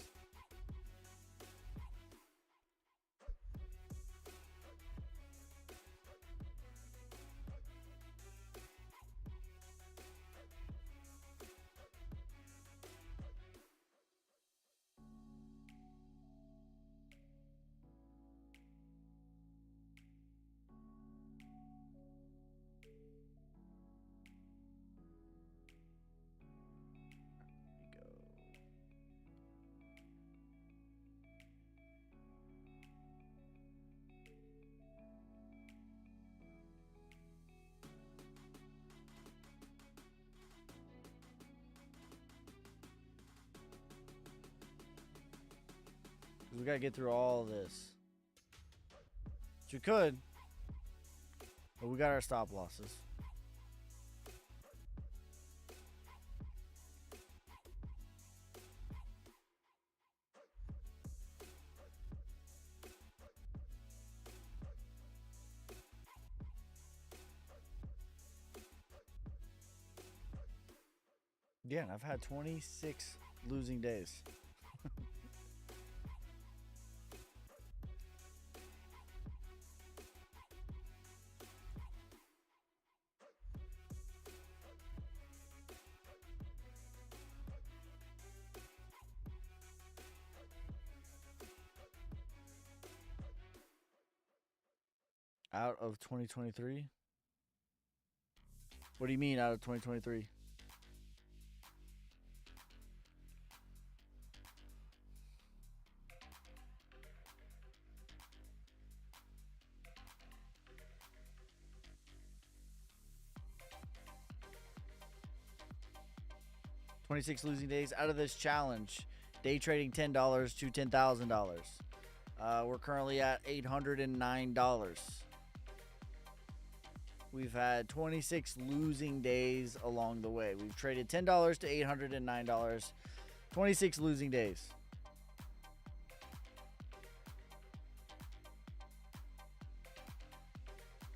We gotta get through all of this. Which we could, but we got our stop losses. Yeah, I've had 26 losing days. Out of 2023? What do you mean out of 2023? $26 losing days out of this challenge. Day trading $10 to $10,000. We're currently at $809. We've had 26 losing days along the way. We've traded $10 to $809. 26 losing days.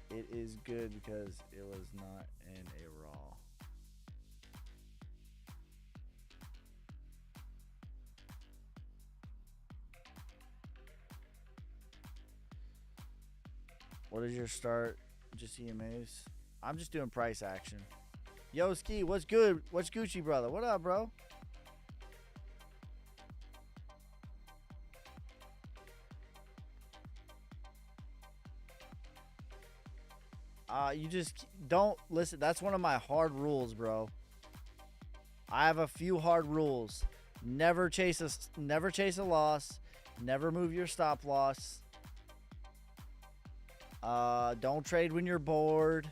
It is good because it was not in a raw. What is your start? Just EMAs. I'm just doing price action. Yo, Ski, what's good? What's Gucci, brother? What up, bro? You just don't listen. That's one of my hard rules, bro. I have a few hard rules. Never chase a loss. Never move your stop loss. Don't trade when you're bored.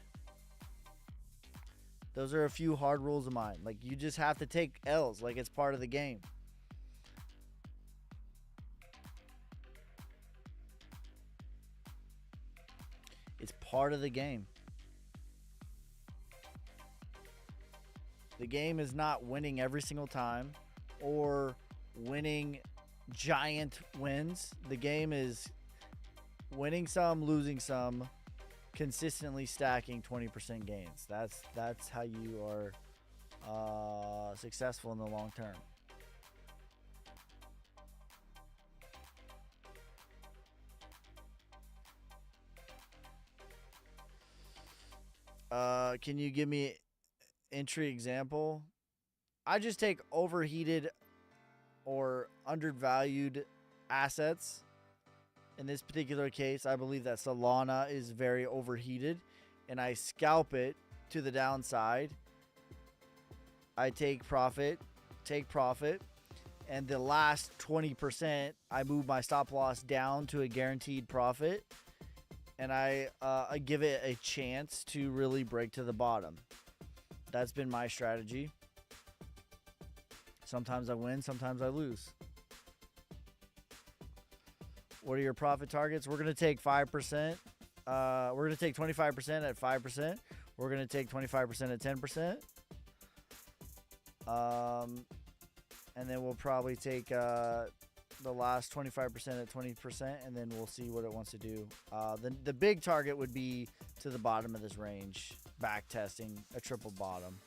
Those are a few hard rules of mine. Like, you just have to take L's like it's part of the game. It's part of the game. The game is not winning every single time or winning giant wins. The game is winning some, losing some, consistently stacking 20% gains. That's how you are successful in the long term. Can you give me entry example? I just take overheated or undervalued assets. In this particular case, I believe that Solana is very overheated, and I scalp it to the downside. I take profit, and the last 20%, I move my stop loss down to a guaranteed profit, and I give it a chance to really break to the bottom. That's been my strategy. Sometimes I win, sometimes I lose. What are your profit targets? We're going to take 5%. We're going to take 25% at 5%. We're going to take 25% at 10%. And then we'll probably take the last 25% at 20%, and then we'll see what it wants to do. The big target would be to the bottom of this range, back testing a triple bottom.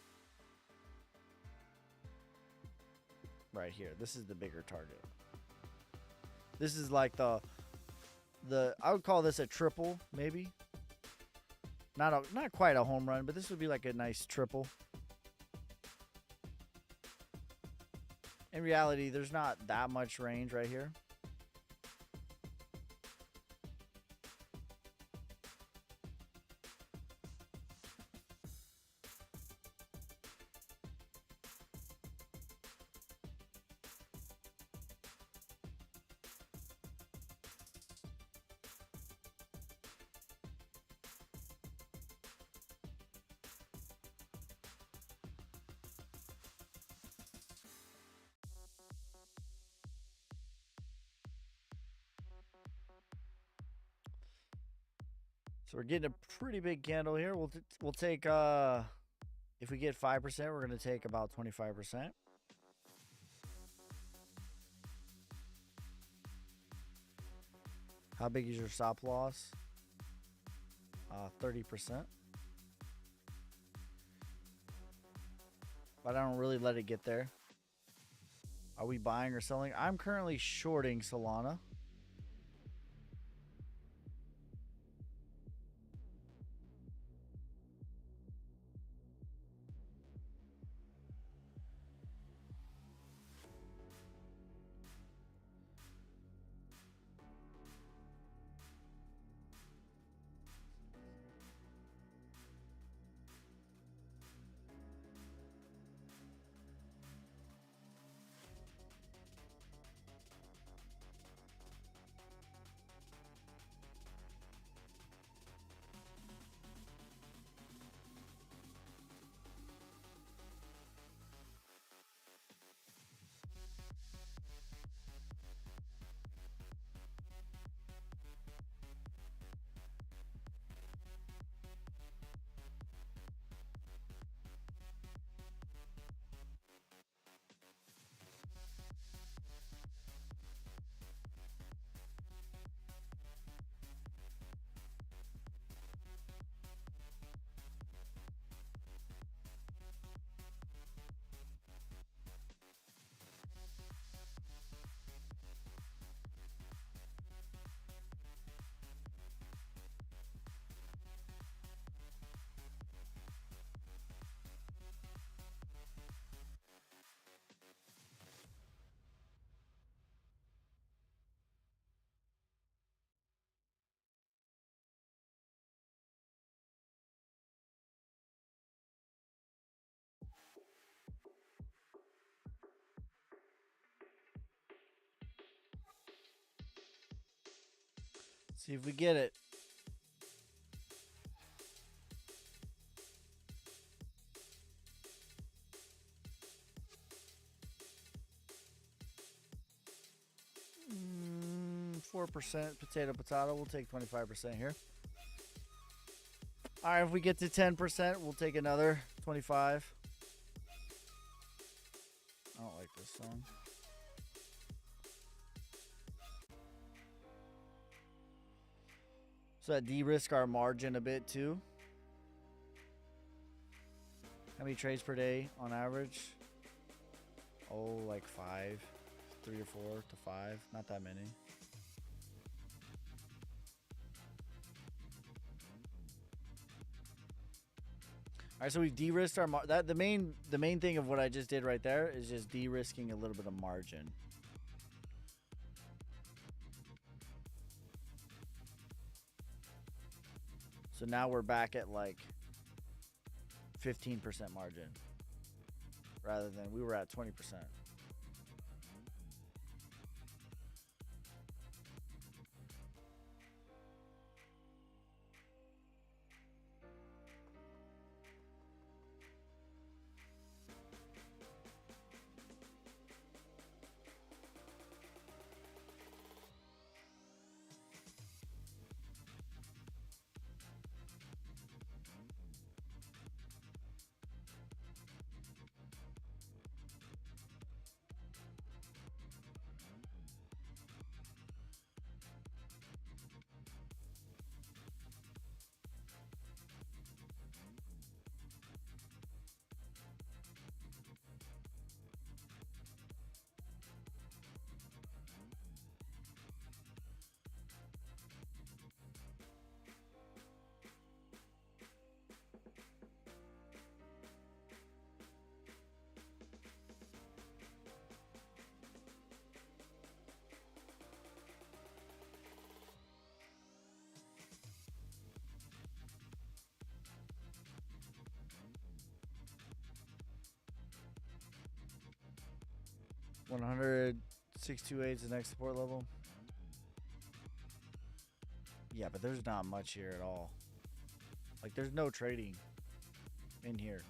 Right here. This is the bigger target. This is like the I would call this a triple, maybe. Not quite a home run, but this would be like a nice triple. In reality, there's not that much range right here. So we're getting a pretty big candle here. We'll take if we get 5%, we're going to take about 25%. How big is your stop loss? 30%. But I don't really let it get there. Are we buying or selling? I'm currently shorting Solana. See if we get it. Mm, 4% potato. We'll take 25% here. All right, if we get to 10%, we'll take another 25. I don't like this song. So that de-risk our margin a bit too. How many trades per day on average? Oh, like 5, 3 or 4 to 5. Not that many. All right, so we've de-risked our the main thing of what I just did right there is just de-risking a little bit of margin. So now we're back at like 15% margin rather than we were at 20%. $106.28 is the next support level. Yeah, but there's not much here at all. Like, there's no trading in here.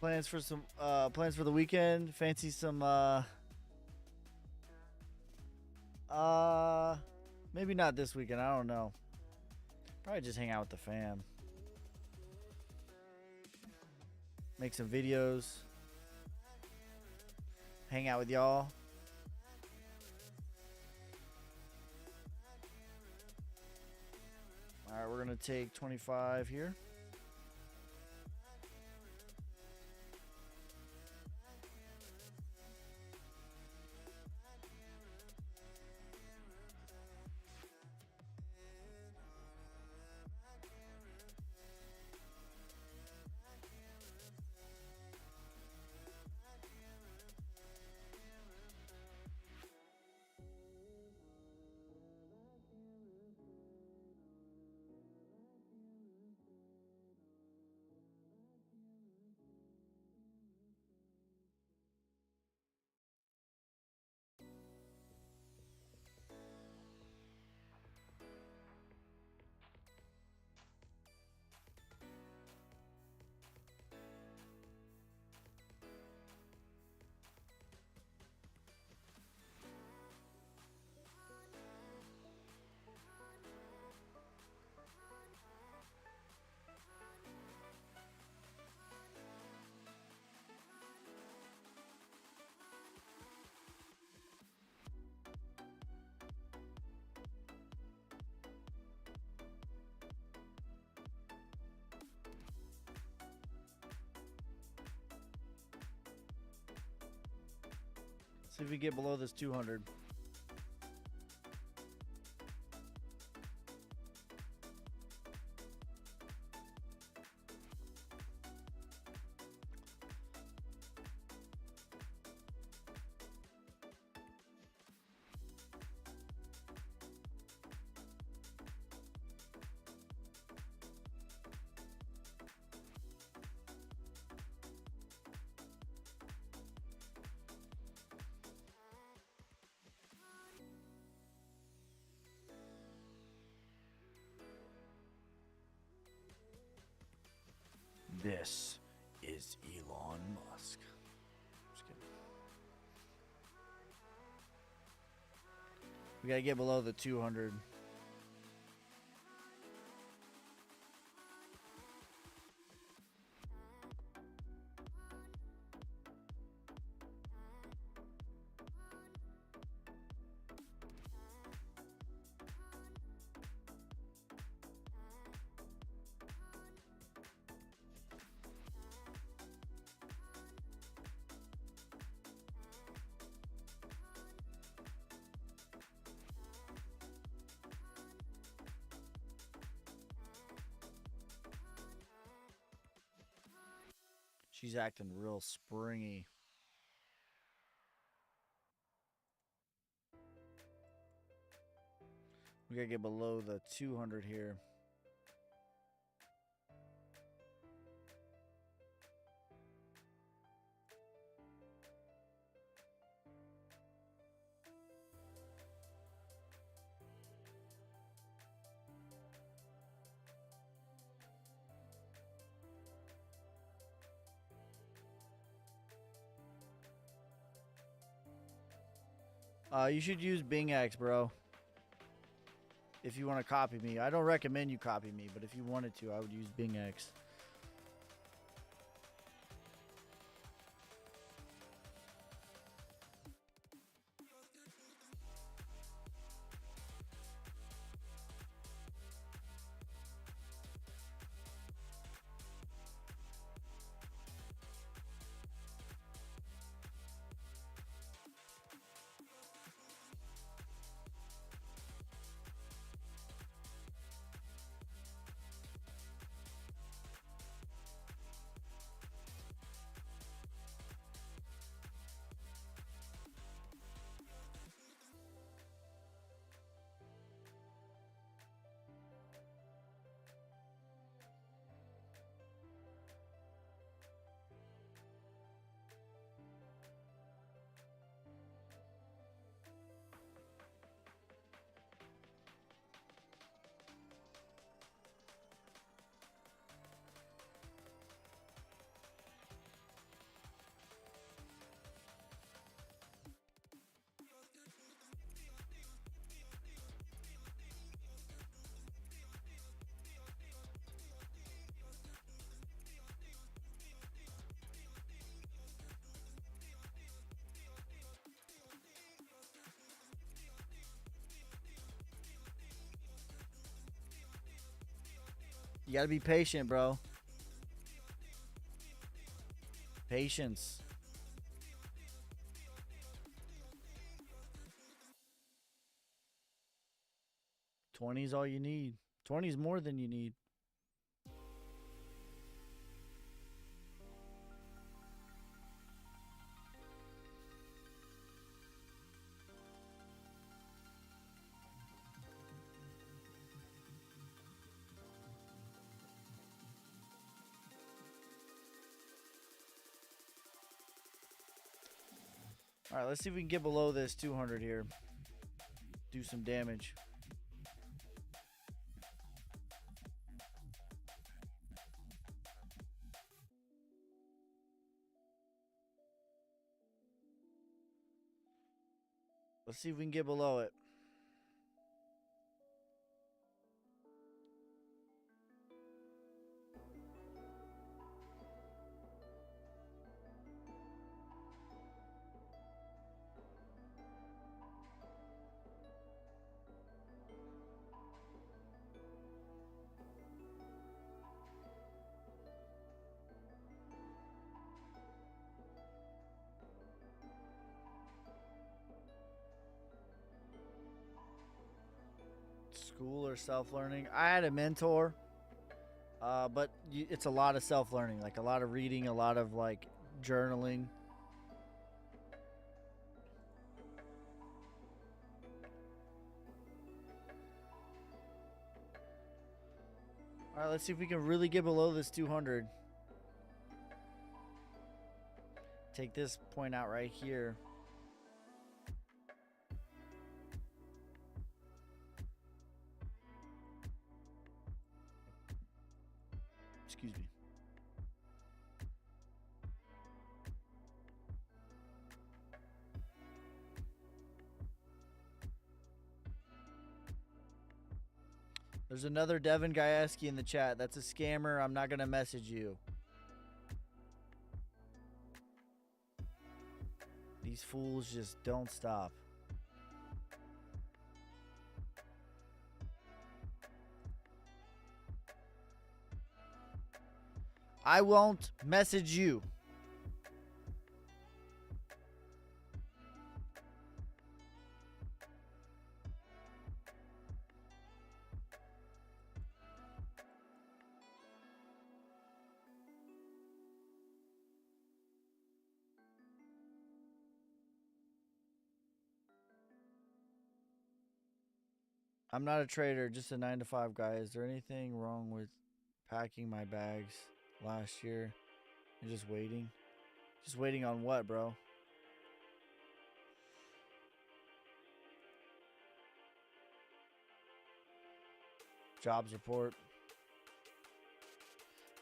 Plans for the weekend. Fancy some maybe not this weekend. I don't know. Probably just hang out with the fam. Make some videos. Hang out with y'all. All right, we're going to take 25 here. See if we get below this 200. This is Elon Musk. Just kidding. We gotta get below the 200. She's acting real springy. We gotta get below the 200 here. You should use BingX, bro. If you want to copy me. I don't recommend you copy me, but if you wanted to, I would use BingX. You gotta be patient, bro. Patience. 20 is all you need. 20 is more than you need. All right, let's see if we can get below this 200 here. Do some damage. Let's see if we can get below it. School or self-learning? I had a mentor, but it's a lot of self-learning, like a lot of reading, a lot of like journaling. All right, let's see if we can really get below this 200. Take this point out right here. Excuse me. There's another Devin Gajewski in the chat. That's a scammer. I'm not going to message you. These fools just don't stop. I won't message you. I'm not a trader, just a 9 to 5 guy. Is there anything wrong with packing my bags last year and just waiting? Just waiting on what, bro? Jobs report.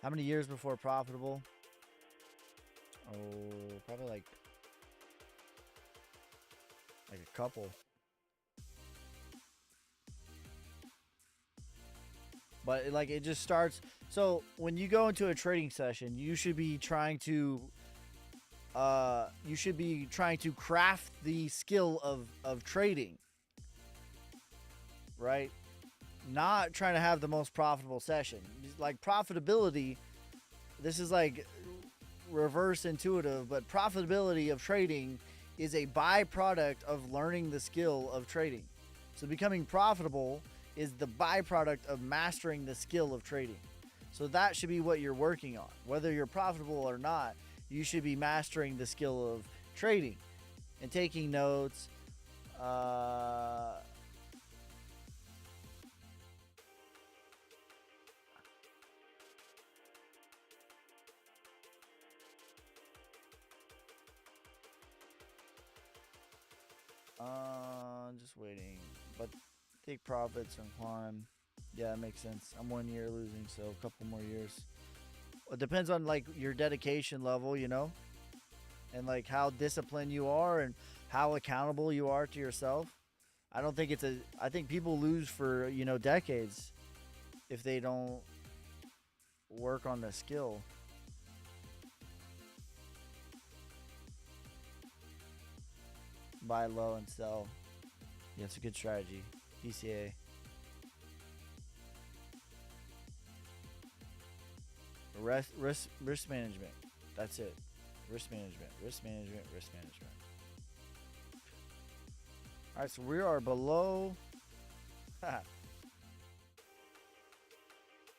How many years before profitable? Oh, probably like a couple. But like it just starts. So when you go into a trading session, you should be trying to craft the skill of trading, right? Not trying to have the most profitable session. Like profitability, this is like reverse intuitive, but profitability of trading is a byproduct of learning the skill of trading. So becoming profitable is the byproduct of mastering the skill of trading. So that should be what you're working on. Whether you're profitable or not, you should be mastering the skill of trading and taking notes. Just waiting. But take profits and climb. Yeah, that makes sense. I'm 1 year losing, so a couple more years. It depends on like your dedication level, you know, and like how disciplined you are and how accountable you are to yourself. I think people lose for, you know, decades if they don't work on the skill. Buy low and sell. Yeah, it's a good strategy. DCA. Risk management. That's it. Risk management. All right, so we are below.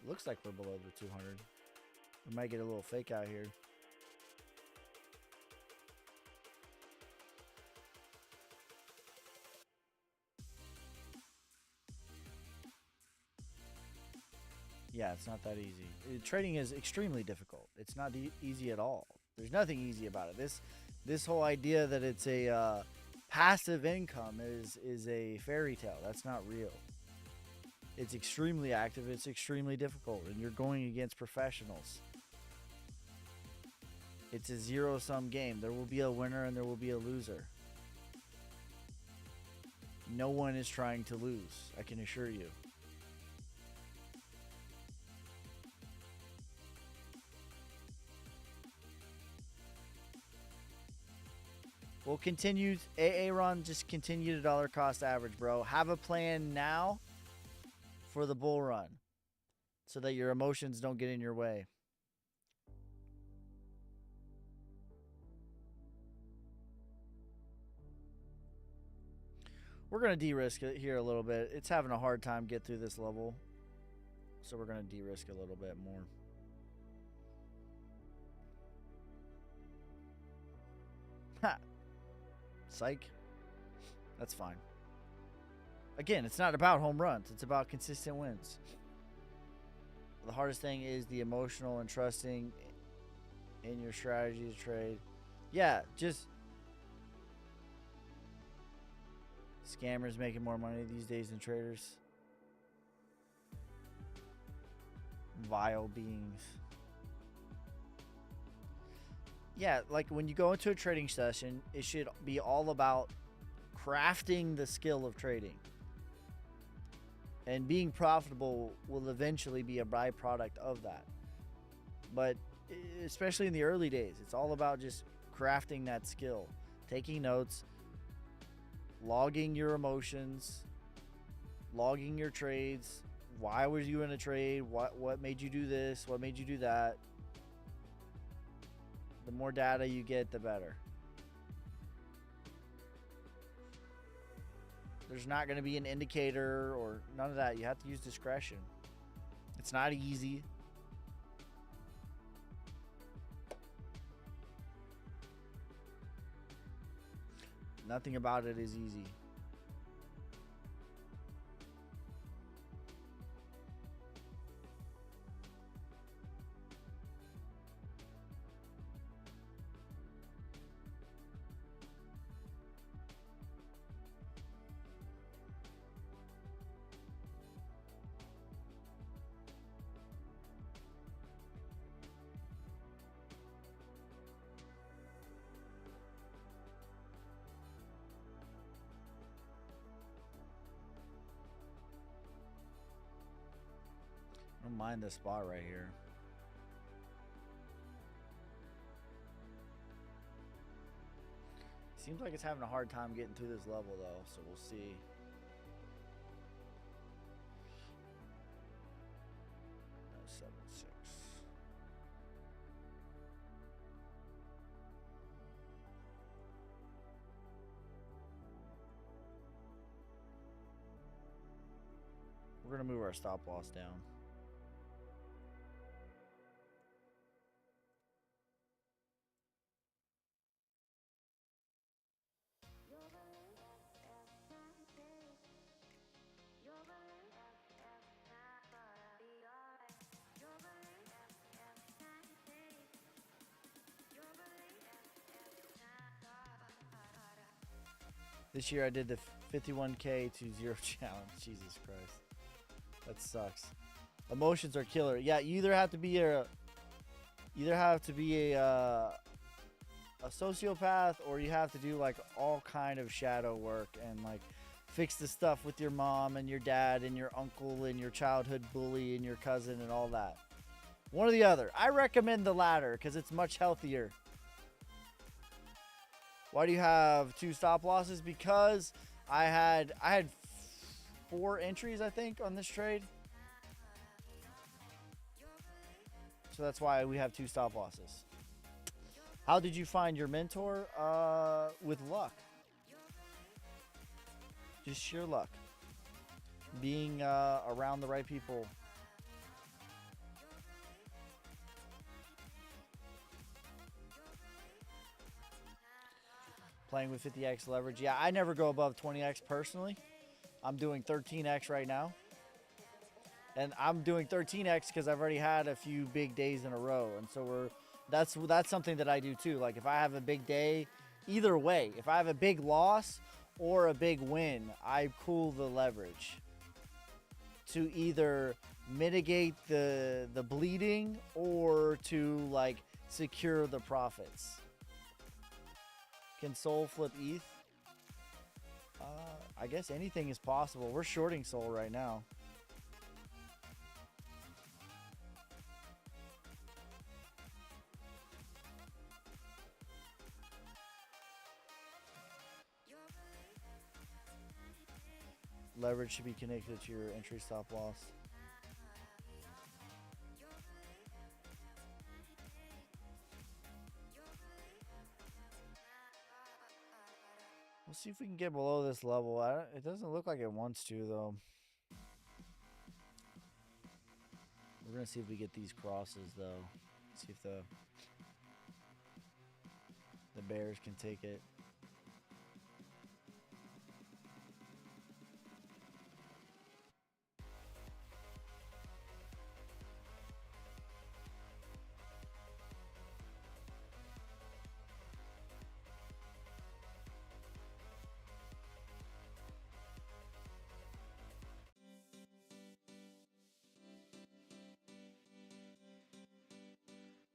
Looks like we're below the 200. We might get a little fake out here. Yeah, it's not that easy. Trading is extremely difficult. It's not easy at all. There's nothing easy about it. This whole idea that it's a passive income is a fairy tale. That's not real. It's extremely active. It's extremely difficult, and you're going against professionals. It's a zero-sum game. There will be a winner and there will be a loser. No one is trying to lose, I can assure you. We'll continue. Aaron, just continue to dollar cost average, bro. Have a plan now for the bull run so that your emotions don't get in your way. We're going to de-risk it here a little bit. It's having a hard time get through this level. So we're going to de-risk a little bit more. Ha! Psych. That's fine. Again, it's not about home runs. It's about consistent wins. The hardest thing is the emotional and trusting in your strategy to trade. Yeah, just... Scammers making more money these days than traders. Vile beings. Yeah, like when you go into a trading session, it should be all about crafting the skill of trading. And being profitable will eventually be a byproduct of that. But especially in the early days, it's all about just crafting that skill. Taking notes, logging your emotions, logging your trades. Why was you in a trade? What made you do this? What made you do that? The more data you get, the better. There's not going to be an indicator or none of that. You have to use discretion. It's not easy. Nothing about it is easy. I don't mind this spot right here. Seems like it's having a hard time getting through this level though, so we'll see. No, 7-6. We're gonna move our stop loss down. This year I did the 51K to 0 challenge. Jesus Christ. That sucks. Emotions are killer. Yeah, you either have to be a sociopath, or you have to do like all kind of shadow work and like fix the stuff with your mom and your dad and your uncle and your childhood bully and your cousin and all that. One or the other. I recommend the latter because it's much healthier. Why do you have 2 stop losses? Because I had 4 entries, I think, on this trade. So that's why we have 2 stop losses. How did you find your mentor? With luck. Just sheer luck. Being around the right people. Playing with 50x leverage. Yeah, I never go above 20x personally. I'm doing 13x right now. And I'm doing 13x because I've already had a few big days in a row. And so that's something that I do too. Like if I have a big day, either way, if I have a big loss or a big win, I cool the leverage to either mitigate the bleeding or to like secure the profits. Can Sol flip ETH? I guess anything is possible. We're shorting Sol right now. Leverage should be connected to your entry stop loss. We'll see if we can get below this level. It doesn't look like it wants to, though. We're going to see if we get these crosses, though. See if the bears can take it.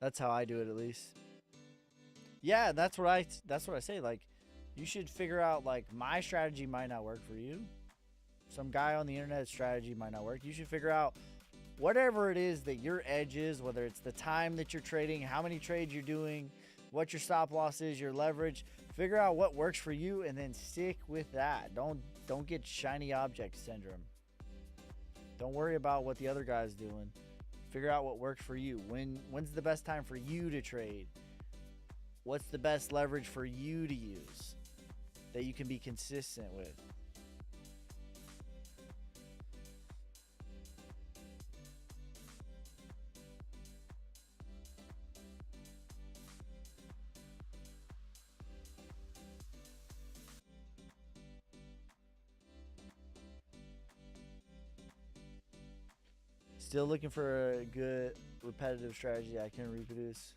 That's how I do it, at least. Yeah, that's what I say. Like, you should figure out, like, my strategy might not work for you. Some guy on the internet strategy might not work. You should figure out whatever it is that your edge is, whether it's the time that you're trading, how many trades you're doing, what your stop loss is, your leverage. Figure out what works for you and then stick with that. Don't get shiny object syndrome. Don't worry about what the other guy's doing. Figure out what works for you. When's the best time for you to trade? What's the best leverage for you to use that you can be consistent with? Still looking for a good repetitive strategy I can reproduce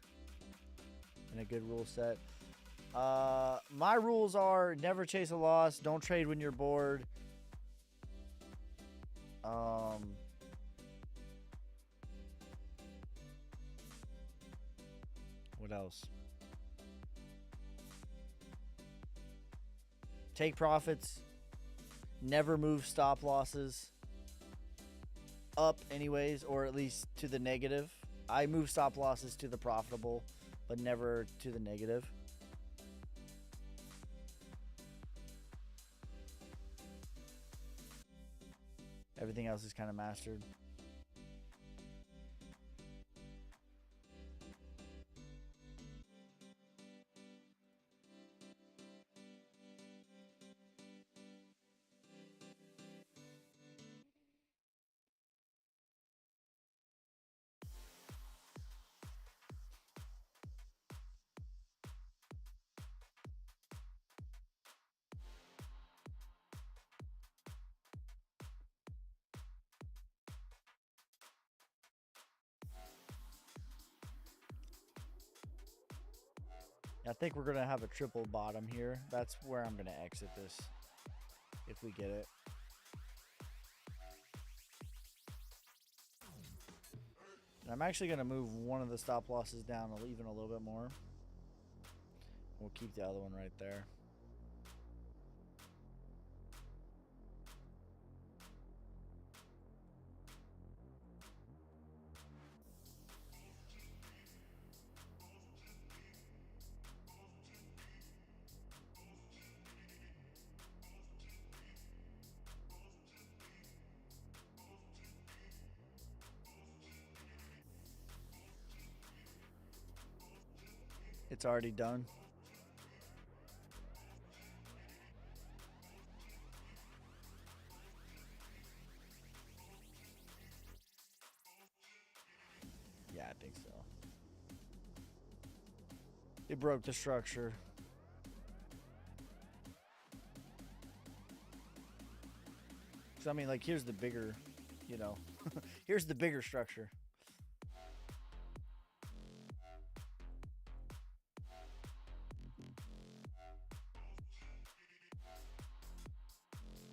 and a good rule set. My rules are never chase a loss, don't trade when you're bored. What else? Take profits, never move stop losses up anyways, or at least to the negative. I move stop losses to the profitable, but never to the negative. Everything else is kind of mastered. I think we're going to have a triple bottom here. That's where I'm going to exit this if we get it. And I'm actually going to move one of the stop losses down even a little bit more. We'll keep the other one right there. It's already done. Yeah, I think so. It broke the structure. So, I mean, like, here's the bigger, you know, here's the bigger structure.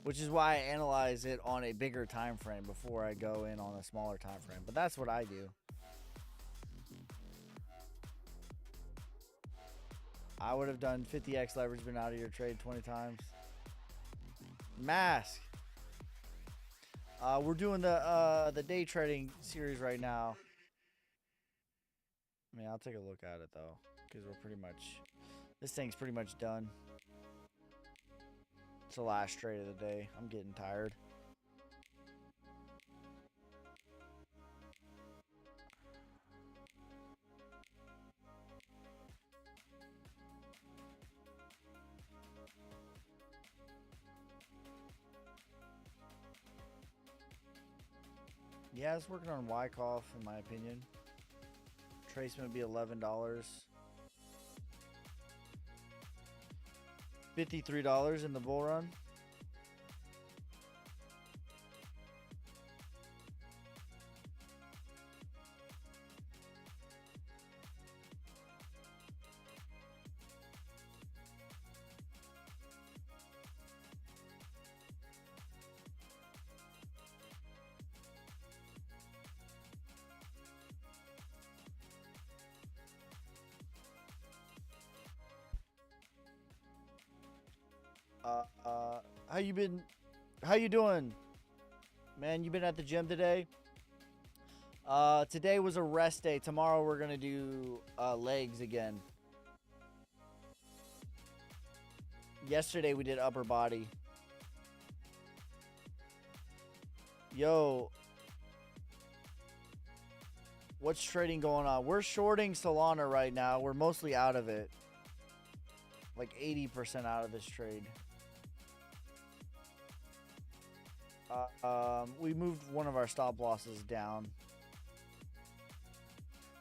Which is why I analyze it on a bigger time frame before I go in on a smaller time frame. But that's what I do. I would have done 50x leverage, been out of your trade 20 times. Mask. We're doing the day trading series right now. I mean, I'll take a look at it though, because we're pretty much, this thing's pretty much done. It's the last trade of the day. I'm getting tired. Yeah, it's working on Wyckoff, in my opinion. Traceman would be $11. $53 in the bull run. How you been? How you doing? Man, you been at the gym today? Today was a rest day. Tomorrow we're gonna do legs again. Yesterday we did upper body. Yo, what's trading going on? We're shorting Solana right now. We're mostly out of it. Like 80% out of this trade. We moved one of our stop losses down.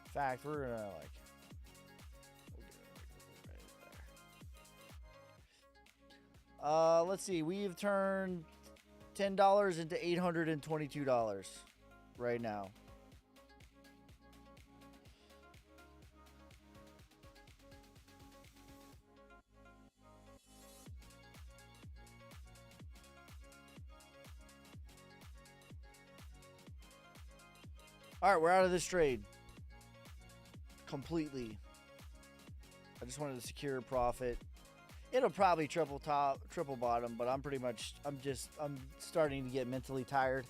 In fact, we're gonna like. Let's see. We've turned $10 into $822 right now. All right, we're out of this trade completely. I just wanted to secure profit. It'll probably triple top, triple bottom, but I'm starting to get mentally tired.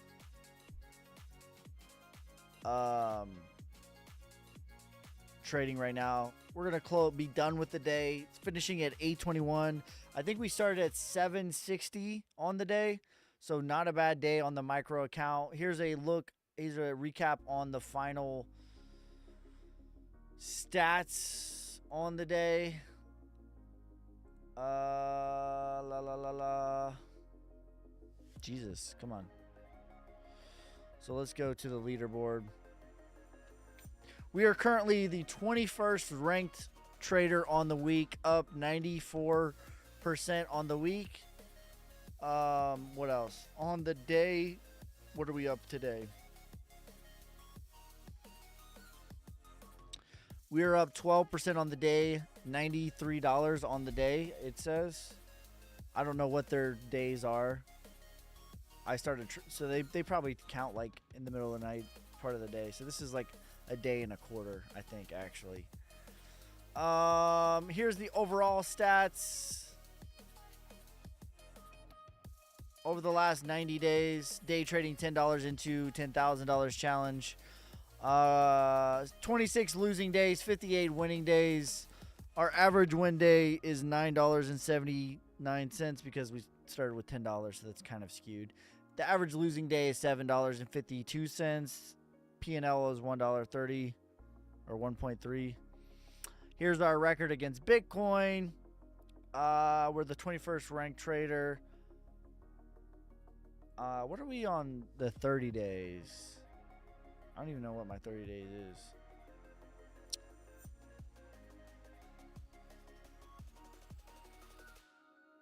Trading right now. We're gonna be done with the day. It's finishing at 8:21. I think we started at 760 on the day, so not a bad day on the micro account. Here's a look. Here's a recap on the final stats on the day. Jesus, come on. So let's go to the leaderboard. We are currently the 21st ranked trader on the week, up 94% on the week. What else? On the day, what are we up today? We are up 12% on the day, $93 on the day, it says. I don't know what their days are. I started, so they probably count like in the middle of the night, part of the day. So this is like a day and a quarter, I think, actually. Here's the overall stats. Over the last 90 days, day trading $10 into $10,000 challenge. 26 losing days, 58 winning days. Our average win day is $9.79 because we started with $10, so that's kind of skewed. The average losing day is $7.52. P&L is $1.30 or 1.3. Here's our record against Bitcoin. We're the 21st ranked trader. What are we on the 30 days? I don't even know what my 30 days is.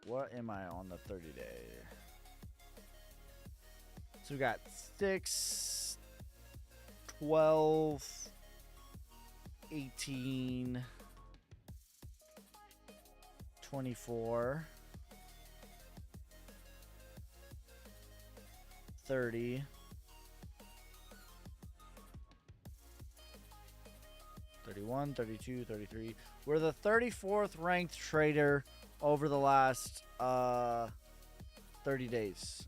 What am I on the 30 day? So we got 6, 12, 18, 24, 30, 31, 32, 33. We're the 34th ranked trader over the last 30 days.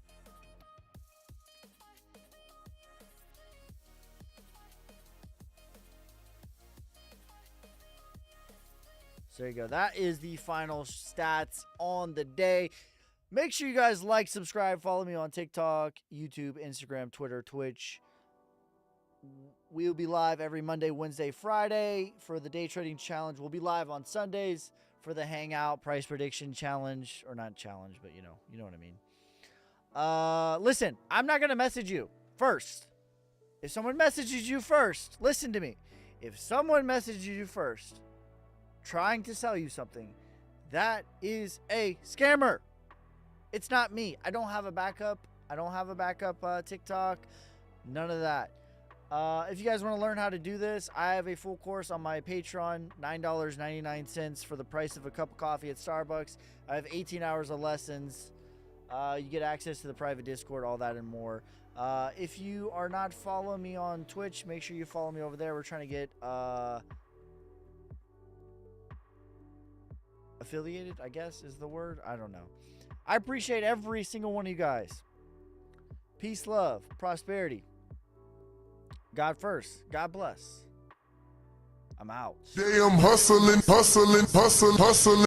So there you go. That is the final stats on the day. Make sure you guys like, subscribe, follow me on TikTok, YouTube, Instagram, Twitter, Twitch. We'll be live every Monday, Wednesday, Friday for the day trading challenge. We'll be live on Sundays for the hangout price prediction challenge, or not challenge, but you know what I mean. Listen, I'm not going to message you first. If someone messages you first, listen to me. If someone messages you first, trying to sell you something, that is a scammer. It's not me. I don't have a backup. I don't have a backup TikTok. None of that. If you guys want to learn how to do this, I have a full course on my Patreon, $9.99 for the price of a cup of coffee at Starbucks. I have 18 hours of lessons. You get access to the private Discord, all that and more. If you are not following me on Twitch, make sure you follow me over there. We're trying to get affiliated, I guess is the word. I don't know. I appreciate every single one of you guys. Peace, love, prosperity. God first. God bless. I'm out. Damn hustling, hustling, hustling, hustling.